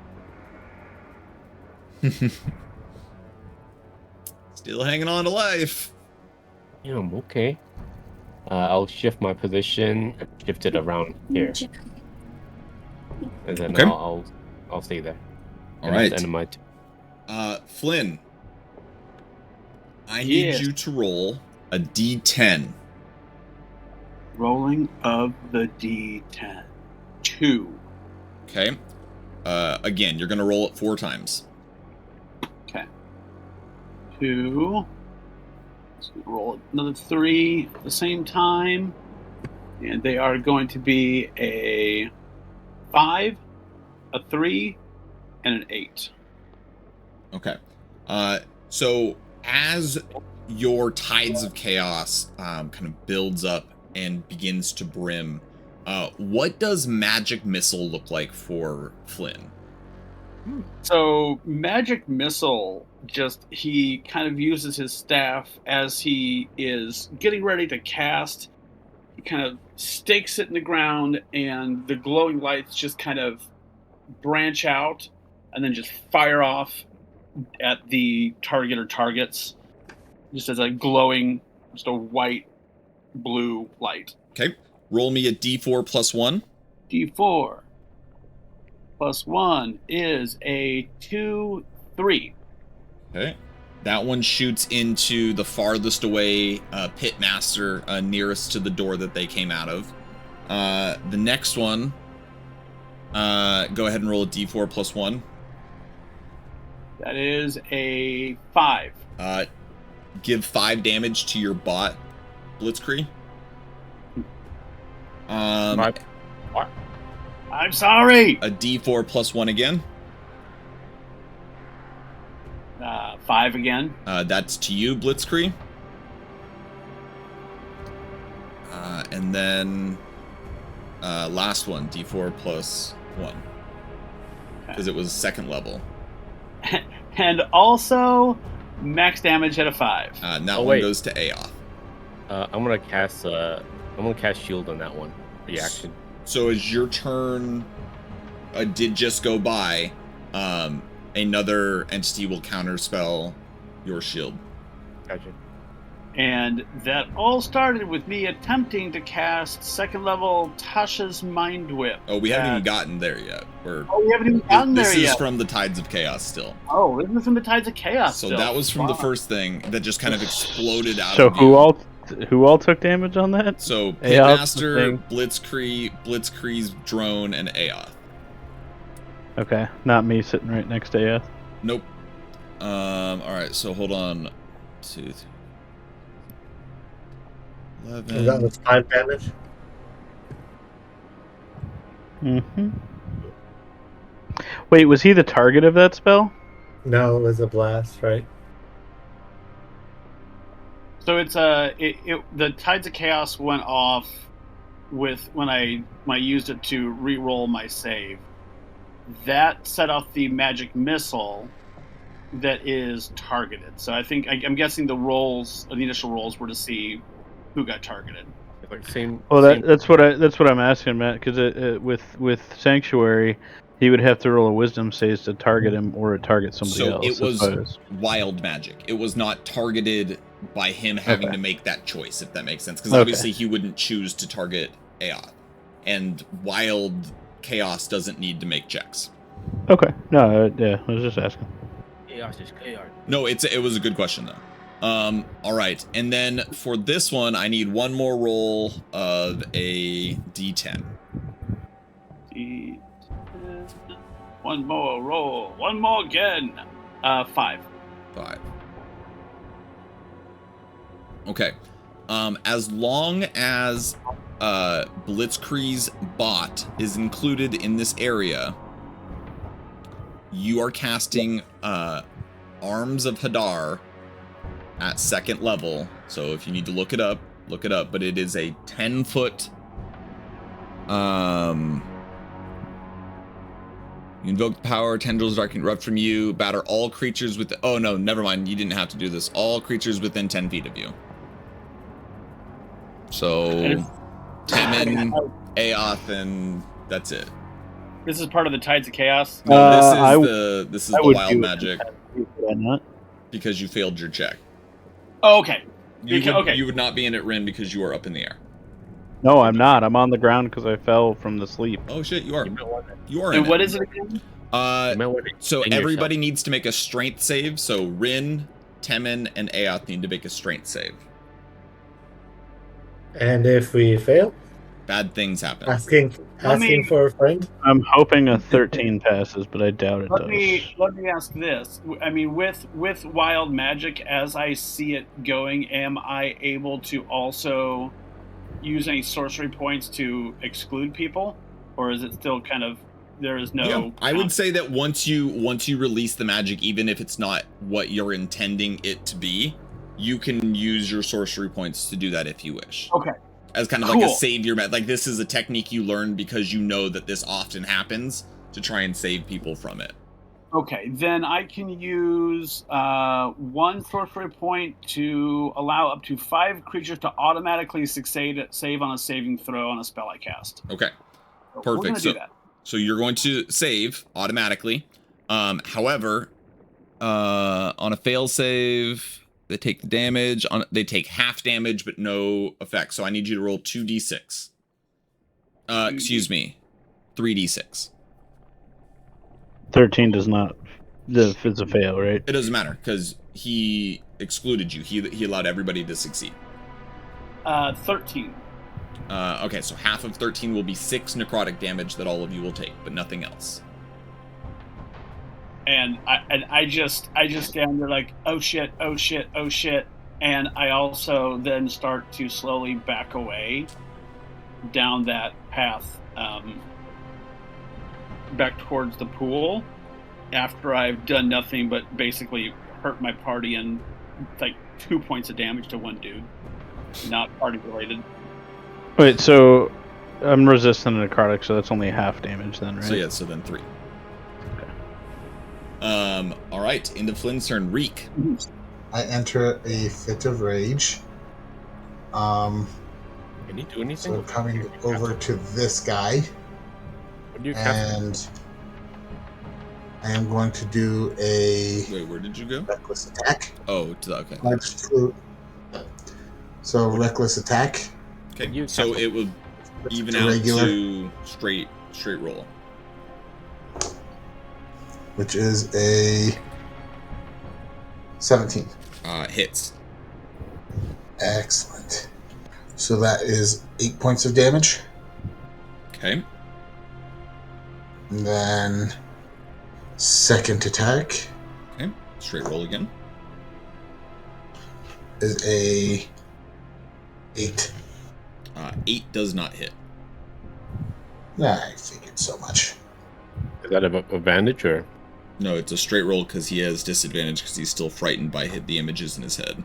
Still hanging on to life. Yeah, okay. I'll shift my position, shift it around here, and then Okay. I'll stay there. All right. End of my Flynn, I need Yes. you to roll a D10. Rolling of the D10. 2. Okay. Again, you're gonna roll it 4 times. Okay. 2. Let's roll another 3 at the same time. And they are going to be a 5, a 3, and an 8. Okay. So as your tides of chaos kind of builds up and begins to brim, what does magic missile look like for Flynn? So magic missile, just he kind of uses his staff as he is getting ready to cast. He kind of stakes it in the ground, and the glowing lights just kind of branch out and then just fire off at the target or targets, just as a glowing, just a white blue light. Okay. Roll me a D4 plus 1. D4 plus 1 is a 2, 3. Okay. That one shoots into the farthest away pit master nearest to the door that they came out of. The next one, go ahead and roll a D4 plus 1. That is a 5. Give 5 damage to your bot, Blitzkrieg. What? I'm sorry. A D4 plus 1 again. 5 again. That's to you, Blitzkrieg. And then last one, D4 plus 1. Because it was second level. And also max damage at a 5. And that Oh, one wait. goes to Aoth. I'm gonna cast shield on that one. Reaction. So as your turn did just go by, another entity will counterspell your shield. Gotcha. And that all started with me attempting to cast second level Tasha's Mind Whip. Oh, we haven't even gotten there yet. We haven't even gotten This there is yet. from the Tides of Chaos still. Oh, this is from the Tides of Chaos. So still. that was from the Wow. first thing that just kind of exploded out So of you. who all took damage on that? So Aoth, Pitmaster, the thing. Blitzkrieg's drone, and Aoth. Okay, not me sitting right next to you. Nope. Alright, so hold on. 2, 3, And that 11. was 5 damage. Mm-hmm. Wait, was he the target of that spell? No, it was a blast, right? So it's the Tides of Chaos went off with when I used it to re-roll my save. That set off the magic missile that is targeted. So I think I'm guessing the initial rolls were to see who got targeted. Like same. Well, same. that's what I'm asking, Matt. Because with Sanctuary, he would have to roll a Wisdom save to target him or target somebody So else. it was suppose. wild magic. It was not targeted by him having Okay. to make that choice, if that makes sense. Because Okay. obviously he wouldn't choose to target Aoth. And wild chaos doesn't need to make checks. Okay. No, yeah, I was just asking. Chaos is chaos. No, it was a good question though. All right, and then for this one, I need one more roll of a D10. One more roll. One more again. 5. 5. Okay. As long as Blitzkrieg's bot is included in this area, you are casting Arms of Hadar at 2nd level. So if you need to look it up, but it is a 10-foot you invoke the power, tendrils of dark can erupt from you, batter all creatures with oh no, never mind, you didn't have to do this. All creatures within 10 feet of you. So Temin, Aoth, and that's it. This is part of the Tides of Chaos. No, this is the wild do it magic. Why not? Because you failed your check. Oh, okay. You would not be in it, Rin, because you are up in the air. No, I'm not. I'm on the ground because I fell from the sleep. Oh shit, you are. You are. And in what it. is it again? So in everybody yourself. needs to make a strength save. So Rin, Temin, and Aoth need to make a strength save. And if we fail, Bad things happen. asking for a friend. I'm hoping a 13 passes, but I doubt it Let does. me ask this. I mean, with wild magic, as I see it going, am I able to also use any sorcery points to exclude people, or is it still kind of there is no? Yeah, I would say that once you release the magic, even if it's not what you're intending it to be, you can use your sorcery points to do that if you wish. Okay. As kind of like a savior method. Like this is a technique you learn because you know that this often happens to try and save people from it. Okay, then I can use 1 sorcery point to allow up to 5 creatures to automatically save on a saving throw on a spell I cast. Okay. So Perfect. We're gonna do that. So you're going to save automatically. However, on a fail save, they take the damage. They take half damage, but no effect. So I need you to roll 2d6. Excuse me, 3d6. 13 does not. If it's a fail, right? It doesn't matter because he excluded you. He allowed everybody to succeed. 13. Okay, so half of 13 will be 6 necrotic damage that all of you will take, but nothing else. And I just stand there like, oh shit, and I also then start to slowly back away down that path, back towards the pool, after I've done nothing but basically hurt my party and like 2 points of damage to one dude, not party related. Wait, so I'm resistant to necrotic, so that's only half damage then, right? So yeah, so then 3. All right, into Flynn's turn. Reek. I enter a fit of rage. Can you do anything? So coming over to this guy, What do you cast? and I am going to do a Wait, where did you go? reckless attack. Oh, to the, okay. So reckless attack. Okay, You so cast- it will even to out regular. to straight roll. Which is a 17. Hits. Excellent. So that is 8 points of damage. Okay. And then Second attack Okay, straight roll again. is a 8. 8 does not hit. I figured so much. Is that an advantage or? No, it's a straight roll because he has disadvantage because he's still frightened by the images in his head.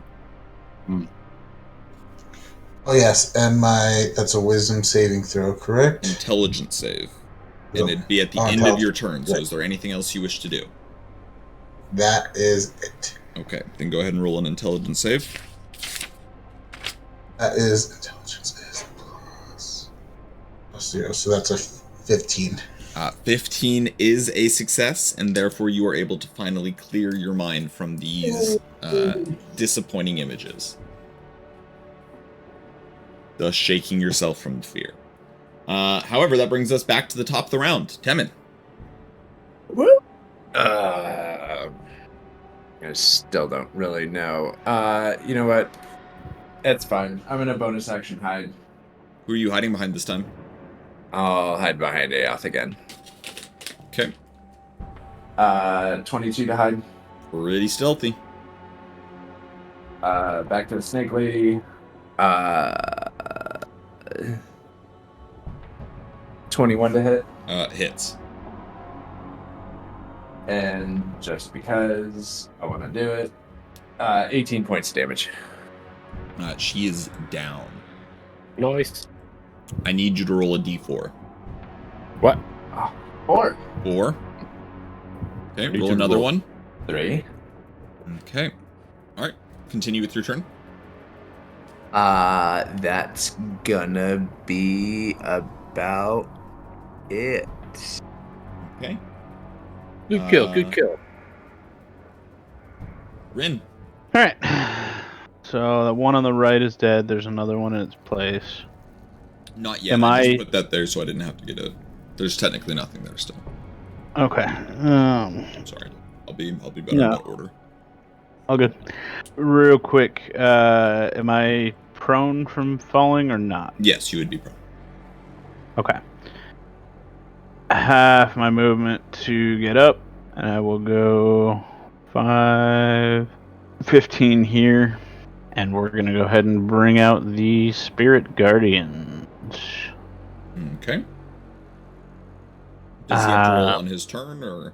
Oh yes, and that's a wisdom saving throw, correct? Intelligence save. And it'd be at the end of your turn, so is there anything else you wish to do? That is it. Okay, then go ahead and roll an intelligence save. That is intelligence is plus 0, so that's a 15. 15 is a success, and therefore you are able to finally clear your mind from these disappointing images, thus shaking yourself from fear. However, that brings us back to the top of the round. Temin. I still don't really know. You know what? It's fine. I'm gonna bonus action hide. Who are you hiding behind this time? I'll hide behind Aoth again. Okay. 22 to hide. Pretty stealthy. Back to the snake lady. 21 to hit. Hits. And just because I want to do it, 18 points damage. She is down. Nice. I need you to roll a d4. What? 4. 4. Okay, Need roll to another roll. one. 3. Okay. All right. Continue with your turn. That's gonna be about it. Okay. Good kill. Good kill. Rin. All right. So the one on the right is dead. There's another one in its place. Not yet. Am I I- just put that there so I didn't have to get it. There's technically nothing there still. Okay. I'm sorry. I'll be better No. in that order. All good. Real quick. Am I prone from falling or not? Yes, you would be prone. Okay. Half my movement to get up, and I will go 5, 15 here, and we're gonna go ahead and bring out the Spirit Guardians. Okay. Does he have to roll Uh, on his turn, or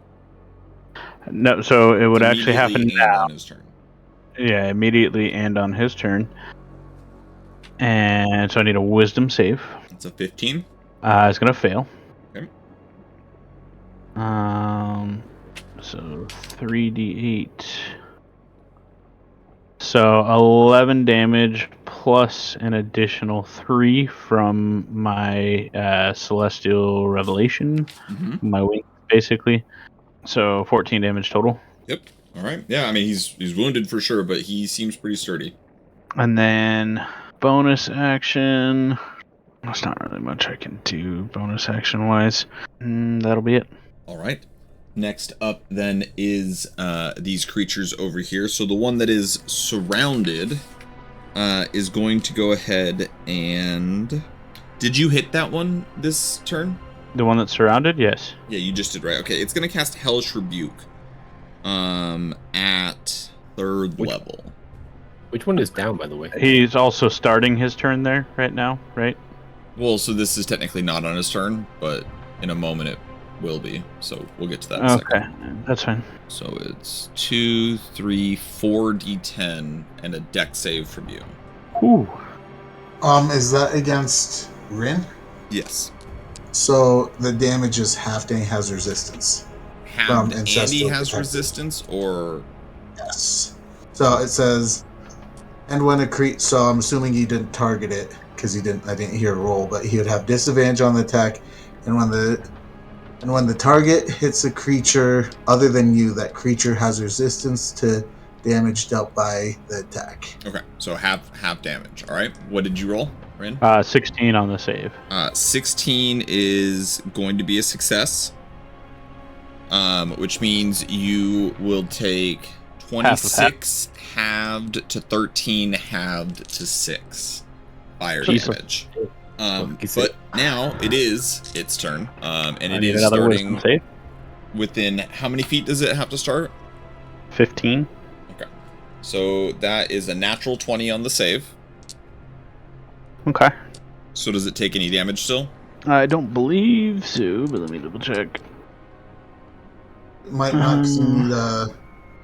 No, so it would actually happen immediately and now. on his turn? Yeah, immediately and on his turn. And so I need a Wisdom save. It's a 15. It's gonna fail. Okay. So 3d8. So 11 damage plus an additional 3 from my Celestial Revelation, Mm-hmm. my wing, basically. So 14 damage total. Yep. All right. Yeah, I mean he's wounded for sure, but he seems pretty sturdy. And then bonus action. There's not really much I can do bonus action wise. That'll be it. All right. Next up then is these creatures over here. So the one that is surrounded is going to go ahead and... Did you hit that one this turn? The one that's surrounded? Yes. Yeah, you just did, right. Okay, it's going to cast Hellish Rebuke at 3rd level. Which one is down, by the way? He's also starting his turn there right now, right? Well, so this is technically not on his turn, but in a moment it will be. So we'll get to that in a second. Okay, that's fine. So it's 2, 3, 4 d10 and a dex save from you. Ooh. Is that against Rin? Yes. So the damage is half and he has resistance. Halved and he ancestral has protection. resistance, or... Yes. So it says, and when a creature, so I'm assuming he didn't target it because I didn't hear a roll, but he would have disadvantage on the attack, and when the target hits a creature other than you, that creature has resistance to damage dealt by the attack. Okay, so half damage. All right. What did you roll, Rin? 16 on the save. 16 is going to be a success, which means you will take 26 halved to 13 halved to 6 fire Jesus. damage. But now it is its turn, and I it need is another starting. wisdom save. within how many feet does it have to start? 15. Okay. So that is a natural 20 on the save. Okay. So does it take any damage still? I don't believe so, but let me double check. It might not need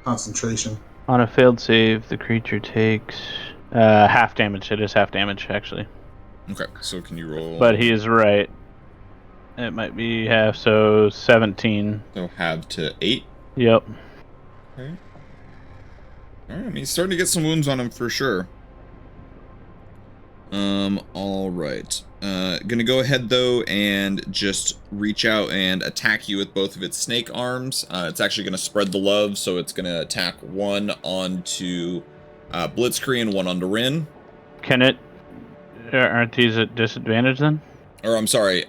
concentration. On a failed save, the creature takes half damage. It is half damage, actually. Okay, so can you roll? But he is right. It might be half, so 17. So half to 8. Yep. Okay. Alright, I mean, he's starting to get some wounds on him for sure. Alright. Gonna go ahead, though, and just reach out and attack you with both of its snake arms. It's actually gonna spread the love, so it's gonna attack one onto Blitzkrieg and one onto Rin. Can it... Aren't these at disadvantage, then? Or, I'm sorry,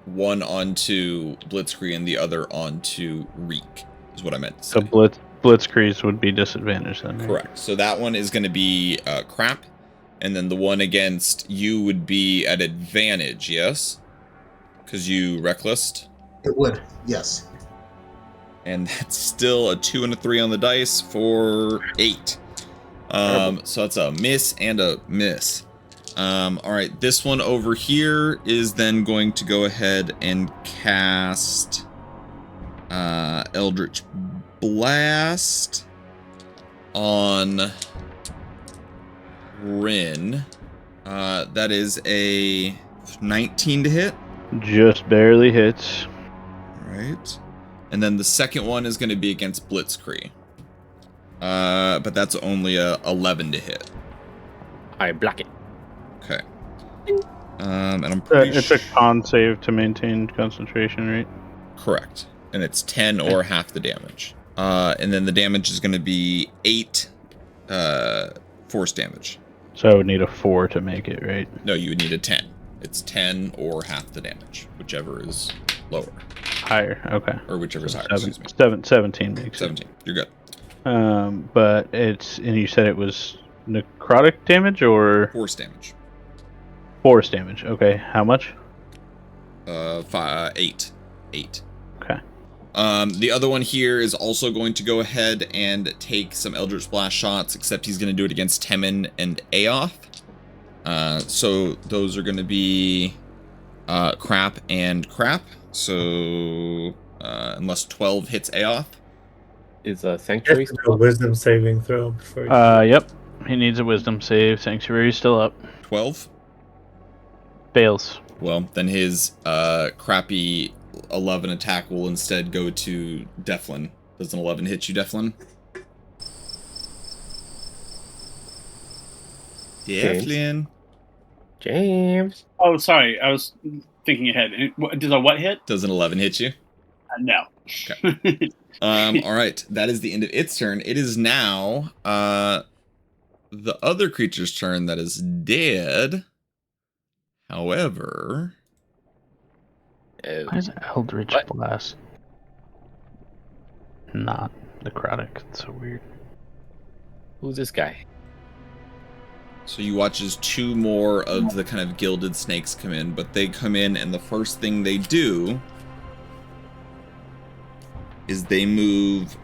one onto Blitzkrieg and the other onto Reek, is what I meant to say. So Blitzkrieg would be disadvantaged, then, right? Correct. So that one is gonna be crap. And then the one against you would be at advantage, yes? Because you recklessed. It would, yes. And that's still a 2 and a 3 on the dice for 8. So that's a miss and a miss. Alright, this one over here is then going to go ahead and cast Eldritch Blast on Rin. That is a 19 to hit. Just barely hits. Right. And then the second one is going to be against Blitzkrieg. But that's only a 11 to hit. I block it. Okay. And I'm pretty It's a con save to maintain concentration, right? Correct. And it's 10 or half the damage. And then the damage is going to be 8 force damage. So I would need a 4 to make it, right? No, you would need a 10. It's 10 or half the damage, whichever is lower. Higher, okay. Or whichever is higher, Seven- excuse me. 17 makes 17. You're good. it. But it's... And you said it was necrotic damage or... Force damage. Force damage, okay. How much? 8. Okay. The other one here is also going to go ahead and take some Eldritch Blast shots, except he's going to do it against Temin and Aoth. So those are going to be crap and crap. So unless 12 hits Aoth. Is a sanctuary A wisdom saving throw before you... Yep. He needs a wisdom save. Sanctuary's still up. 12? Fails. Well, then his crappy 11 attack will instead go to Devlin. Does an 11 hit you, Devlin? Devlin. James. Oh, sorry. I was thinking ahead. Does a what hit? Does an 11 hit you? No. Okay. All right. That is the end of its turn. It is now the other creature's turn that is dead. However... Why is Eldritch Blast not necrotic? It's so weird. Who's this guy? So you watch as 2 more of the kind of gilded snakes come in, but they come in and the first thing they do is they move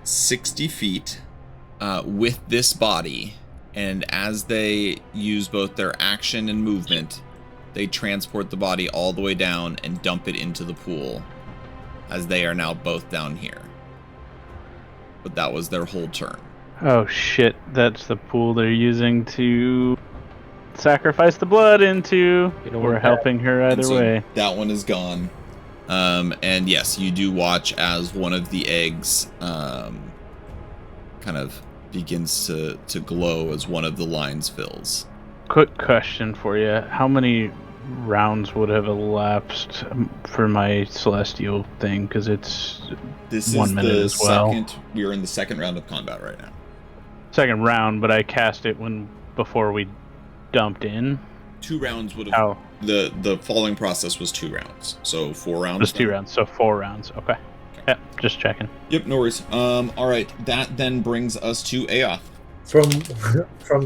60 feet with this body, and as they use both their action and movement, they transport the body all the way down and dump it into the pool, as they are now both down here. But that was their whole turn. Oh shit, that's the pool they're using to sacrifice the blood into. You know, We're helping her And either so way. that one is gone. And yes, you do watch as one of the eggs kind of begins to glow as one of the lines fills. Quick question for you. How many rounds would have elapsed for my celestial thing? Because it's This 1 is minute the as well. second. We are in the second round of combat right now. Second round, but I cast it before we dumped in. 2 rounds would have. Oh, The falling process was 2 rounds, so 4 rounds. just 2 then? rounds, so 4 rounds. Okay. Yep, just checking. Yep, no worries. All right, that then brings us to Aoth. From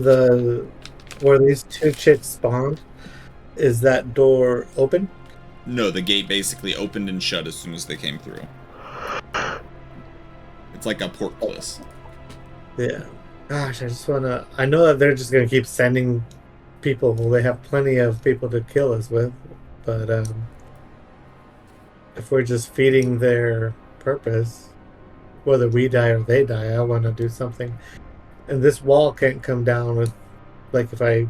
the where these 2 chicks spawned, is that door open? No, the gate basically opened and shut as soon as they came through. It's like a portcullis. Yeah. Gosh, I just wanna. I know that they're just gonna keep sending people. Well, they have plenty of people to kill us with, but if we're just feeding their purpose, whether we die or they die, I want to do something. And this wall can't come down with, like, if I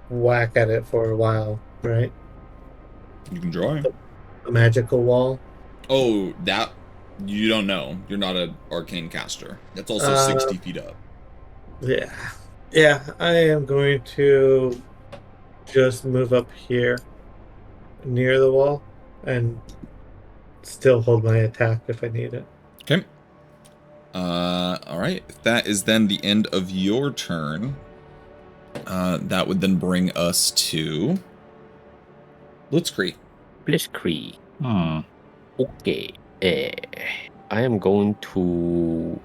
whack at it for a while, right? You can draw it. A magical wall. Oh, that you don't know. You're not an arcane caster. That's also 60 feet up. Yeah. Yeah, I am going to just move up here near the wall and still hold my attack if I need it. Okay. All right. If that is then the end of your turn, that would then bring us to Blitzkrieg. Blitzkrieg. Okay. I am going to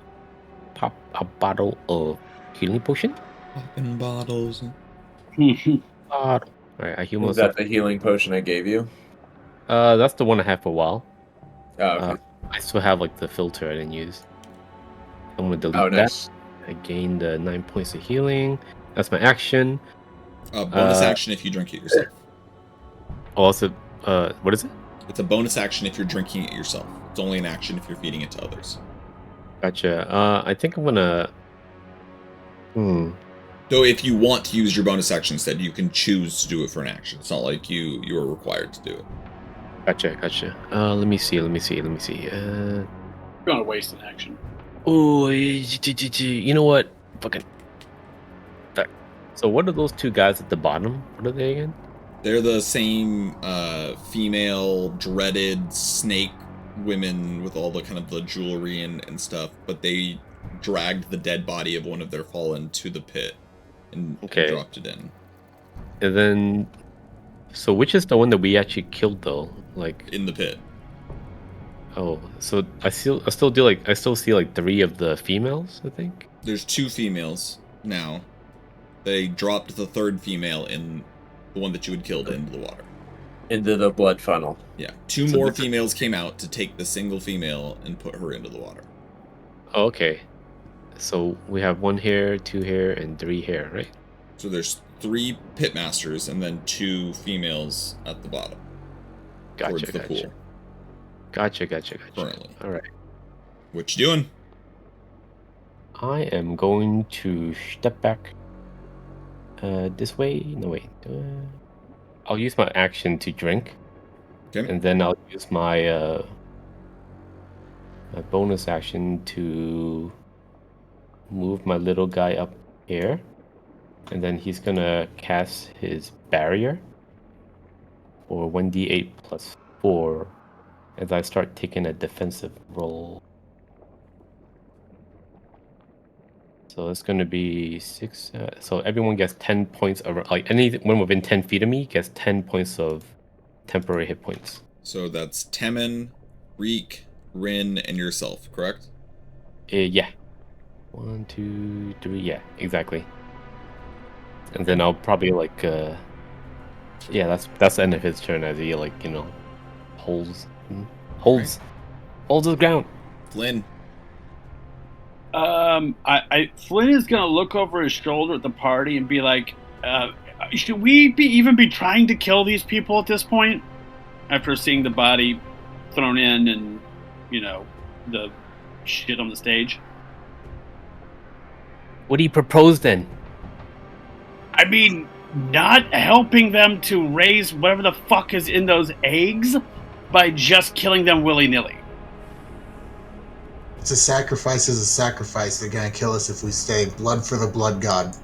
pop a bottle of healing potion. Popping bottles. Alright, I heal Was myself. that the healing potion I gave you? That's the one I had for a while. Oh, okay. I still have like the filter I didn't use. I'm gonna delete Nice. that. I gained 9 points of healing. That's my action. Bonus action if you drink it yourself. Oh, also, what is it? It's a bonus action if you're drinking it yourself. It's only an action if you're feeding it to others. Gotcha. I think I'm gonna. Though if you want to use your bonus action instead, you can choose to do it for an action. It's not like you are required to do it. Gotcha. Let me see. You're gonna waste an action. Oh, you know what? Fucking. So what are those two guys at the bottom? What are they again? They're the same female dreaded snake women with all the kind of the jewelry and stuff, but they dragged the dead body of one of their fallen to the pit and dropped it in. And then, so which is the one that we actually killed though? Like in the pit. Oh, so I still see like 3 of the females, I think. There's 2 females now. They dropped the 3rd female in the one that you had killed into the water. Into the blood funnel. Yeah. 2 more females came out to take the single female and put her into the water. Oh, okay. So we have 1 here, 2 here, and 3 here, right? So there's 3 pitmasters and then 2 females at the bottom. Towards the pool. Gotcha. Currently. All right. What you doing? I am going to step back. This way? No, wait. I'll use my action to drink. Okay. And then I'll use my bonus action to move my little guy up here. And then he's gonna cast his barrier for 1d8 plus 4 as I start taking a defensive roll. So it's going to be 6. So everyone gets 10 points of, like, anyone within 10 feet of me gets 10 points of temporary hit points. So that's Temin, Reek, Rin, and yourself, correct? Yeah. 1, 2, 3. Yeah, exactly. And then I'll probably like, yeah, that's the end of his turn as he like, you know, holds the ground. Flynn. Flynn is gonna look over his shoulder at the party and be like, should we even be trying to kill these people at this point? After seeing the body thrown in and, you know, the shit on the stage. What do you propose then? I mean, not helping them to raise whatever the fuck is in those eggs by just killing them willy-nilly. It's a sacrifice is a sacrifice. They're gonna kill us if we stay. Blood for the blood god.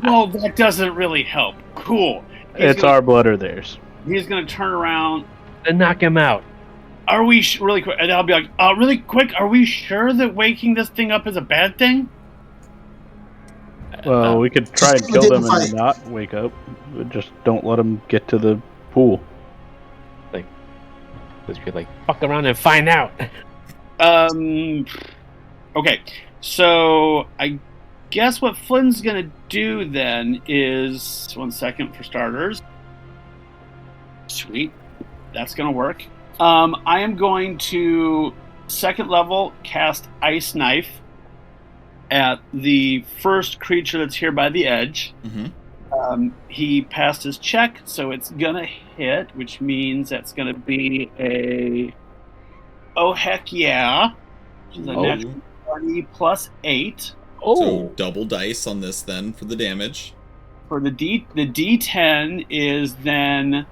Well, that doesn't really help. Cool. It's our blood or theirs. He's gonna turn around and knock him out. Are we really quick? And I'll be like, really quick. Are we sure that waking this thing up is a bad thing? Well, we could try and kill them and not wake up. Just don't let them get to the pool. Like, just be like, fuck around and find out. Okay, so I guess what Flynn's gonna do then is, 1 second for starters, Sweet. That's going to work. I am going to, second level, cast Ice Knife at the first creature that's here by the edge. He passed his check, so it's going to hit, which means that's going to be a... Oh, heck yeah. Which is a natural 20 plus 8. So double dice on this then for the damage. For the D10 is then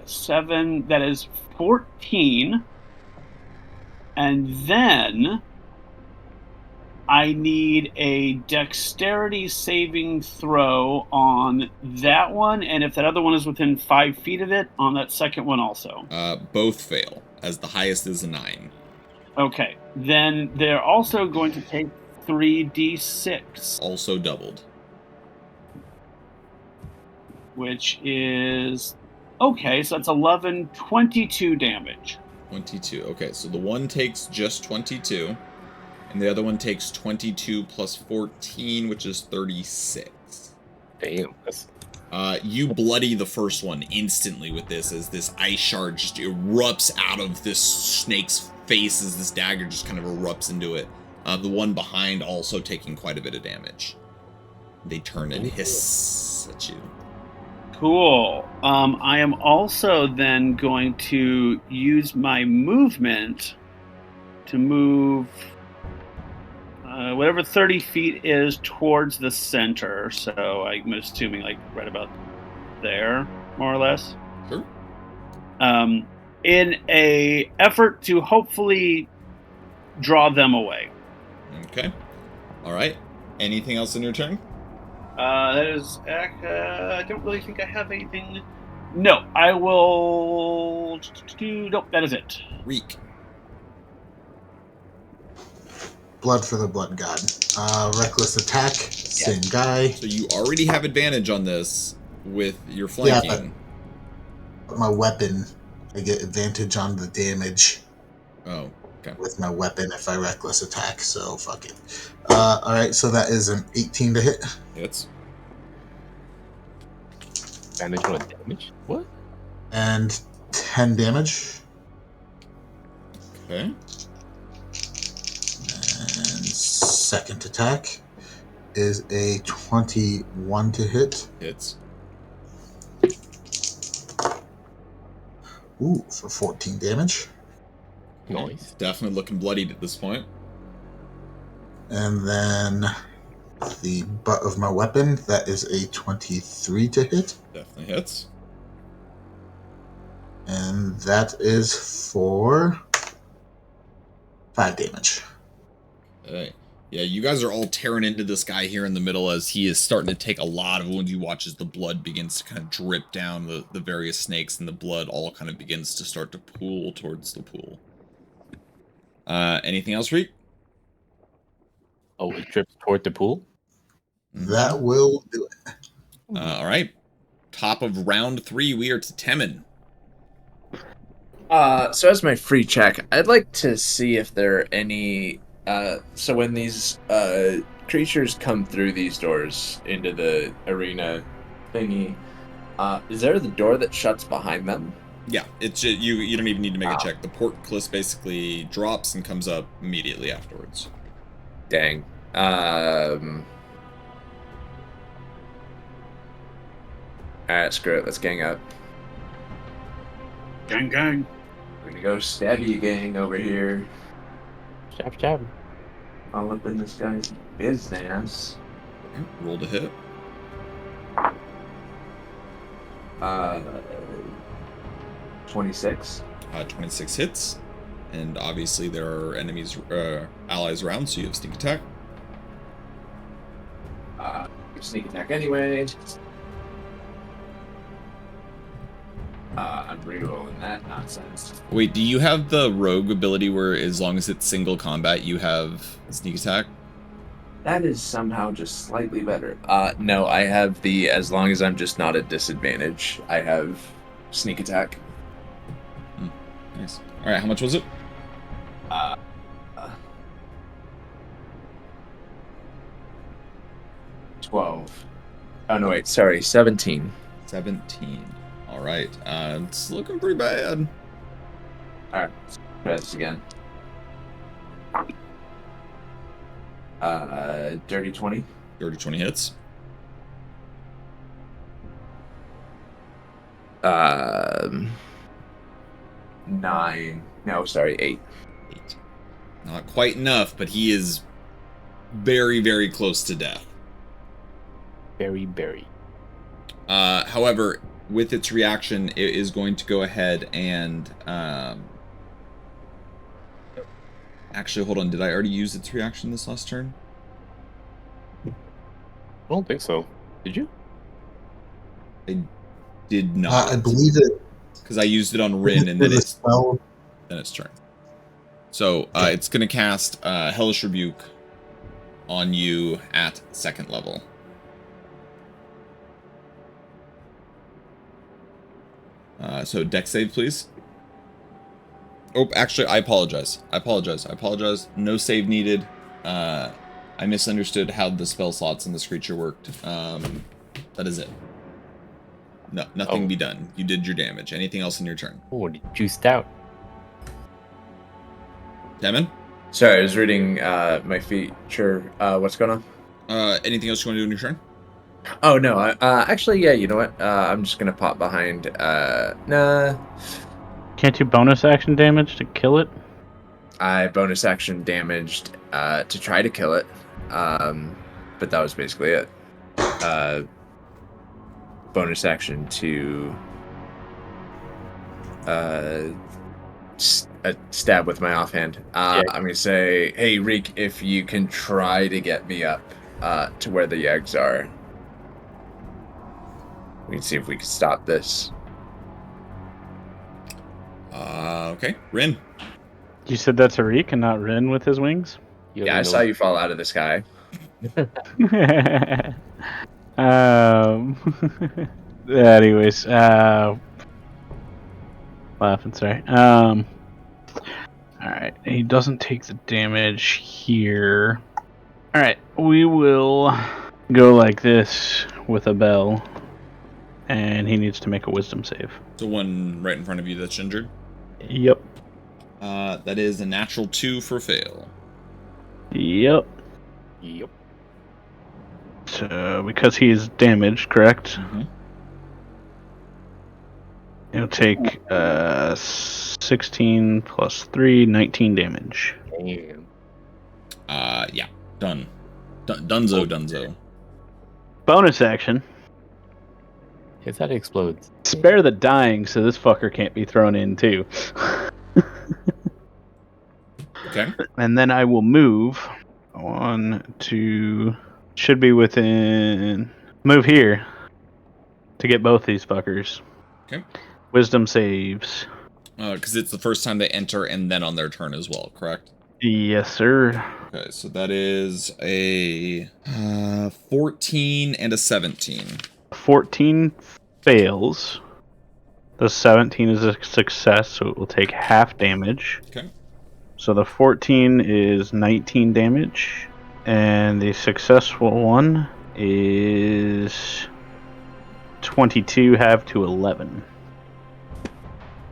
7, that is 14. And then I need a dexterity saving throw on that one, and if that other one is within 5 feet of it, on that second one also. Both fail, as the highest is a 9. Okay, then they're also going to take 3d6. Also doubled. Which is... Okay, so that's 11, 22 damage. 22. Okay, so the one takes just 22, and the other one takes 22 plus 14, which is 36. Damn. You bloody the first one instantly with this, as this ice shard just erupts out of this snake's face as this dagger just kind of erupts into it. The one behind also taking quite a bit of damage. They turn and hiss at you. Cool. I am also then going to use my movement to move whatever 30 feet is towards the center. So I'm assuming like right about there, more or less. Sure. In a effort to hopefully draw them away. Okay. All right. Anything else in your turn? That is... I don't really think I have anything... No, I will... Nope, that is it. Reek. Blood for the blood god. Reckless attack, same guy. So you already have advantage on this with your flanking. Yeah, but my weapon, I get advantage on the damage. Oh, okay. With my weapon if I reckless attack, so fuck it. Alright, so that is an 18 to hit. Hits. Damage on damage? What? And 10 damage. Okay. And second attack is a 21 to hit. Hits. Ooh, for 14 damage. Nice. Definitely looking bloodied at this point. And then the butt of my weapon, that is a 23 to hit. Definitely hits. And that is for 5 damage. Okay. Yeah, you guys are all tearing into this guy here in the middle as he is starting to take a lot of wounds. You watch as the blood begins to kind of drip down the various snakes, and the blood all kind of begins to start to pool towards the pool. Anything else, Reek? Oh, it drips toward the pool? That will do it. All right. Top of round 3, we are to Temin. So as my free check, I'd like to see if there are any... so when these creatures come through these doors into the arena thingy, is there the door that shuts behind them? Yeah, it's just, you don't even need to make a check. The port cliff basically drops and comes up immediately afterwards. Dang. Alright, screw it. Let's gang up. Gang, gang. We're gonna go stabby gang over here. Stab, stab. All up in this guy's business. Roll to hit. 26. 26 hits. And obviously there are enemies, allies around, so you have sneak attack. Sneak attack anyway. I'm re-rolling that nonsense. Wait, do you have the rogue ability where as long as it's single combat, you have sneak attack? That is somehow just slightly better. No, I have the, as long as I'm just not at disadvantage, I have sneak attack. Nice. Alright, how much was it? 12. Oh, no, wait, sorry, 17. 17. All right. It's looking pretty bad. Alright, let's try this again. Dirty 20. Dirty 20 hits. 9. No, sorry, 8. 8. Not quite enough, but he is very, very close to death. Very, very. However, with its reaction, it is going to go ahead and... Actually, hold on. Did I already use its reaction this last turn? I don't think so. Did you? I did not. I believe it. Because I used it on Rin, and then the it's spell. turn. So it's going to cast Hellish Rebuke on you at 2nd level. So dex save, please. Oh, actually, I apologize. No save needed. I misunderstood how the spell slots in this creature worked. That is it. No, nothing be done. You did your damage. Anything else in your turn? Oh, juiced out. Demon? Sorry, I was reading my feature. What's going on? Anything else you want to do in your turn? Oh, no. Actually, yeah, you know what? I'm just going to pop behind. Nah. Can't you bonus action damage to kill it? I bonus action damaged to try to kill it. But that was basically it. Bonus action to stab with my offhand. I'm going to say, hey, Reek, if you can try to get me up to where the Yeggs are, we can see if we can stop this. Okay. Rin. You said that's a Reek and not Rin with his wings? Yeah, I saw you fall out of the sky. Anyways, laughing, sorry. Alright, he doesn't take the damage here. Alright, we will go like this with a bell. And he needs to make a wisdom save. The one right in front of you that's injured? Yep. That is a natural 2 for fail. Yep. So, because he is damaged, correct? Mm-hmm. He'll take 16 plus 3, 19 damage. Damn. Yeah. Done. Dunzo. Bonus action. If that explodes. Spare the dying so this fucker can't be thrown in too. Okay. And then I will move on to... Should be within... Move here to get both these fuckers. Okay. Wisdom saves. Because it's the first time they enter and then on their turn as well, correct? Yes, sir. Okay, so that is a 14 and a 17. 14 fails. The 17 is a success, so it will take half damage. Okay. So the 14 is 19 damage, and the successful one is 22 half to 11.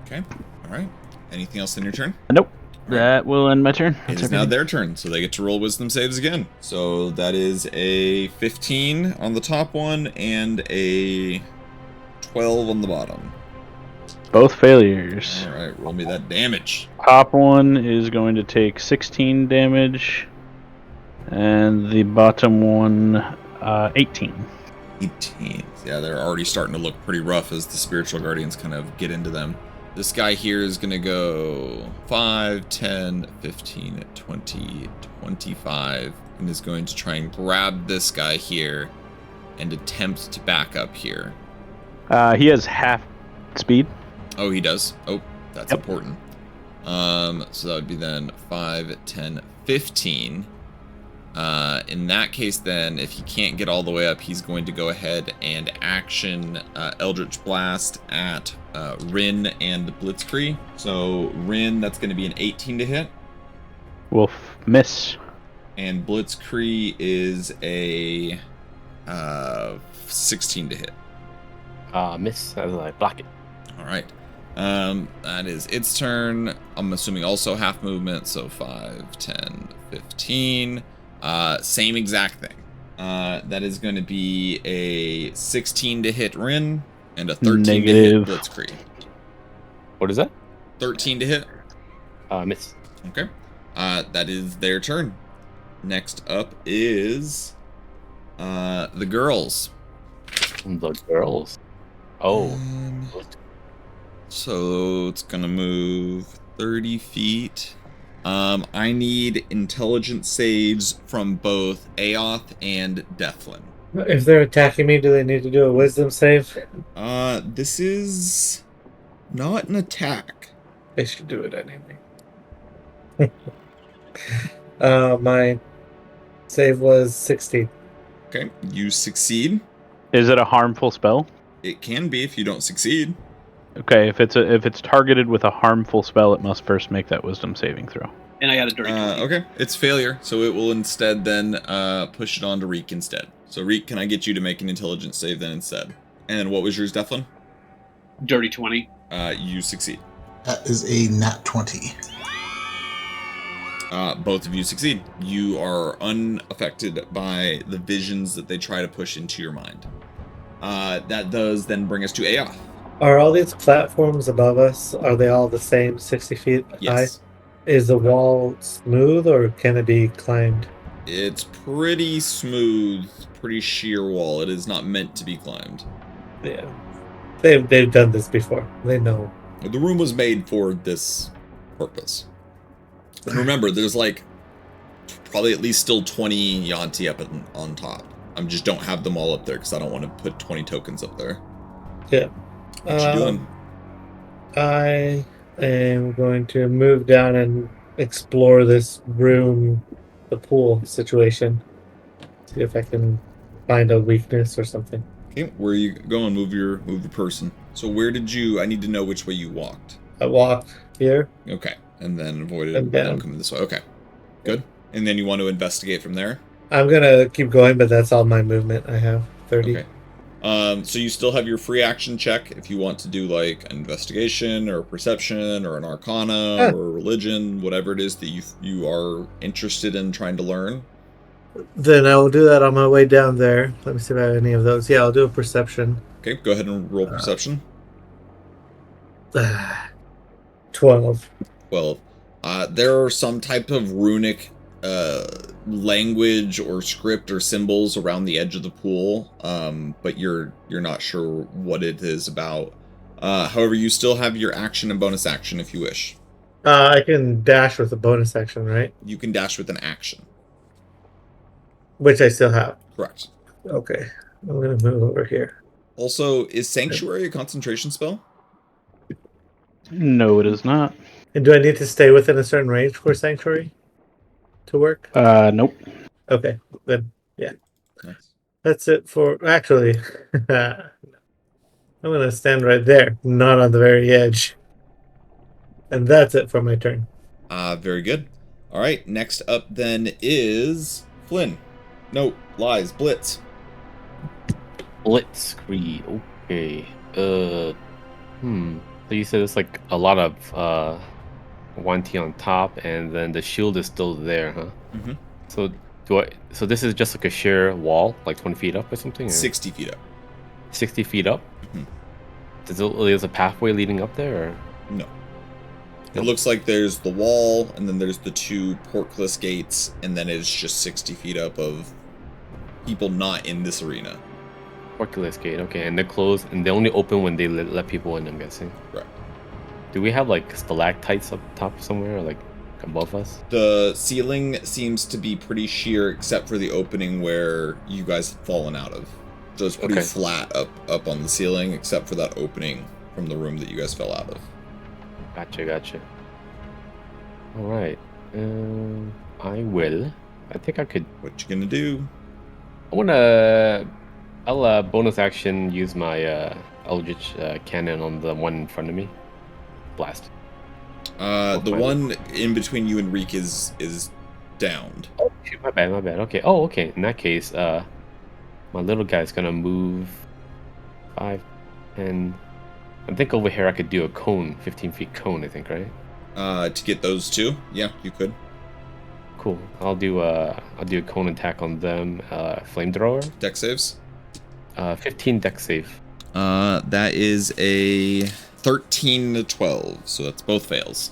Okay. All right. Anything else in your turn? Nope. Right. That will end my turn. It is now their turn, so they get to roll wisdom saves again. So that is a 15 on the top one and a 12 on the bottom. Both failures. All right, roll me that damage. Top one is going to take 16 damage, and the bottom one, 18. 18. Yeah, they're already starting to look pretty rough as the spiritual guardians kind of get into them. This guy here is going to go 5, 10, 15, 20, 25, and is going to try and grab this guy here and attempt to back up here. He has half speed. Oh, he does? Oh, that's important. So that would be then 5, 10, 15. In that case, then, if he can't get all the way up, he's going to go ahead and action Eldritch Blast at Rin and Blitzkrieg. So Rin, that's going to be an 18 to hit. Will miss. And Blitzkrieg is a 16 to hit. Miss as I block it. All right. That is its turn. I'm assuming also half movement, so 5, 10, 15. Same exact thing. That is going to be a 16 to hit Rin and a 13 Negative. to hit Blitzkrieg. What is that? 13 to hit. Miss. Okay. That is their turn. Next up is the girls. The girls. Oh. So it's gonna move 30 feet. I need intelligence saves from both Aoth and Deflin. If they're attacking me, do they need to do a wisdom save? This is not an attack. They should do it anyway. My save was 16. Okay, you succeed. Is it a harmful spell? It can be if you don't succeed. Okay, if it's targeted with a harmful spell, it must first make that wisdom saving throw. And I got a dirty 20. Okay, it's failure, so it will instead then push it on to Reek instead. So Reek, can I get you to make an intelligence save then instead? And what was yours, Deflin? Dirty 20. You succeed. That is a nat 20. Both of you succeed. You are unaffected by the visions that they try to push into your mind. That does then bring us to Aoth. Are all these platforms above us, are they all the same 60 feet Yes. high? Is the wall smooth or can it be climbed? It's pretty smooth, pretty sheer wall. It is not meant to be climbed. Yeah. They've done this before. They know. The room was made for this purpose. And remember, there's like probably at least still 20 Yuan-Ti up on top. I just don't have them all up there because I don't want to put 20 tokens up there. Yeah. What you doing? I am going to move down and explore this room, the pool situation. See if I can find a weakness or something. Okay, where are you going? Move your person. So where did you? I need to know which way you walked. I walk here. Okay, and then avoided And down. them coming this way. Okay, good. And then you want to investigate from there. I'm gonna keep going, but that's all my movement I have. 30. Okay. So you still have your free action check if you want to do like an investigation or perception or an arcana or religion, whatever it is that you are interested in trying to learn. Then I will do that on my way down there. Let me see if I have any of those. Yeah, I'll do a perception. Okay, go ahead and roll perception. 12. 12. There are some type of runic language or script or symbols around the edge of the pool, but you're not sure what it is about. However, you still have your action and bonus action if you wish. I can dash with a bonus action, right? You can dash with an action. Which I still have. Correct. Okay. I'm going to move over here. Also, is Sanctuary a concentration spell? No, it is not. And do I need to stay within a certain range for Sanctuary to work? Nope. Okay. Then, yeah. Nice. That's it for... Actually, I'm going to stand right there, not on the very edge. And that's it for my turn. Very good. All right, next up then is Flynn. No, lies, Blitz. Blitzkrieg. Okay. So you said it's like a lot of Yuan-Ti on top, and then the shield is still there, huh? Mm-hmm. So this is just like a sheer wall, like 20 feet up or something? Or? 60 feet up. 60 feet up? Mm-hmm. There's a pathway leading up there, or? No. It looks like there's the wall, and then there's the two portless gates, and then it's just 60 feet up of people not in this arena. Porculus gate, okay, and they're closed, and they only open when they let people in, I'm guessing. Right. Do we have like stalactites up top somewhere, or like above us? The ceiling seems to be pretty sheer, except for the opening where you guys have fallen out of. So it's pretty flat up on the ceiling, except for that opening from the room that you guys fell out of. Gotcha. All right. I will. I think I could. What you gonna do? I'll bonus action use my Eldritch cannon on the one in front of me. Blast. The one in between you and Reek is downed. Oh, shoot, my bad. Okay. Oh, okay. In that case, my little guy's gonna move 5, 10, I think over here I could do a cone, 15 feet cone, I think, right? To get those two, yeah, you could. Cool. I'll do a cone attack on them. Flamethrower. Deck saves. 15 deck save. That is a 13 to 12, so that's both fails.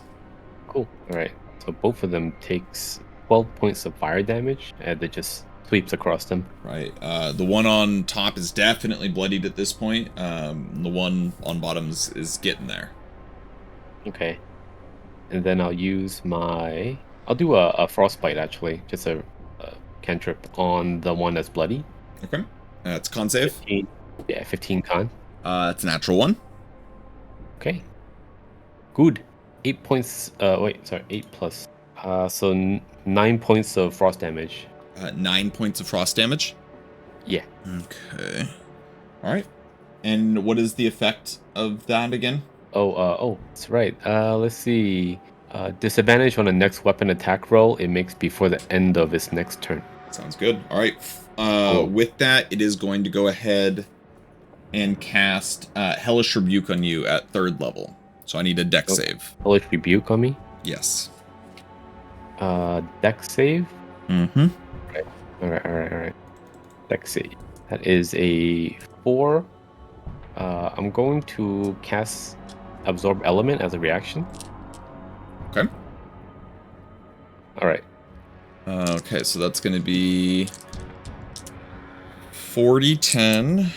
Cool. All right. So both of them takes 12 points of fire damage, and it just sweeps across them. Right. The one on top is definitely bloodied at this point. The one on bottom is getting there. Okay. And then I'll use my... I'll do a frostbite, actually. Just a cantrip on the one that's bloody. Okay. It's con save. 15, yeah, 15 con. It's a natural one. Okay. Good. 8 points... 8 plus. So 9 points of frost damage. 9 points of frost damage? Yeah. Okay. Alright. And what is the effect of that again? That's right. Let's see. Disadvantage on the next weapon attack roll it makes before the end of its next turn. Sounds good. Alright. With that, it is going to go ahead and cast Hellish Rebuke on you at 3rd level. So I need a deck save. Hellish Rebuke on me? Yes. Deck save? Mm-hmm. Alright. Deck save. That is a 4. I'm going to cast Absorb Element as a reaction. Okay. Alright. Okay, so that's going to be 40-10.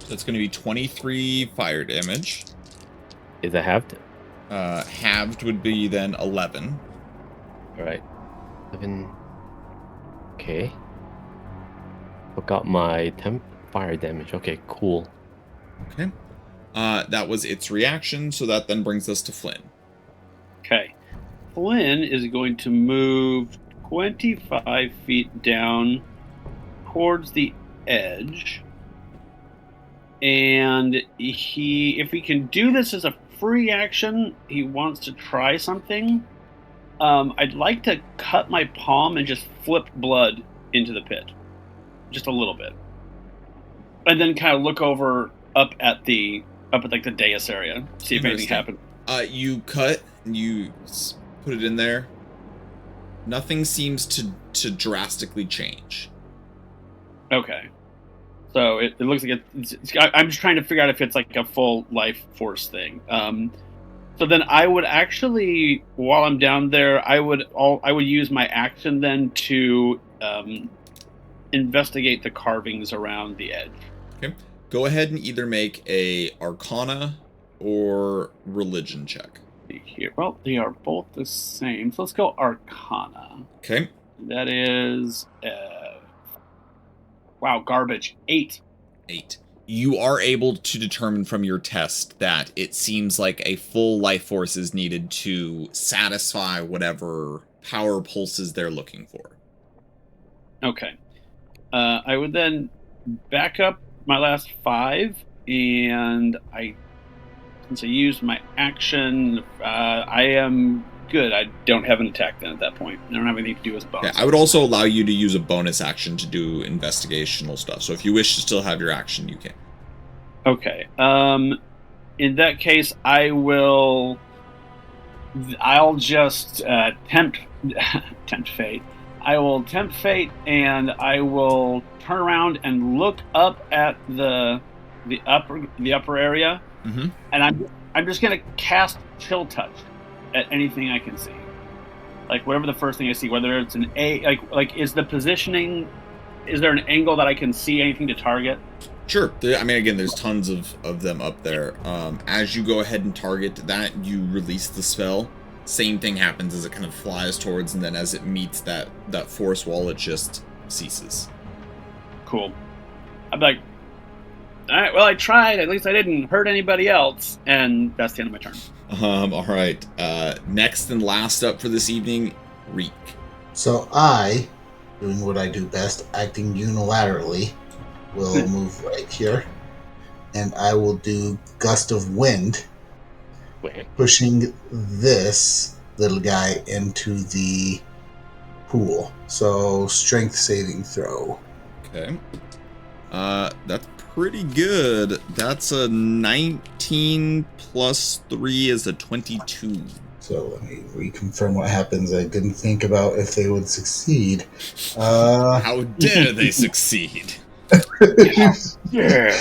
That's going to be 23 fire damage. Is it halved? Halved would be then 11. Alright. 11. Okay. Forgot my temp fire damage. Okay, cool. Okay. That was its reaction, so that then brings us to Flynn. Okay. Flynn is going to move 25 feet down towards the edge. And if he can do this as a free action, he wants to try something. I'd like to cut my palm and just flip blood into the pit. Just a little bit. And then kind of look up at the dais area, see if anything happens. You cut, and you put it in there. Nothing seems to drastically change. Okay. So it looks like I'm just trying to figure out if it's like a full life force thing. So then I would actually, while I'm down there, I would use my action then to investigate the carvings around the edge. Okay. Go ahead and either make a Arcana or Religion check. Here, well, they are both the same. So let's go Arcana. Okay. That is, garbage. 8. 8. You are able to determine from your test that it seems like a full life force is needed to satisfy whatever power pulses they're looking for. Okay. I would then back up my last 5, and since I used my action, I am good. I don't have an attack then at that point. I don't have anything to do as a bonus. Okay, I would also allow you to use a bonus action to do investigational stuff. So if you wish to still have your action, you can. Okay. In that case, I'll just tempt fate. I will tempt fate, and I will turn around and look up at the upper area, and I'm just gonna cast Chill Touch at anything I can see, like whatever the first thing I see, whether it's an like is the positioning, is there an angle that I can see anything to target? Sure. I mean, again, there's tons of them up there. As you go ahead and target that, you release the spell. Same thing happens as it kind of flies towards, and then as it meets that force wall, it just ceases. Cool. I'm like, all right, well, I tried. At least I didn't hurt anybody else. And that's the end of my turn. All right. Next and last up for this evening, Reek. So I, doing what I do best, acting unilaterally, will move right here. And I will do Gust of Wind, pushing this little guy into the pool. So strength saving throw. Okay. That's pretty good. That's a 19 plus 3 is a 22. So let me reconfirm what happens. I didn't think about if they would succeed. How dare they succeed? Yeah.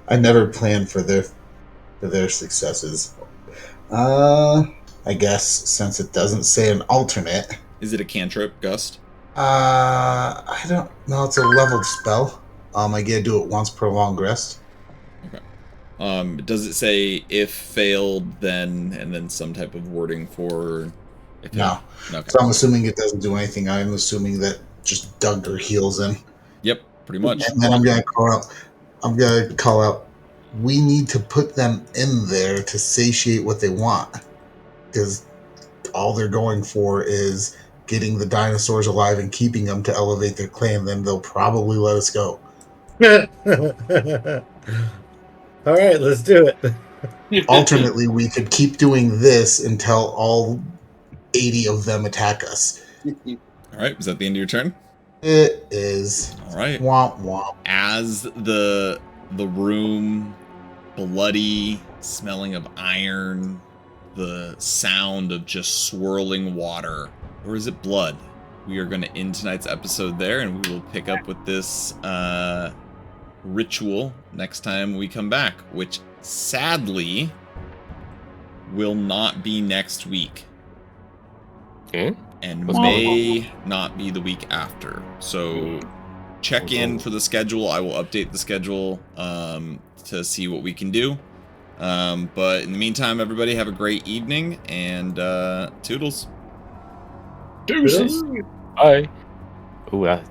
I never planned for their successes. I guess since it doesn't say an alternate. Is it a cantrip, Gust? I don't know. It's a leveled spell. I get to do it once per long rest. Does it say if failed, then, and then some type of wording for? If No. Okay. So I'm assuming it doesn't do anything. I'm assuming that just dug their heels in. Yep, pretty much. And then I'm gonna call out. We need to put them in there to satiate what they want, because all they're going for is getting the dinosaurs alive and keeping them to elevate their clan. Then they'll probably let us go. All right, let's do it. Alternately, we could keep doing this until all 80 of them attack us. All right, is that the end of your turn? It is. All right. Womp womp. As the room, bloody, smelling of iron, the sound of just swirling water, or is it blood? We are going to end tonight's episode there, and we will pick up with this ritual next time we come back, which sadly will not be next week. Okay. And What's may not be the week after. So check in for the schedule. I will update the schedule to see what we can do. But in the meantime, everybody have a great evening, and toodles. Deuces. Bye. Ooh,